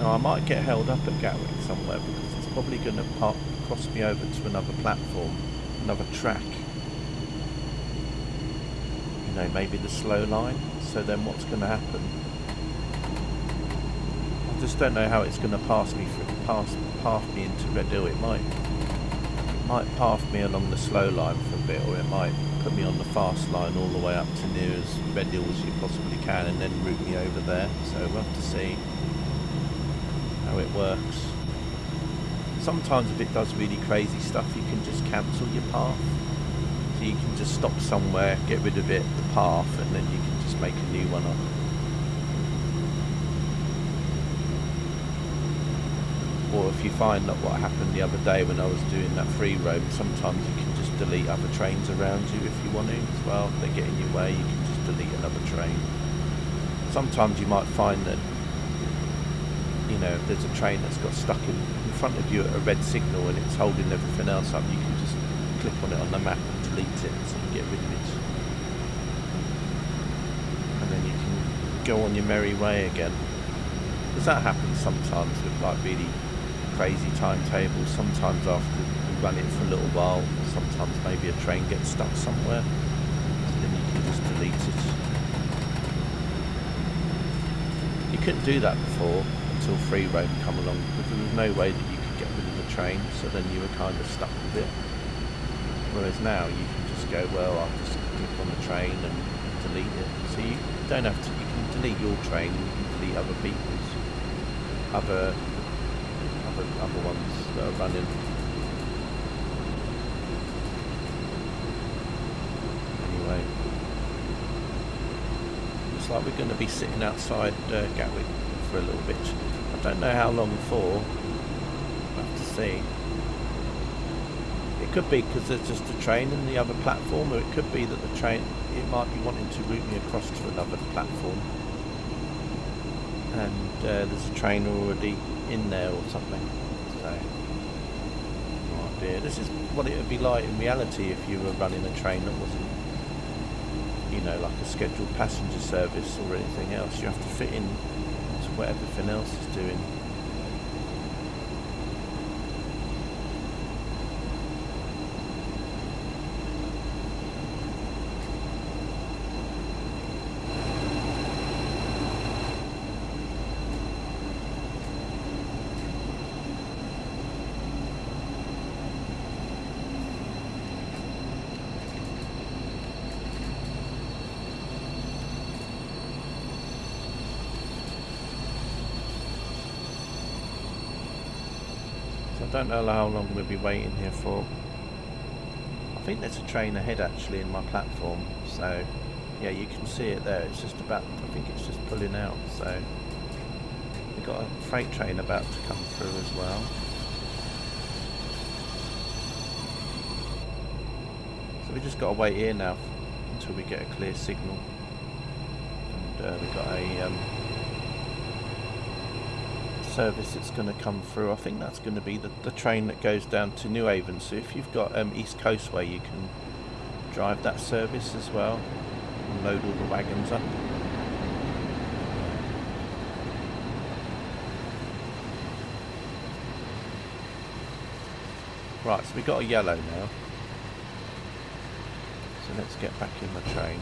I might get held up at Gatwick somewhere because it's probably going to cross me over to another platform, another track. You know, maybe the slow line. So then what's going to happen? I just don't know how it's going to path me into Red Hill. It might path me along the slow line for a bit, or it might put me on the fast line all the way up to near as Red Hill as you possibly can, and then route me over there. So we'll have to see how it works. Sometimes if it does really crazy stuff, you can just cancel your path. So you can just stop somewhere, get rid of it, the path, and then you can just make a new one up. Or if you find that what happened the other day when I was doing that free roam, sometimes you can just delete other trains around you if you want to as well. If they get in your way, you can just delete another train. Sometimes you might find that, you know, if there's a train that's got stuck in front of you at a red signal and it's holding everything else up, you can just click on it on the map and delete it, so you get rid of it. And then you can go on your merry way again. Because that happens sometimes with like really crazy timetables. Sometimes after you run it for a little while, sometimes maybe a train gets stuck somewhere, so then you can just delete it. You couldn't do that before until free roam come along, because there was no way that you could get rid of the train, so then you were kind of stuck with it. Whereas now you can just go, well, I'll just click on the train and delete it. So you don't have to, you can delete your train and you can delete other people's, other ones that are running. Anyway, looks like we're going to be sitting outside Gatwick for a little bit. I don't know how long for. We'll have to see. It could be because there's just a train in the other platform, or it could be that the train, it might be wanting to route me across to another platform, and there's a train already in there or something. So, no idea. This is what it would be like in reality if you were running a train that wasn't, you know, like a scheduled passenger service or anything else. You have to fit in to what everything else is doing. I don't know how long we'll be waiting here for. I think there's a train ahead actually in my platform, so yeah, you can see it there. It's just about, I think it's just pulling out, so we've got a freight train about to come through as well. we just got to wait here now until we get a clear signal. And we've got a service that's going to come through. I think that's going to be the train that goes down to Newhaven. So if you've got East Coastway, you can drive that service as well and load all the wagons up. Right, so we've got a yellow now. So let's get back in the train.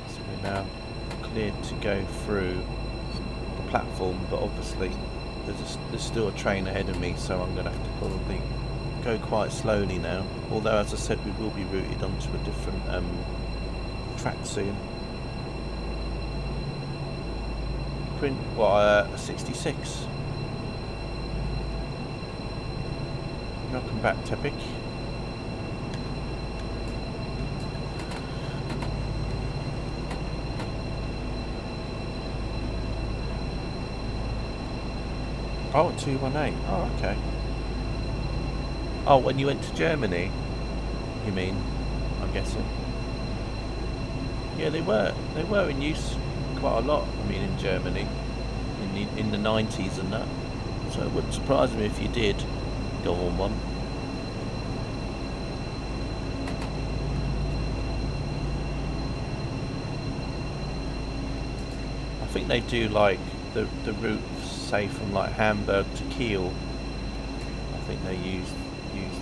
So we're now cleared to go through the platform, but obviously there's still a train ahead of me, so I'm going to have to probably go quite slowly now. Although, as I said, we will be routed onto a different track soon. Print, what, 66. Welcome back, Tepic. Oh, 218. Oh, okay. Oh, when you went to Germany, you mean? I'm guessing. Yeah, they were in use quite a lot. I mean, in Germany, in the 90s and that. So it wouldn't surprise me if you did go on one. I think they do like the route, say from like Hamburg to Kiel. I think they used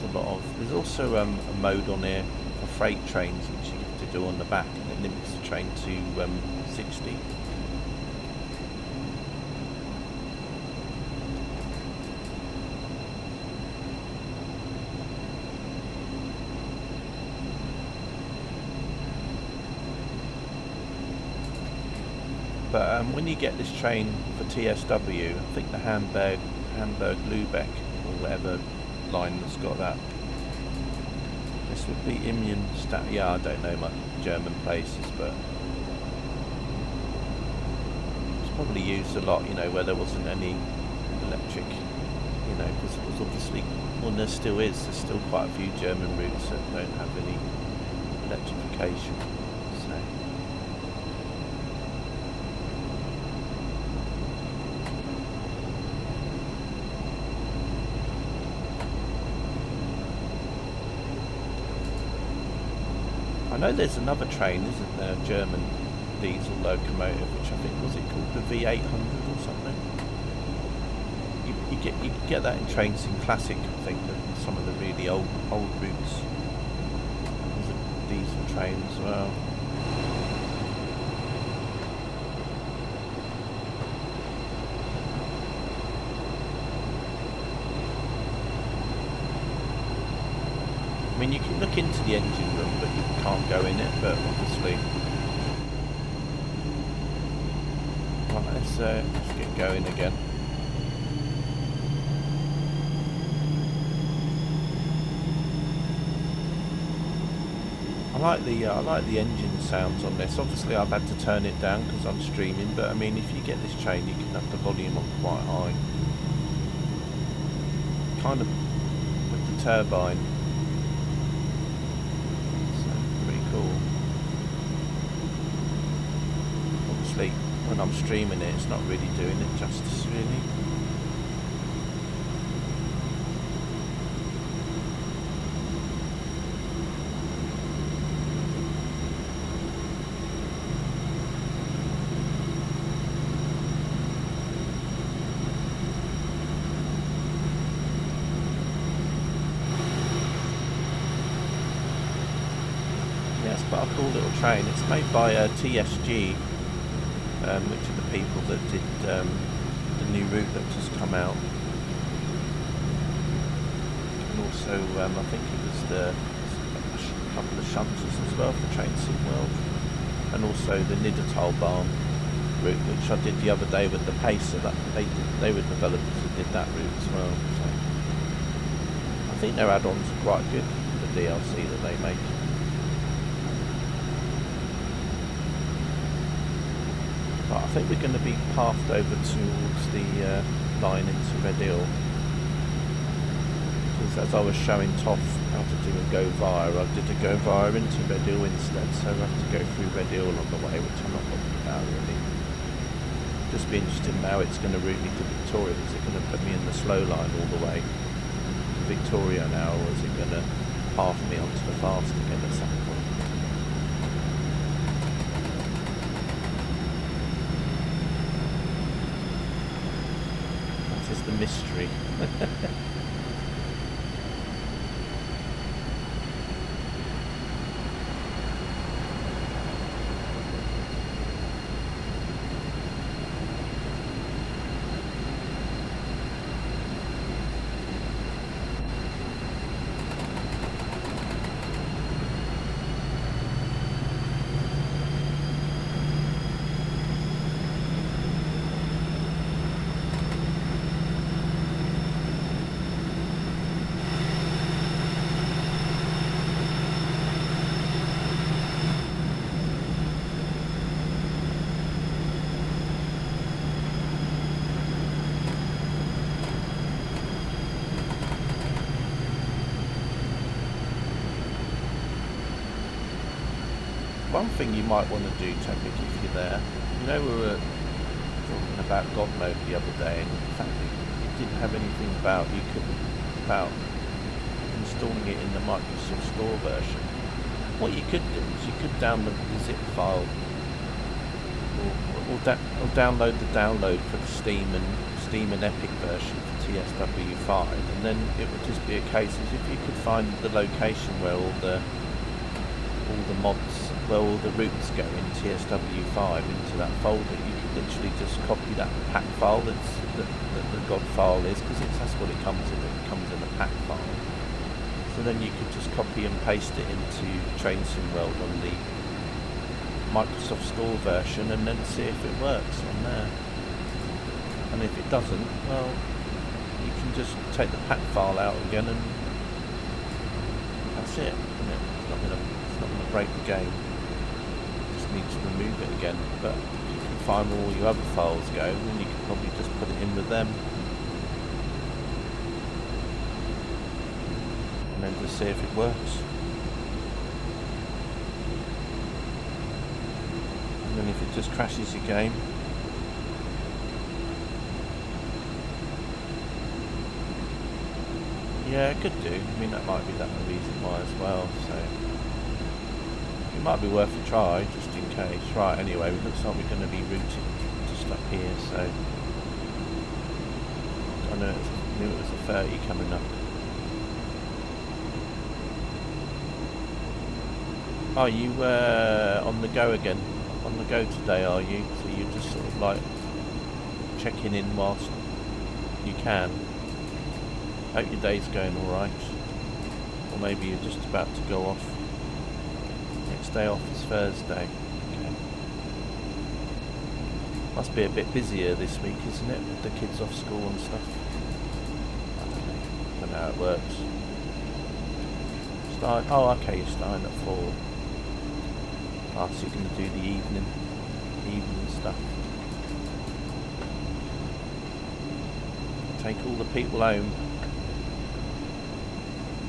a lot of. There's also a mode on there for freight trains which you have to do on the back, and it limits the train to 60. But when you get this train for TSW, I think the Hamburg-Lübeck or whatever line that's got that. This would be Immenstadt. Yeah, I don't know much German places, but it's probably used a lot, you know, where there wasn't any electric, you know, because it was obviously, well, there still is, there's still quite a few German routes that don't have any electrification. So I know there's another train, isn't there, a German diesel locomotive, which I think, was it called the V800 or something? You get that in Trainsim Classic, I think, some of the really old routes. There's a diesel train as well. I mean, you can look into the engine room, but you can't go in it, but obviously. Right, let's get going again. I like the engine sounds on this. Obviously I've had to turn it down because I'm streaming, but I mean, if you get this train, you can have the volume on quite high. Kind of with the turbine. Obviously, when I'm streaming it, it's not really doing it justice, really. Yeah, it's quite a cool little train. It's made by TSG. Which are the people that did the new route that's just come out. And also, I think it was a couple of shunters as well for Trainsim World. And also the Niedertalbahn route, which I did the other day with the Pacer. That they were developers that did that route as well. So I think their add-ons are quite good, the DLC that they make. But I think we're going to be pathed over towards the line into Red Hill. because as I was showing Toff how to do a go via, I did a go via into Red Hill instead, so I have to go through Red Hill on the way, which I'm not bothered about really. Just be interested in how it's going to route me to Victoria. Is it going to put me in the slow line all the way to Victoria now, or is it going to path me onto the fast again at some point? That is the mystery. One thing you might want to do, Topic, if you're there, you know we were talking about God mode the other day, and in fact it didn't have anything about installing it in the Microsoft Store version. What you could do is you could download the zip file, or download the download for the Steam and Epic version for TSW5, and then it would just be a case of if you could find the location where all the mods, where all the routes go in TSW5 into that folder, you could literally just copy that pack file that the God file is, because that's what it comes in. It comes in a pack file. So then you could just copy and paste it into Train Sim World on the Microsoft Store version, and then see if it works on there. And if it doesn't, well, you can just take the pack file out again, and that's it. It's not going to break the game. Just need to remove it again. But you can find where all your other files go, and you can probably just put it in with them, and then just see if it works. And then if it just crashes your game, yeah, it could do. I mean, that might be the reason why as well. So it might be worth a try, just in case. Right, anyway, it looks like we're going to be routed just up here, so I knew it was a 30 coming up. Are you on the go again? On the go today, are you? So you're just sort of like checking in whilst you can. Hope your day's going alright. Or maybe you're just about to go off. Next day off is Thursday. Okay. Must be a bit busier this week, isn't it? With the kids off school and stuff. I don't know how it works. Oh, okay, you're starting at 4. So you're going to do the evening stuff. Take all the people home.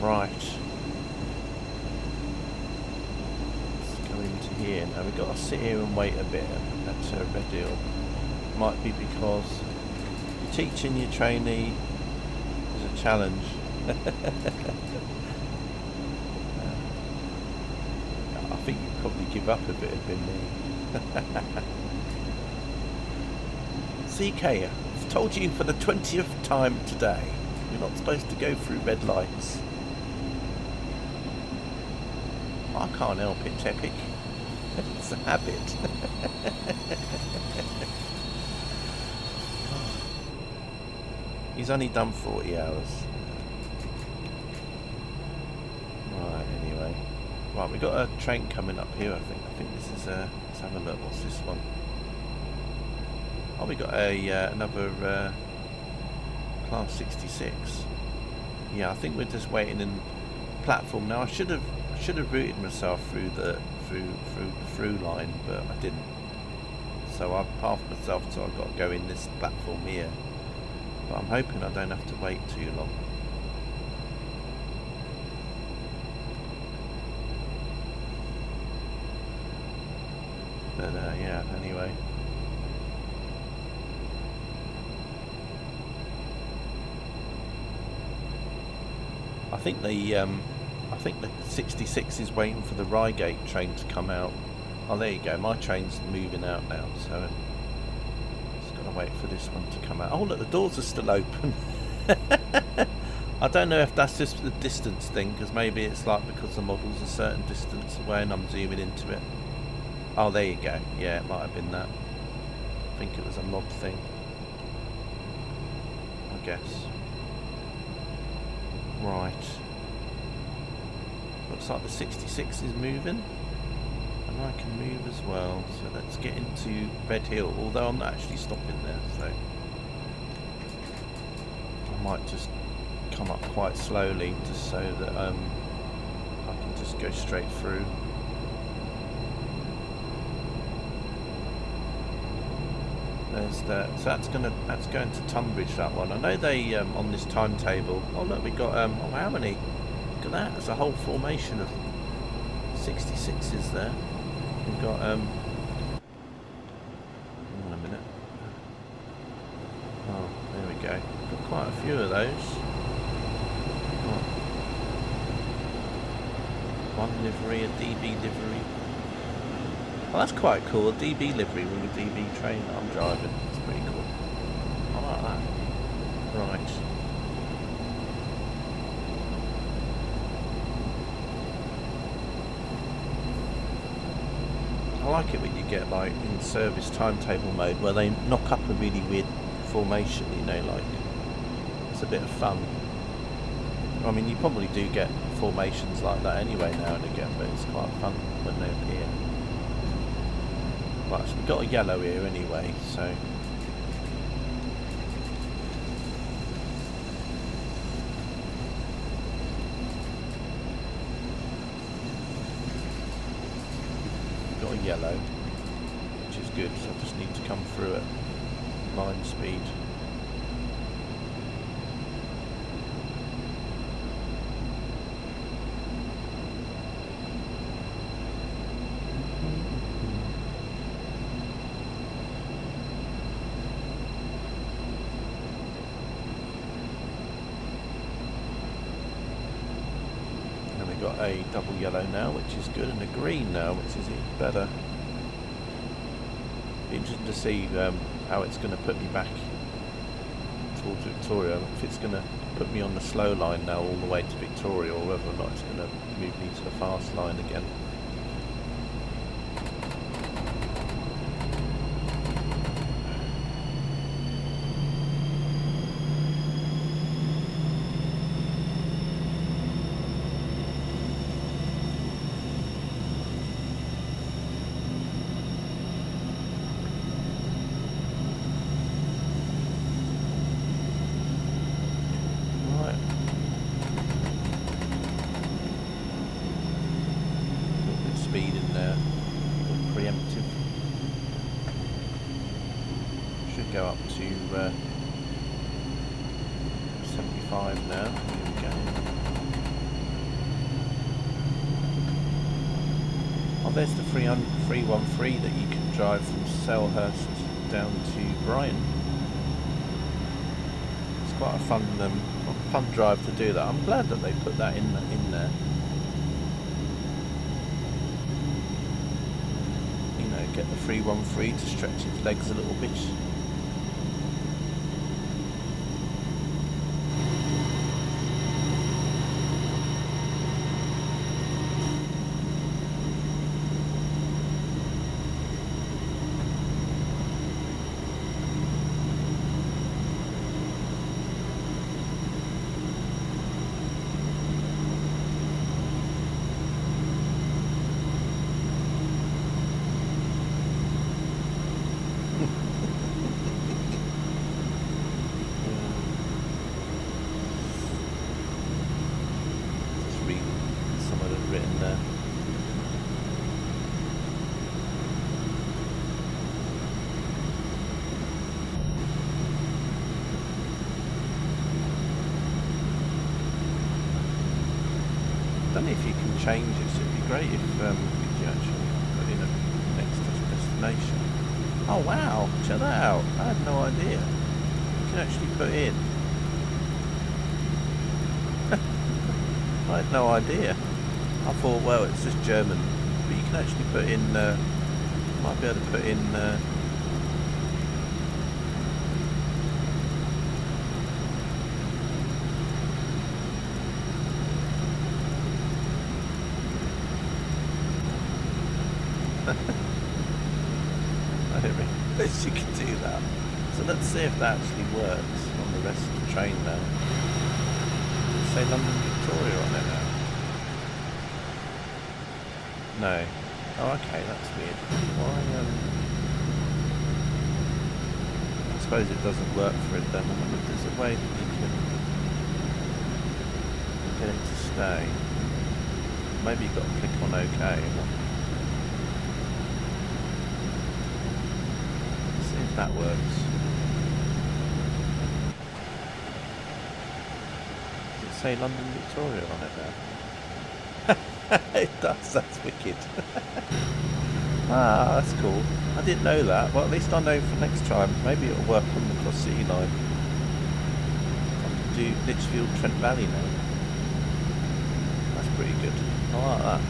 Right. Let's go into here now. We've got to sit here and wait a bit at Red Hill. Might be because teaching your trainee is a challenge. I think you'd probably give up if it had been me. CK, I've told you for the 20th time today, you're not supposed to go through red lights. I can't help it, Tepic. It's a habit. He's only done 40 hours. Right, anyway. Right, we've got a train coming up here, I think. I think this is let's have a look. What's this one? Oh, we got another Class 66. Yeah, I think we're just waiting in platform now. I should have routed myself through the through line, but I didn't. So I've pathed myself, so I've got to go in this platform here. But I'm hoping I don't have to wait too long. Yeah, anyway. I think the 66 is waiting for the Reigate train to come out. Oh, there you go. My train's moving out now, so just got to wait for this one to come out. Oh, look, the doors are still open. I don't know if that's just the distance thing, because maybe it's like because the model's a certain distance away and I'm zooming into it. Oh, there you go. Yeah, it might have been that. I think it was a mod thing, I guess. Right. Looks like the 66 is moving. And I can move as well. So let's get into Bed Hill. Although I'm not actually stopping there, so I might just come up quite slowly just so that I can just go straight through. There's that. So that's going to Tunbridge, that one. I know they on this timetable. Oh look, we got oh, how many? Look at that. There's a whole formation of 66s there. We've got hang on a minute. Oh, there we go. Got quite a few of those. Oh. One livery, a DB livery. Oh, that's quite cool. A DB livery with a DB train that I'm driving. It's pretty cool. I like that. Right. I like it when you get like in service timetable mode where they knock up a really weird formation, you know, like it's a bit of fun. I mean, you probably do get formations like that anyway now and again, but it's quite fun when they appear. Right, so we've got a yellow here anyway, so we've got a yellow, which is good, so I just need to come through at line speed. Got a double yellow now, which is good, and a green now, which is even better. Be interesting to see how it's going to put me back towards Victoria. If it's going to put me on the slow line now all the way to Victoria, or whether or not it's going to move me to the fast line again. Speed in there, preemptive. Should go up to 75 now. Here we go. Oh, there's the 313 that you can drive from Selhurst down to Brighton. It's quite a fun drive to do that. I'm glad that they put that in there. Get the 313 to stretch its legs a little bit. I don't know if you can change it, so it'd be great if could you actually put in a next destination. destination. Oh wow, check that out. I had no idea. You can actually put in. I had no idea. I thought, well, it's just German, but you can actually put in, might be able to put in, I don't realise you can do that. So let's see if that actually works on the rest of the train now. Let's say London Victoria on it now. No. Oh, okay, that's weird. Why, I suppose it doesn't work for it then. I wonder if there's a way that you can get it to stay. Maybe you've got to click on OK. Let's see if that works. Does it say London Victoria on it now? It does, that's wicked. Ah, that's cool. I didn't know that. Well, at least I know for next time. Maybe it'll work on the Cross City line. I can do Lichfield Trent Valley now. That's pretty good. I like that.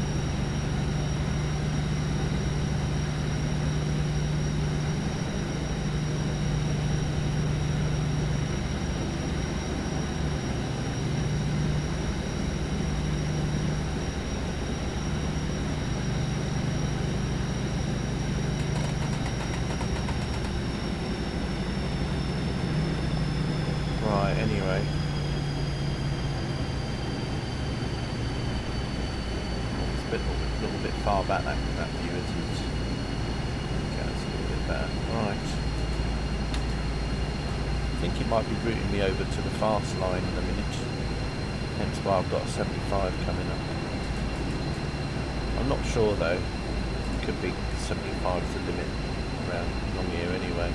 Right, anyway. It's a little bit far back, that view, isn't it? Okay, it's a little bit better. Right. I think it might be routing me over to the fast line in a minute. Hence why I've got a 75 coming up. I'm not sure though. It could be 75 is the limit around along here anyway.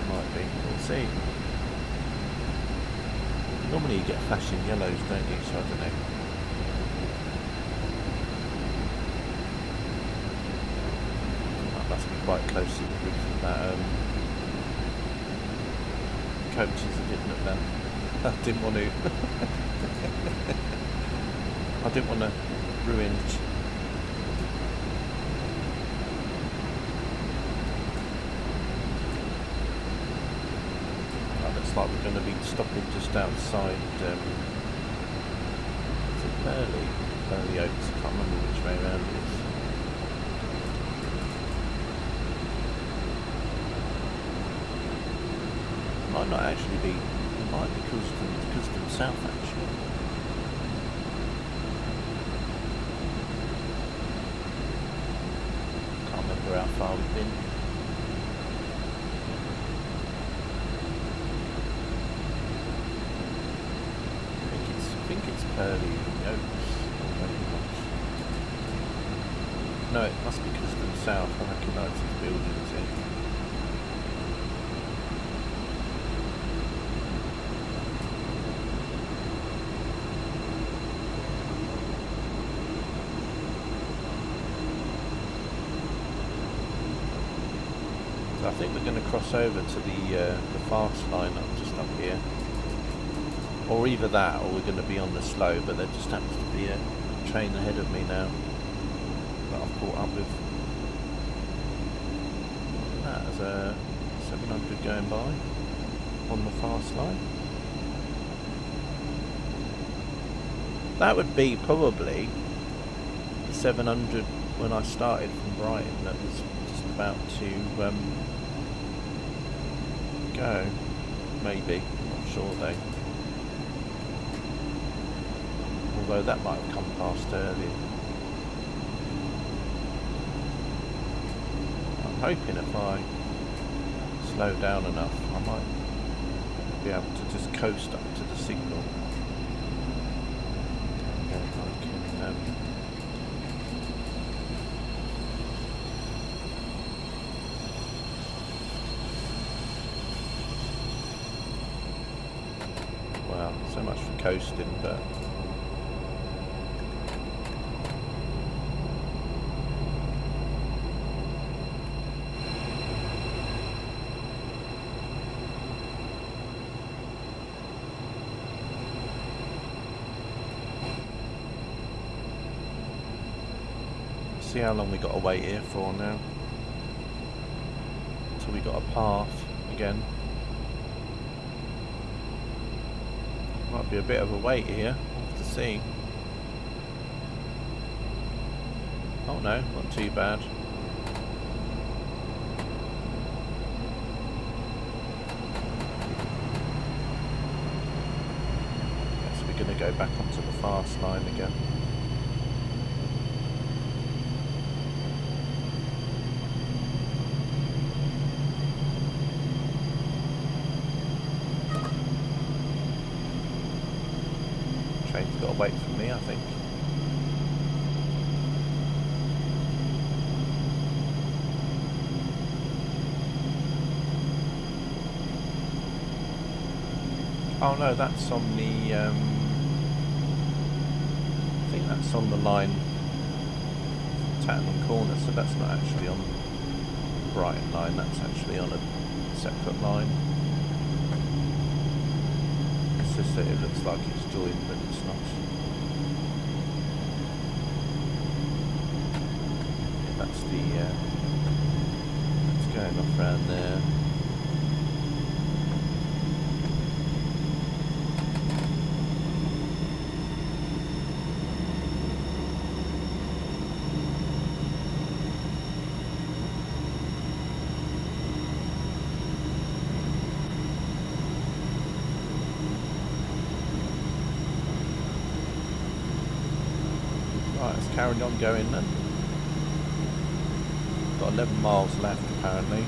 Might be. We'll see. Normally you get flashing yellows, don't you? So I don't know. That must be quite close to the roof of that coaches, isn't it then? I didn't want to. I didn't want to ruin it. Like we're going to be stopping just outside is it Burley Oaks, I can't remember which way around it is. It might not actually be, it might be Custom South actually. Can't remember how far we've been. I think it's Burley Oaks, or maybe not. No, it must be Custom South. I recognise these buildings here. So I think we're going to cross over to the fast line just up here. Or either that, or we're going to be on the slow, but there just happens to be a train ahead of me now that I've caught up with. That is a 700 going by on the fast line. That would be probably the 700 when I started from Brighton that was just about to go. Maybe, I'm not sure though. Although that might have come past earlier. I'm hoping if I slow down enough, I might be able to just coast up to the signal. And then I can well, so much for coasting, but see how long we got to wait here for now. Until we got a path again. Might be a bit of a wait here. We'll have to see. Oh no, not too bad. Guess we're going to go back onto the fast line again. Train's got to wait for me, I think. Oh no, that's on the, I think that's on the line Tattenham Corner, so that's not actually on Brighton line, that's actually on a separate line. It's just that it looks like it's joined, but it's not. That's the, it's going off round there. Right, let's carry on going then. Got 11 miles left apparently.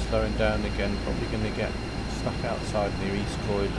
Slowing down again, probably going to get stuck outside near East Croydon.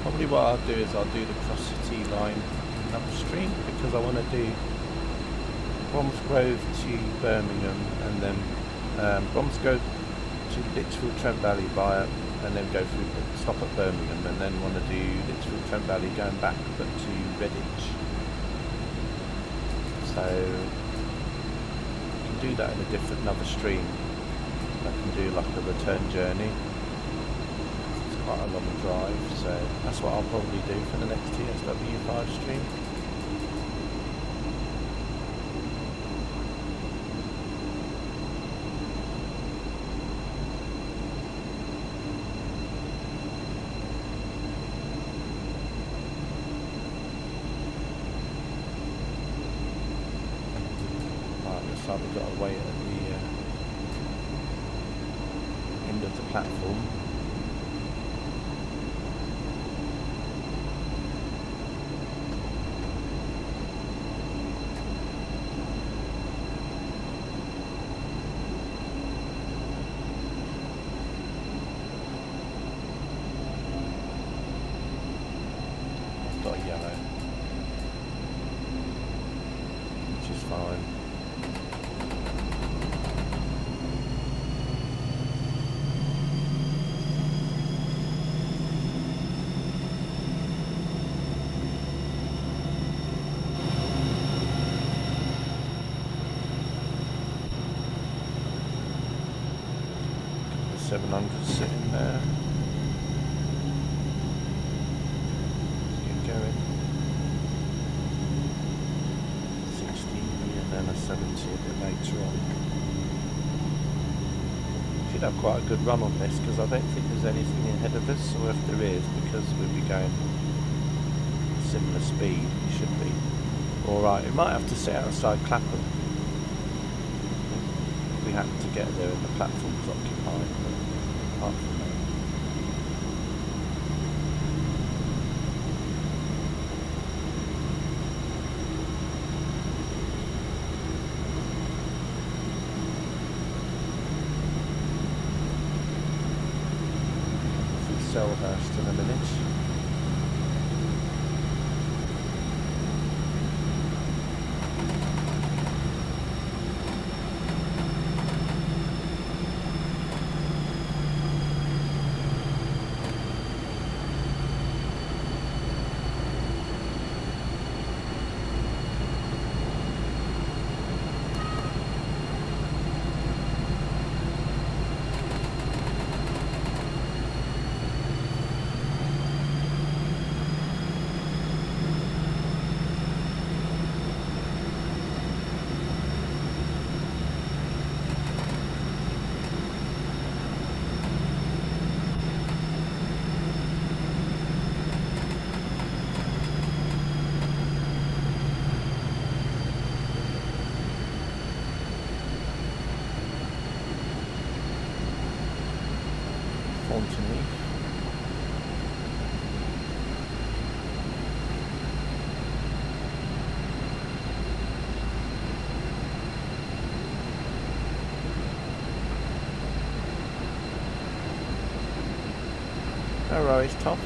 Probably what I'll do is I'll do the cross city line another stream, because I want to do Bromsgrove to Birmingham and then Bromsgrove to Lichfield Trent Valley via, and then go through, stop at Birmingham, and then want to do Lichfield Trent Valley going back but to Redditch. So I can do that in a different, another stream. I can do like a return journey. Quite a long drive, so that's what I'll probably do for the next TSW5 stream. Right, looks like we've got to wait at the end of the platform. I've got a yellow, which is fine. The 700 sitting there. Get going. 60 and then a 70 a bit later on. Should have quite a good run on this because I don't think there's anything ahead of us, or if there is, because we'll be going similar speed, we should be alright. We might have to sit outside Clapham if we happen to get there and the platform's occupied, but apart from that. Selhurst in a minute. No worries, Tom.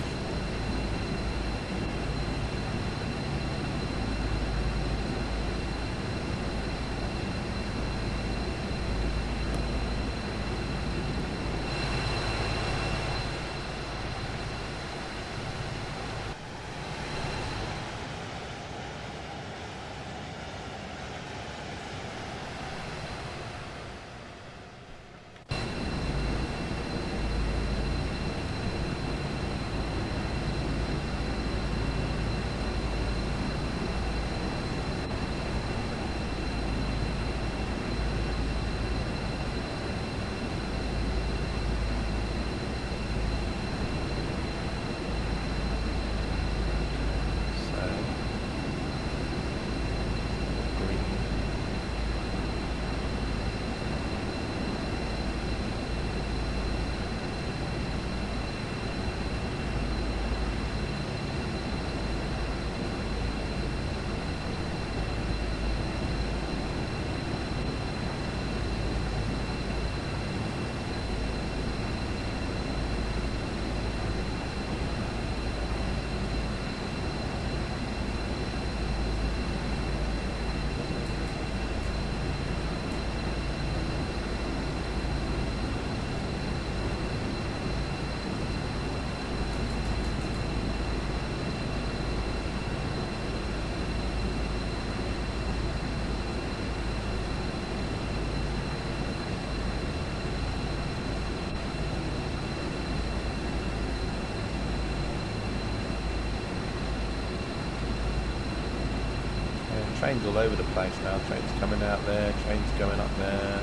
Trains all over the place now. Trains coming out there, trains going up there.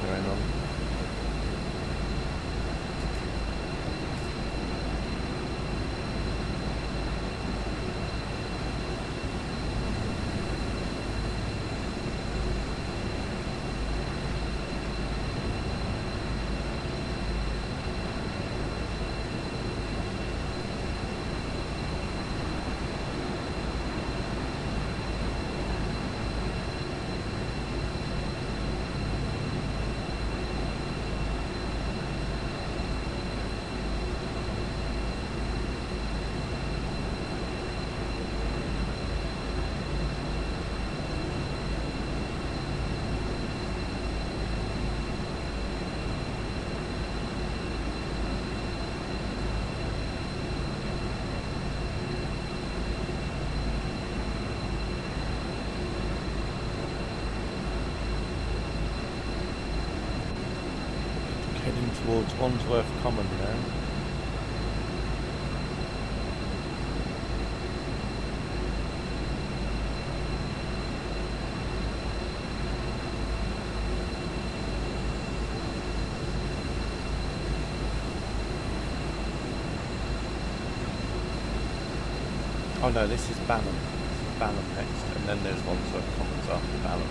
Going on. towards Wandsworth Common now. Oh no, this is Balham. This is Balham next, and then there's Wandsworth Commons after Balham.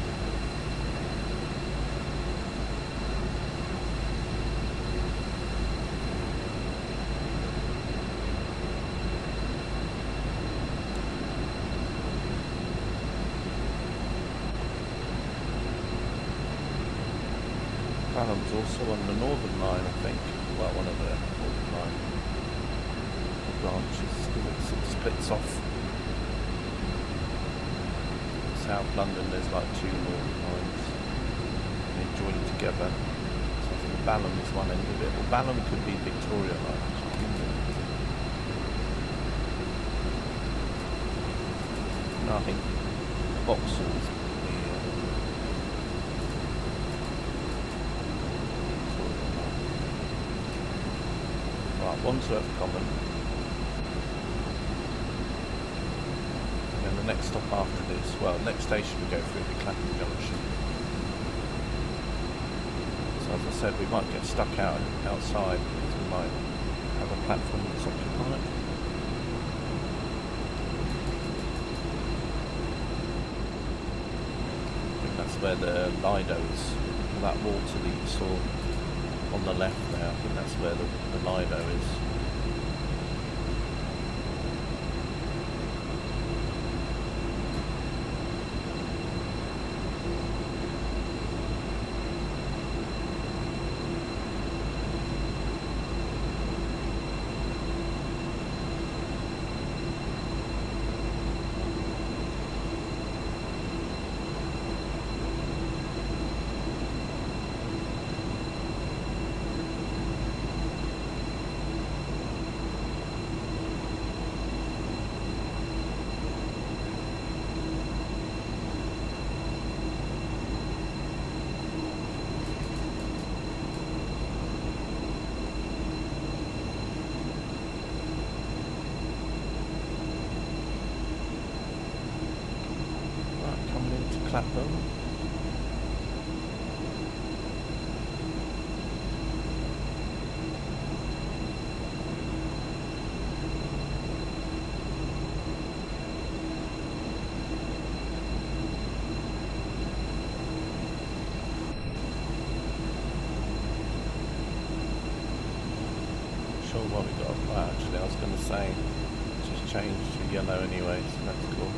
Balham's also on the Northern Line, I think. Well, one of the Northern Line branches. It sort of splits off. South London, there's like two Northern Lines. And they join together. So I think Balham is one end of it. Well, Balham could be Victoria Line. I can't remember. No, I think Vauxhall's the right, Wandsworth Common. And then the next stop after this, well, next station we go through the Clapham Junction. So as I said, we might get stuck outside because we might have a platform that's occupied. That's where the Lido is, that water that you saw on the left there. I think that's where the Lido is. Clapham. Not sure what we got. Well, actually, I was going to say just changed to yellow anyway, so that's cool.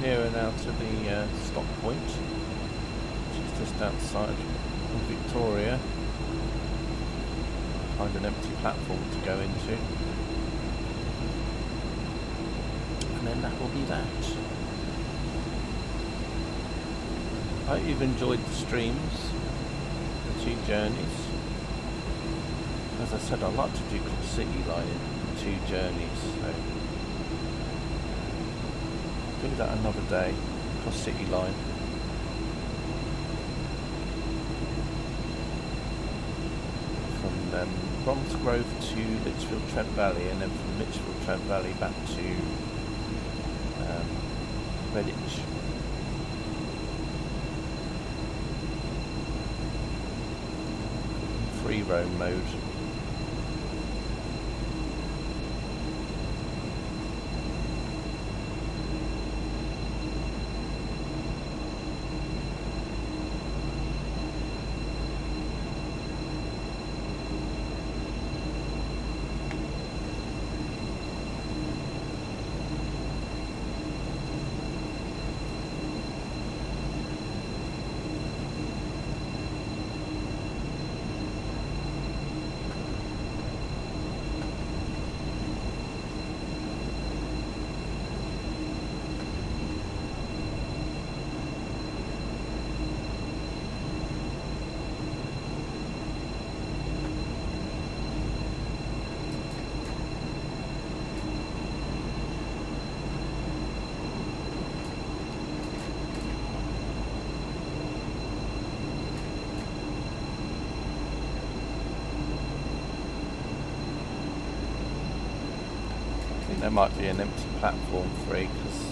Nearer now to the stop point, which is just outside of Victoria. Find an empty platform to go into, and then that will be that. I hope you've enjoyed the streams, the two journeys. As I said, I'd like to do Cross City Line in two journeys, so do that another day. Cross City Line. From Bromsgrove to Lichfield Trent Valley, and then from Lichfield Trent Valley back to Redditch. Free roam mode. there might be an empty platform free because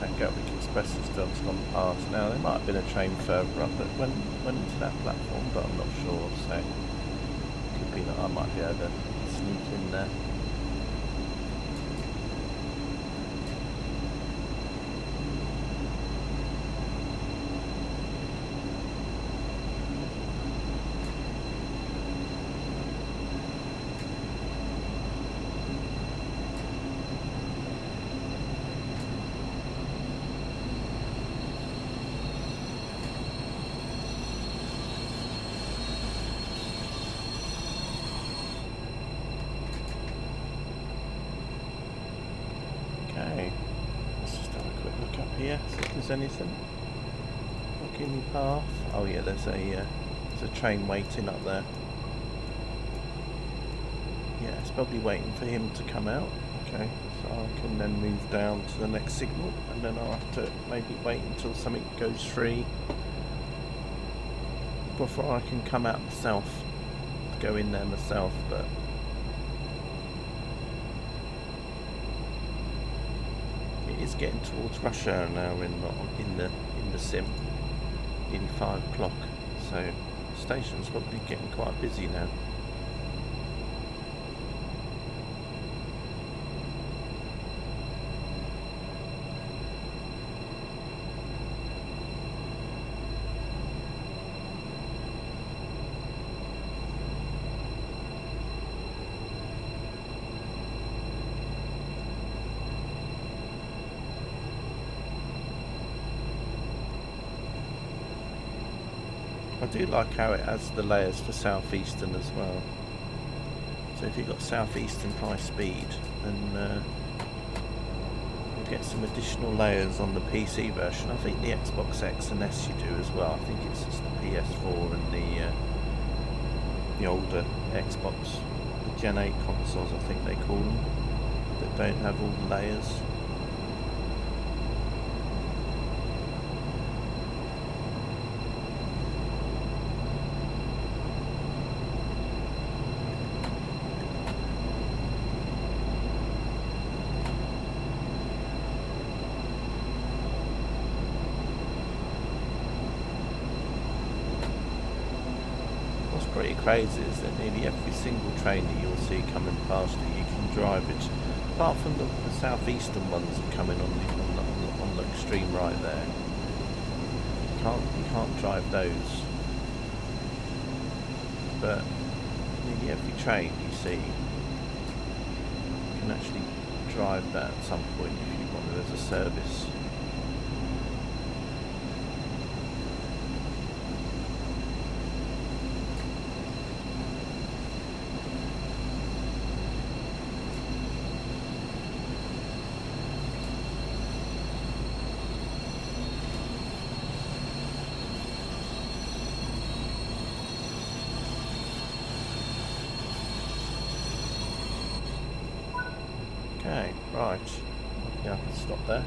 that Gatwick Express has just gone past. Now there might have been a train further up that went into that platform, but I'm not sure, so it could be that I might be able to sneak in there. Okay, let's just have a quick look up here, see if there's anything. Walking path. Oh yeah, there's a train waiting up there. Yeah, it's probably waiting for him to come out. Okay, so I can then move down to the next signal, and then I'll have to maybe wait until something goes free before I can come out myself, go in there myself, but it's getting towards rush hour now in the sim, nearly 5 o'clock, so the station's probably getting quite busy now. I do like how it has the layers for Southeastern as well. So if you've got Southeastern high speed, then you'll get some additional layers on the PC version. I think the Xbox X and S you do as well. I think it's just the PS4 and the older Xbox, the Gen 8 consoles I think they call them, that don't have all the layers. Pretty crazy is that nearly every single train that you'll see coming past you can drive it, apart from the southeastern ones that come in on the extreme right there. You can't drive those, but nearly every train you see you can actually drive that at some point if you want it as a service. Okay, right. Yeah, I can stop there.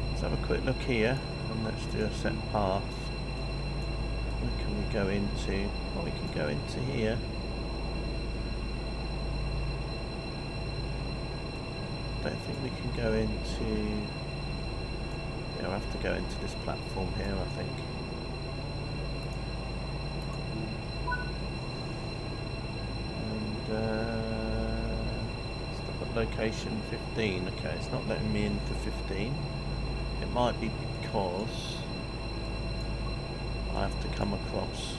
Let's have a quick look here and let's do a set path. Where can we go into? Well, we can go into here. Don't think we can go into... Yeah, we'll have to go into this platform here, I think. And location 15. Okay, it's not letting me in for 15. It might be because I have to come across.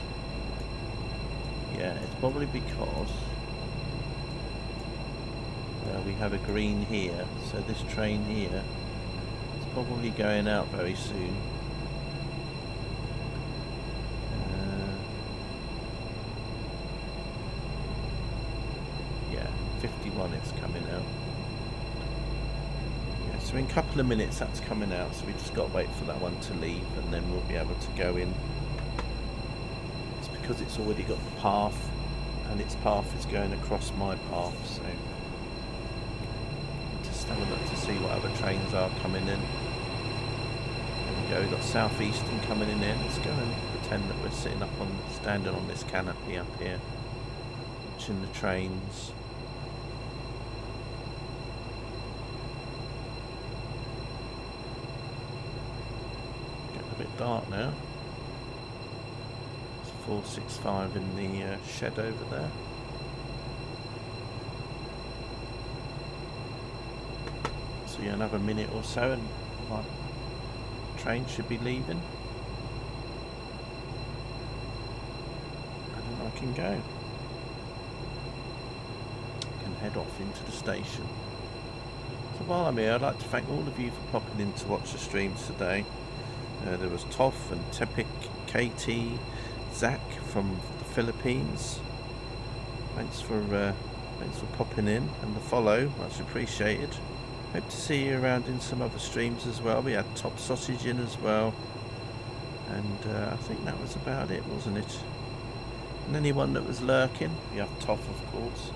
Yeah, it's probably because we have a green here, so this train here is probably going out very soon. 51 it's coming out. Yeah, so in a couple of minutes that's coming out, so we just got to wait for that one to leave and then we'll be able to go in. It's because it's already got the path and its path is going across my path, so just have a look to see what other trains are coming in. There we go, we've got Southeastern coming in here. Let's go and pretend that we're standing on this canopy up here, watching the trains. start now. It's 465 in the shed over there. So yeah, another minute or so and my train should be leaving. And then I can go. I can head off into the station. So while I'm here, I'd like to thank all of you for popping in to watch the streams today. There was Toff and Tepik, Katie, Zach from the Philippines. Thanks for popping in and the follow, much appreciated. Hope to see you around in some other streams as well. We had Top Sausage in as well, and I think that was about it, wasn't it? And anyone that was lurking, you have Toff of course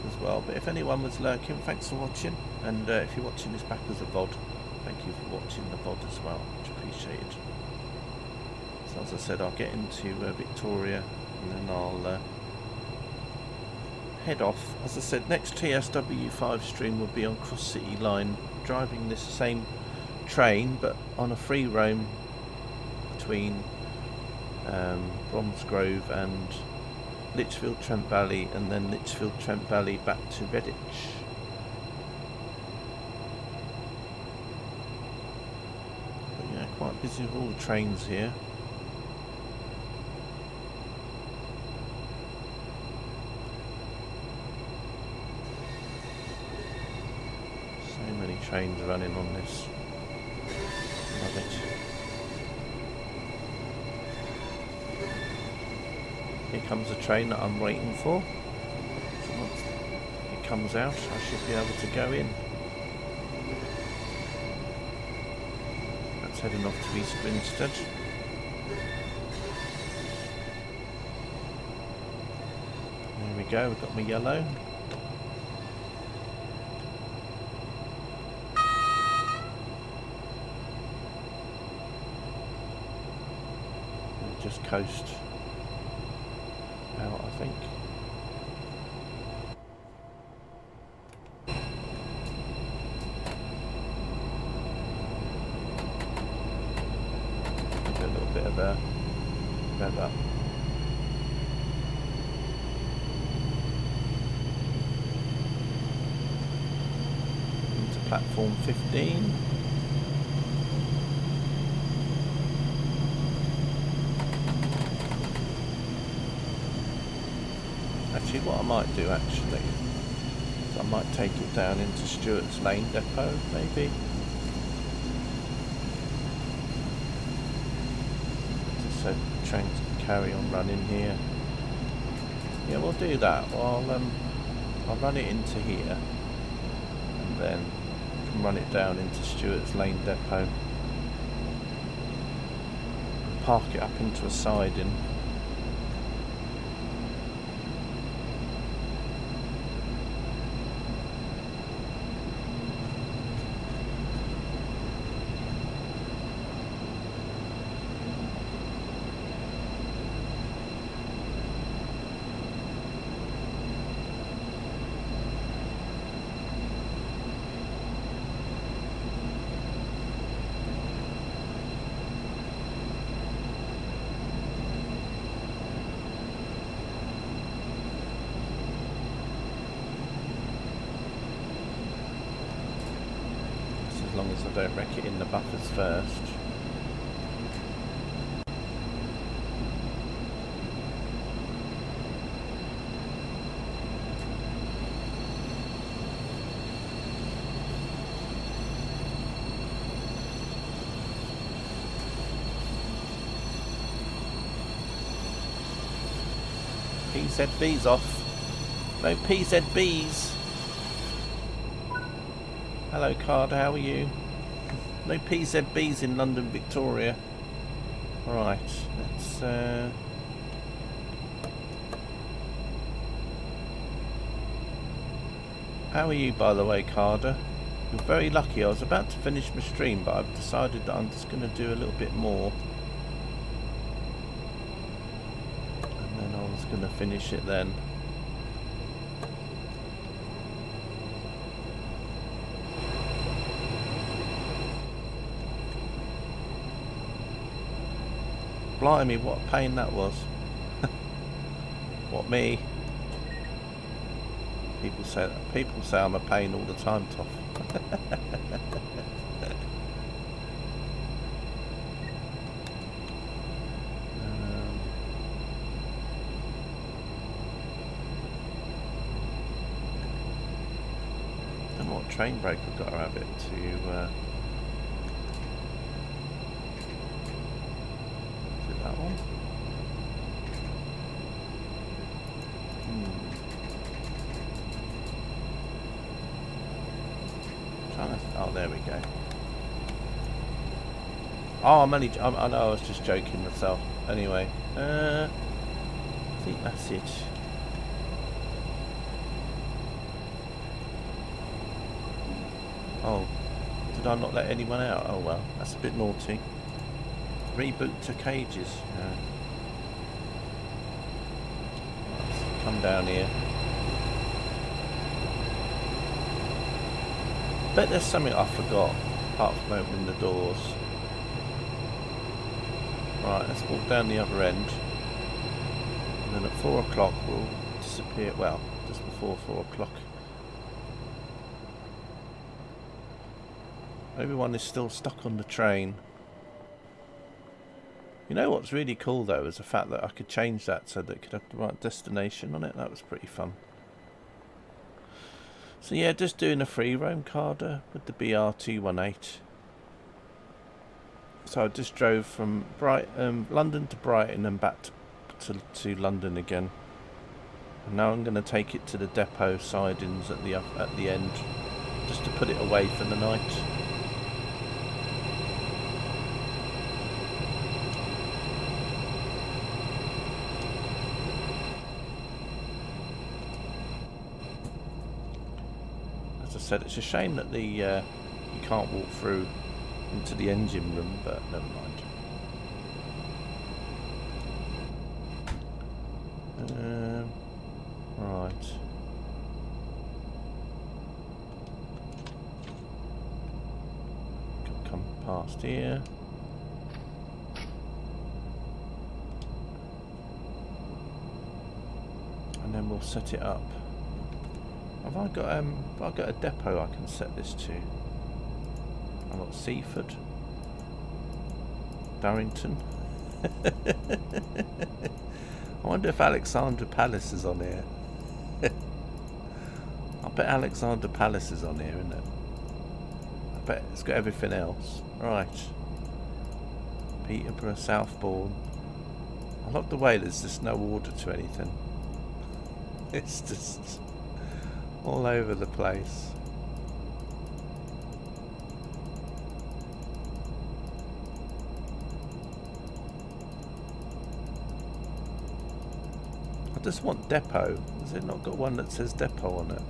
as well, but if anyone was lurking, thanks for watching, and if you're watching this back as a VOD, thank you for watching the VOD as well, much appreciated. So as I said, I'll get into Victoria and then I'll head off. As I said, next TSW5 stream will be on Cross City Line, driving this same train but on a free roam between Bromsgrove and Lichfield Trent Valley, and then Lichfield Trent Valley back to Redditch. But yeah, quite busy with all the trains here. So many trains running on this. Love it. Here comes a train that I'm waiting for. So once it comes out, I should be able to go in. That's heading off to East Grinstead. There we go, we've got my yellow. We'll just coast out, I think. Give it a little bit of a rev up. Into platform 15. Actually, what I might do is I might take it down into Stewart's Lane depot, maybe. Just so the trains can carry on running here. Yeah, we'll do that. I'll run it into here, and then can run it down into Stewart's Lane depot. Park it up into a siding. As long as I don't wreck it in the buffers first. PZB's off. No PZB's. Hello Carter, how are you? No PZBs in London, Victoria. Right, let's how are you, by the way, Carter? You're very lucky. I was about to finish my stream, but I've decided that I'm just going to do a little bit more. And then I was going to finish it then. Blimey, what a pain that was. What, me? People say I'm a pain all the time, Toff. Don't know what train brake I've got to have it to. Is it that one? Oh, there we go. Oh, I know, I was just joking myself. Anyway, I think that's it. Oh, did I not let anyone out? Oh well, that's a bit naughty. Reboot to cages. Let's come down here. Bet there's something I forgot, apart from opening the doors. Right, let's walk down the other end. And then at 4 o'clock we'll disappear, well, just before 4 o'clock. Everyone is still stuck on the train. You know what's really cool though is the fact that I could change that so that it could have the right destination on it. That was pretty fun. So yeah, just doing a free roam carder with the BR218. So I just drove from London to Brighton and back to London again. And now I'm going to take it to the depot sidings at the end, just to put it away for the night. As I said, it's a shame that you can't walk through into the engine room, but never mind. Right. Come past here. And then we'll set it up. Have I got a depot I can set this to? I've got Seaford, Darrington. I wonder if Alexandra Palace is on here. I bet Alexandra Palace is on here, isn't it? I bet it's got everything else. Right. Peterborough, Southbourne. I love the way there's just no order to anything. It's just all over the place. I just want depot. Has it not got one that says depot on it?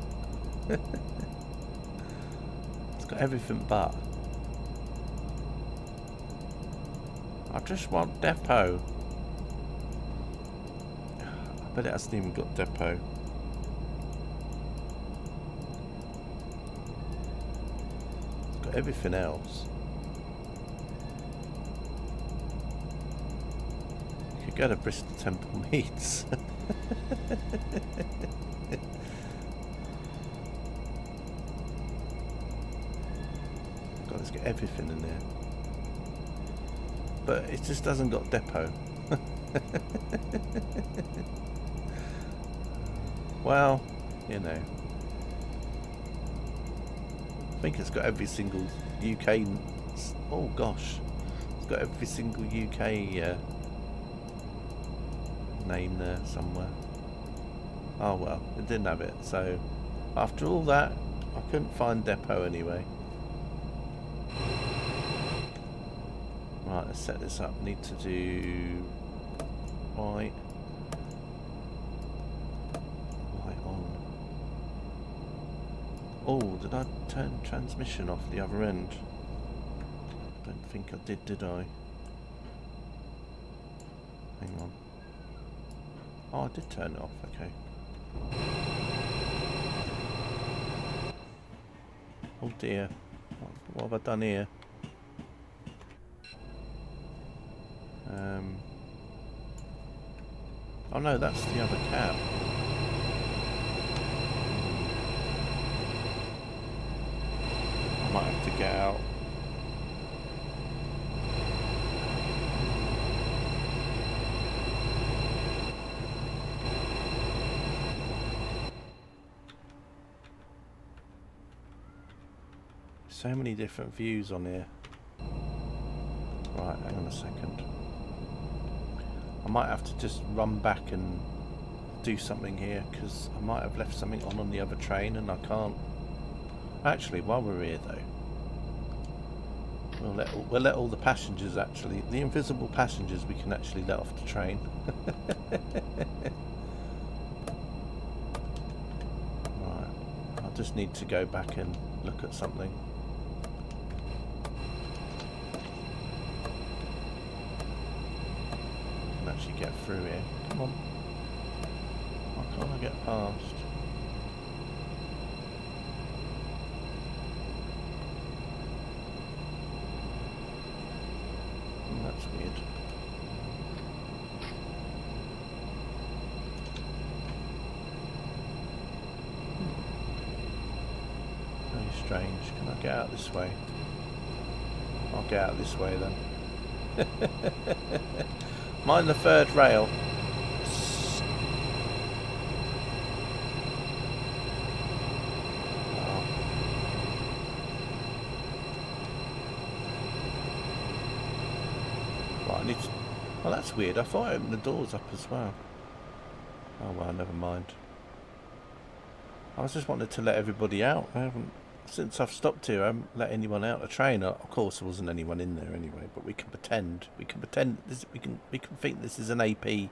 It's got everything but. I just want depot. I bet it hasn't even got depot. It's got everything else. You could go to Bristol Temple Meads. God, it's got everything in there. But it just hasn't got depot. Well, you know. I think it's got every single UK... Oh gosh. It's got every single UK name there somewhere. Oh well, it didn't have it. So, after all that, I couldn't find depot anyway. Right, let's set this up. Need to do white on. Oh, did I turn transmission off the other end? Don't think I did I? Hang on. Oh, I did turn it off, okay. Oh dear. What have I done here? Oh no, that's the other cab. I might have to get out. So many different views on here. Right, hang on a second. I might have to just run back and do something here, because I might have left something on the other train and I can't. Actually, while we're here though, we'll let all the passengers, actually, the invisible passengers, we can actually let off the train. Right, I just need to go back and look at something. Actually get through here. Come on. Why can't I get past? That's weird. Very strange. Can I get out this way? I'll get out this way then. Mind the third rail. Oh. Right, I need to... Well, that's weird. I thought I opened the doors up as well. Oh well, never mind. I was just wanted to let everybody out. I haven't... Since I've stopped here, I haven't let anyone out the train. Of course, there wasn't anyone in there anyway. But we can pretend. We can pretend. We can think this is an AP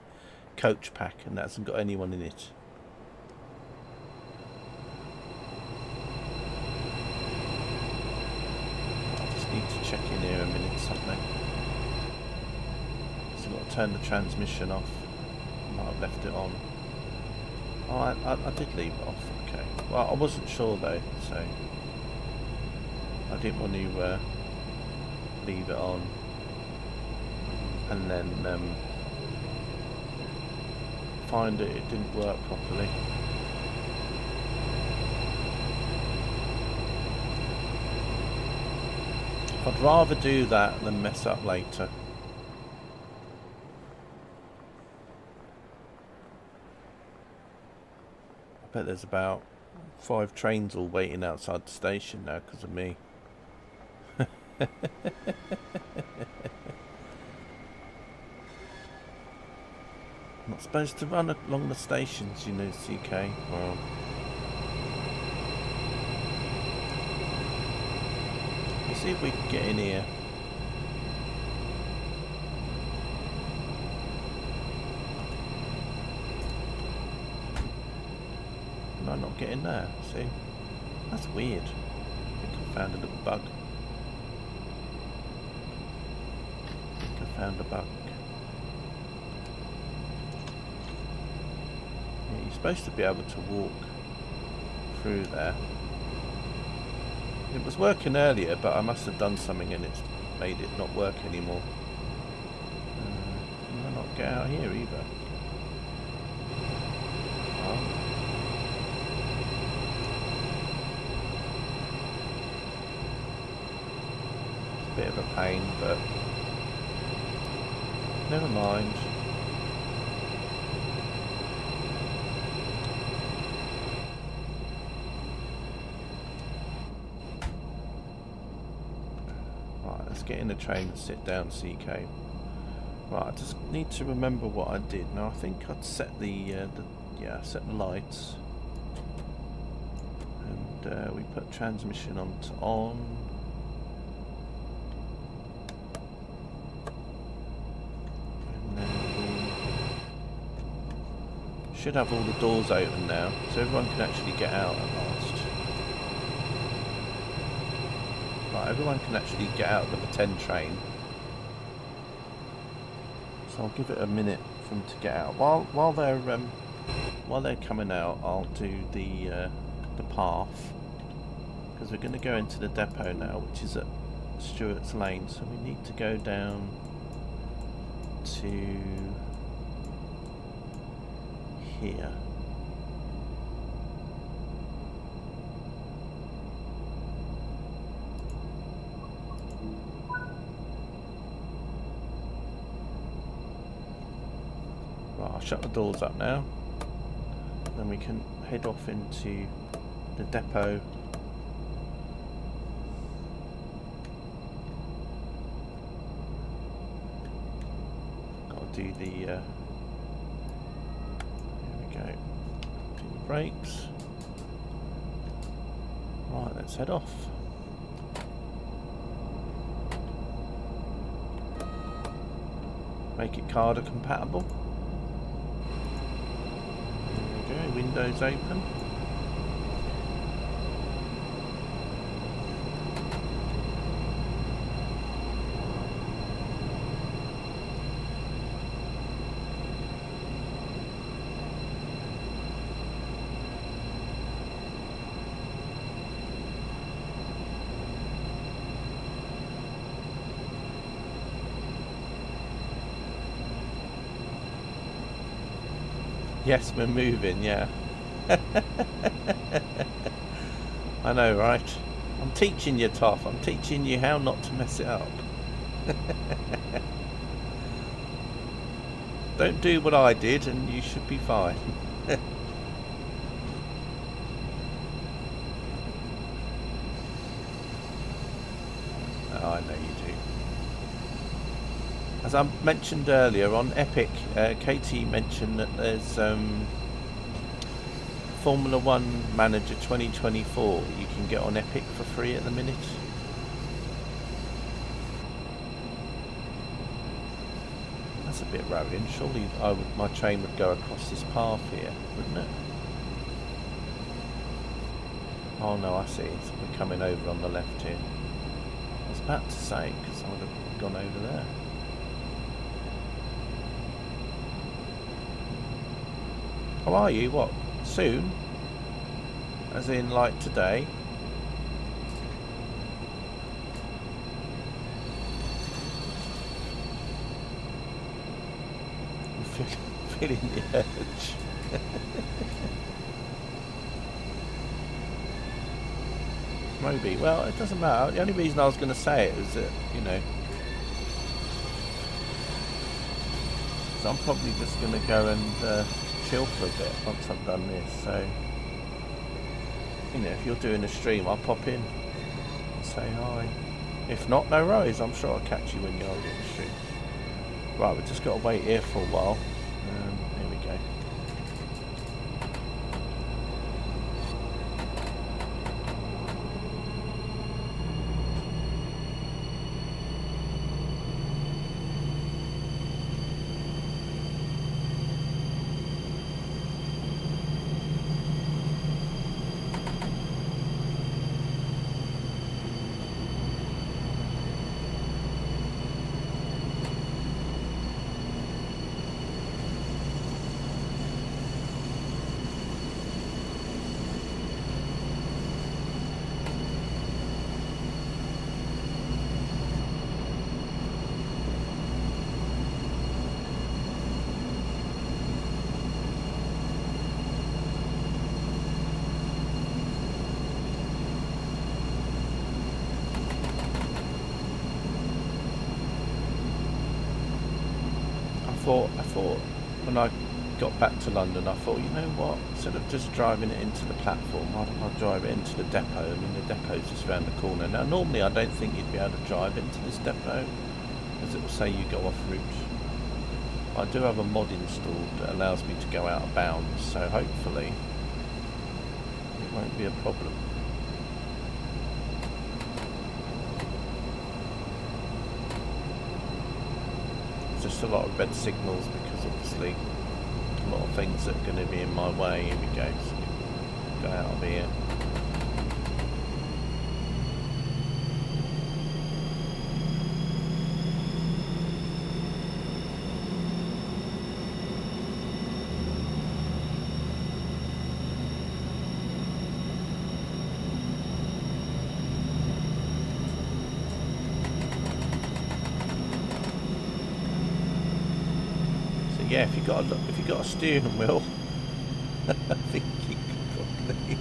coach pack, and that hasn't got anyone in it. I just need to check in here a minute. Something. So I've got to turn the transmission off. I might have left it on. Oh, I did leave it off. Okay. Well, I wasn't sure though, so. I didn't want to leave it on and then find it didn't work properly. I'd rather do that than mess up later. I bet there's about 5 trains all waiting outside the station now because of me. I'm not supposed to run along the stations, you know, CK. Well, let's see if we can get in here. Can I not get in there? See? That's weird. I think I found a little bug. Found a bug. Yeah, you're supposed to be able to walk through there. It was working earlier, but I must have done something and it's made it not work anymore. Can I not get out here either? Oh. It's a bit of a pain, but never mind. Right, let's get in the train and sit down, CK. Right, I just need to remember what I did. Now, I think I'd set set the lights, and we put transmission on to on. Should have all the doors open now, so everyone can actually get out at last. Right, everyone can actually get out of the pretend train. So I'll give it a minute for them to get out. While they're coming out, I'll do the path, because we're going to go into the depot now, which is at Stewart's Lane. So we need to go down to here. Right, I'll shut the doors up now. Then we can head off into the depot. Got to do the here we go. Do the brakes. Right, let's head off. Make it Carder compatible. There we go, windows open. Yes, we're moving, yeah. I know, right? I'm teaching you, Toff. I'm teaching you how not to mess it up. Don't do what I did and you should be fine. Oh, I know you do. As I mentioned earlier on Epic, Katie mentioned that there's Formula One Manager 2024 you can get on Epic for free at the minute. That's a bit worrying. Surely my train would go across this path here, wouldn't it? Oh no, I see. So we're coming over on the left here. I was about to say, because I would have gone over there. How are you? What? Soon? As in, like, today? I'm feeling the urge. Maybe. Well, it doesn't matter. The only reason I was going to say it is that, you know... So I'm probably just going to go and... chill for a bit once I've done this, so you know, if you're doing a stream I'll pop in and say hi. If not, no worries, I'm sure I'll catch you when you're doing the stream. Right, we've just got to wait here for a while. Here we go. I thought when I got back to London, I thought, you know what, instead of just driving it into the platform, why don't I drive it into the depot? I mean, the depot's just around the corner. Now, normally I don't think you'd be able to drive into this depot, as it will say you go off route. I do have a mod installed that allows me to go out of bounds, so hopefully it won't be a problem. Just a lot of red signals because obviously a lot of things that are going to be in my way. Here we go, so we go out of here. Yeah, if you got a steering wheel, I think you could probably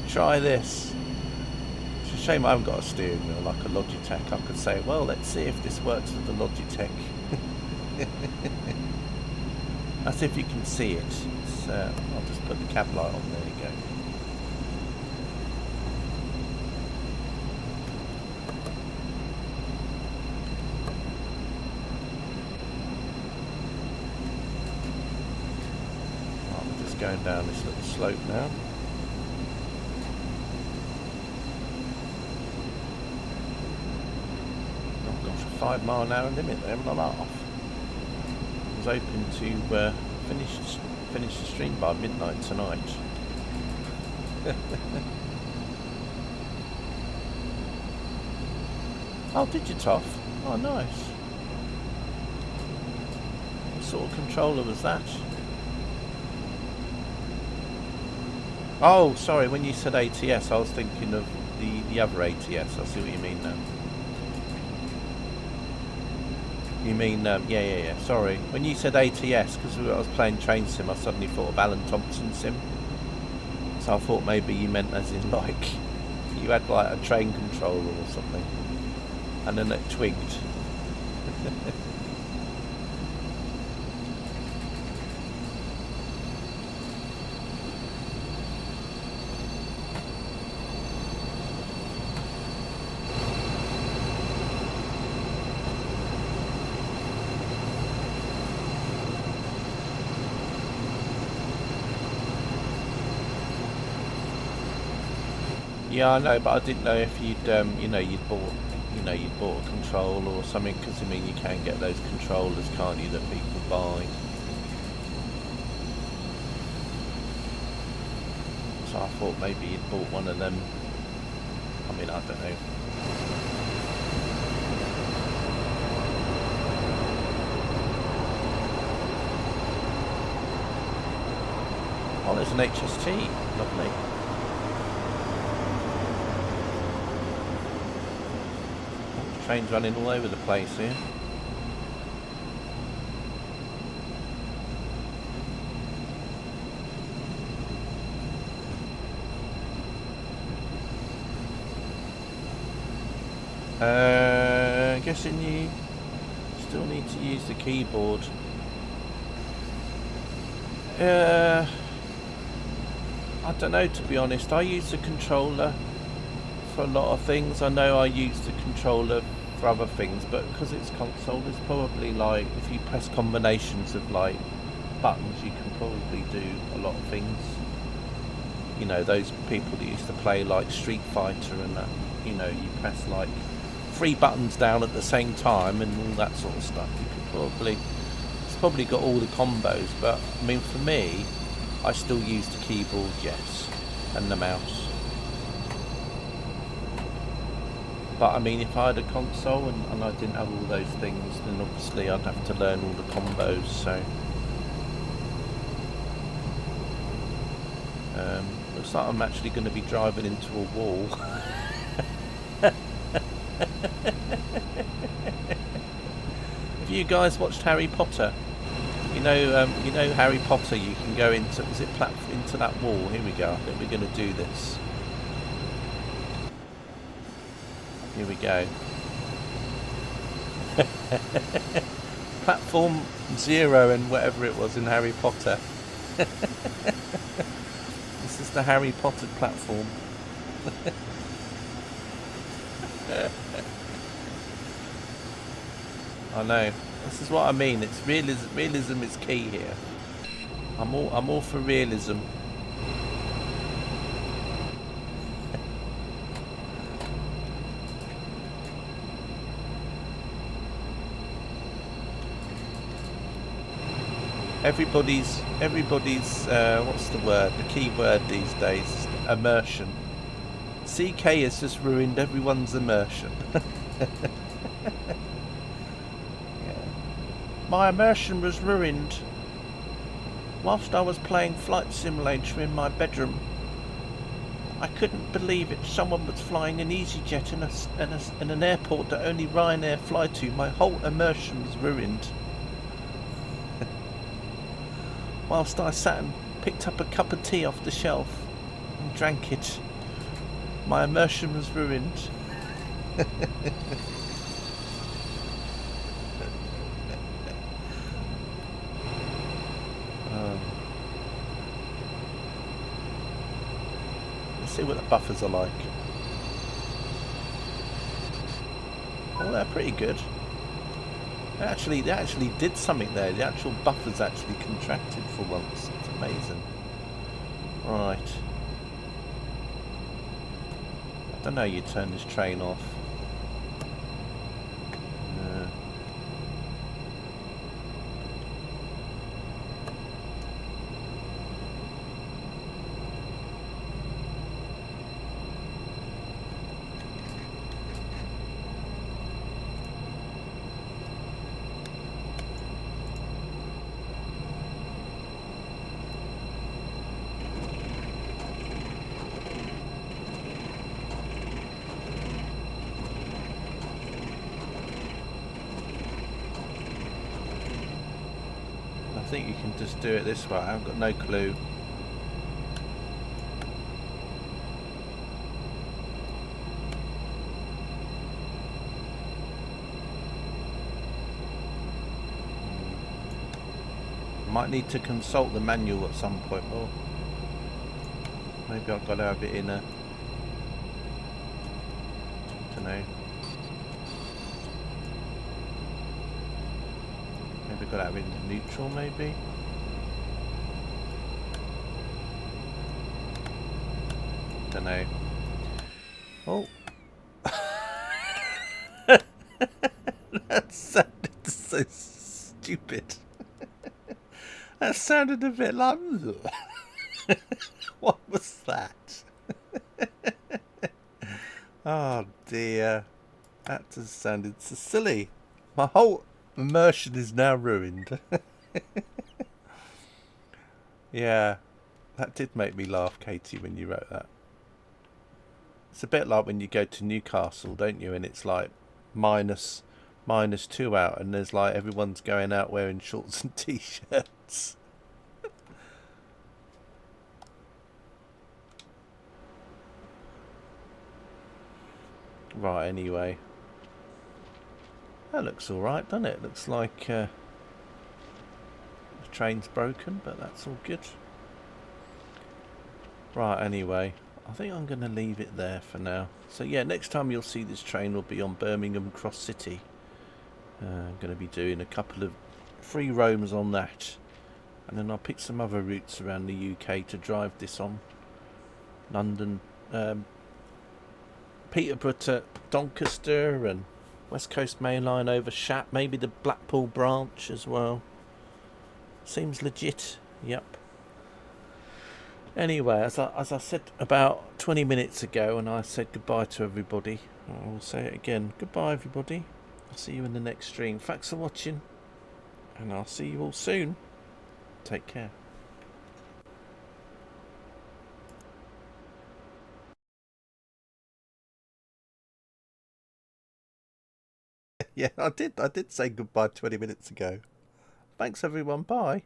try this. It's a shame I haven't got a steering wheel like a Logitech. I could say, well, let's see if this works with the Logitech. That's if you can see it. I'll just put the cab light on, there you go. I'm just going down this little slope now. Oh gosh, a 5 mile an hour limit there and I'm off. I was hoping to finish the stream by midnight tonight. Oh, did you, Toff? Oh, nice. What sort of controller was that? Oh, sorry, when you said ATS, I was thinking of the other ATS. I see what you mean now. You mean, yeah. Sorry. When you said ATS, because I was playing Train Sim, I suddenly thought of Alan Thompson Sim. So I thought maybe you meant as in, like, you had, like, a train controller or something. And then it twigged. Yeah, I know, but I didn't know if you'd you'd bought a controller or something, because I mean you can get those controllers, can't you, that people buy. So I thought maybe you'd bought one of them. I mean, I don't know. Oh, there's an HST. Lovely. Trains running all over the place here. Guessing you still need to use the keyboard. I don't know, to be honest. I use the controller for a lot of things. I know I use the controller for other things, but because it's console, it's probably like if you press combinations of like buttons, you can probably do a lot of things. You know, those people that used to play like Street Fighter and that, you know, you press like 3 buttons down at the same time and all that sort of stuff. You could probably, it's probably got all the combos, but I mean, for me, I still use the keyboard, yes, and the mouse. But I mean, if I had a console and I didn't have all those things, then obviously I'd have to learn all the combos, so looks like I'm actually going to be driving into a wall. Have you guys watched Harry Potter? You know Harry Potter, you can go into, into that wall. Here we go. I think we're going to do this. Here we go. Platform 0 and whatever it was in Harry Potter. This is the Harry Potter platform. I know. This is what I mean. It's realism. Realism is key here. I'm all for realism. Everybody's what's the word? The key word these days, immersion. CK has just ruined everyone's immersion. Yeah. My immersion was ruined whilst I was playing Flight Simulator in my bedroom. I couldn't believe it. Someone was flying an EasyJet in an airport that only Ryanair fly to. My whole immersion was ruined. Whilst I sat and picked up a cup of tea off the shelf and drank it. My immersion was ruined. Let's see what the buffers are like. Oh, they're pretty good. They actually did something there. The actual buffers actually contracted for once. It's amazing. Right. I don't know how you turn this train off. I think you can just do it this way. I've got no clue. Might need to consult the manual at some point. Well, maybe I've got to have it in a... I don't know. Maybe got to have it into neutral, maybe. Don't know. Oh. That sounded so stupid. That sounded a bit like... What was that? Oh dear. That just sounded so silly. My whole immersion is now ruined. Yeah. That did make me laugh, Katie, when you wrote that. It's a bit like when you go to Newcastle, don't you? And it's like -2 out, and there's like everyone's going out wearing shorts and t-shirts. Right, anyway. That looks alright, doesn't it? Looks like the train's broken, but that's all good. Right, anyway. I think I'm going to leave it there for now. So yeah, next time you'll see this train will be on Birmingham Cross City. I'm going to be doing a couple of free roams on that. And then I'll pick some other routes around the UK to drive this on. London, Peterborough to Doncaster, and West Coast Main Line over Shap. Maybe the Blackpool branch as well. Seems legit. Yep. Anyway, as I said about 20 minutes ago, and I said goodbye to everybody, I will say it again. Goodbye, everybody. I'll see you in the next stream. Thanks for watching, and I'll see you all soon. Take care. Yeah, I did say goodbye 20 minutes ago. Thanks, everyone. Bye.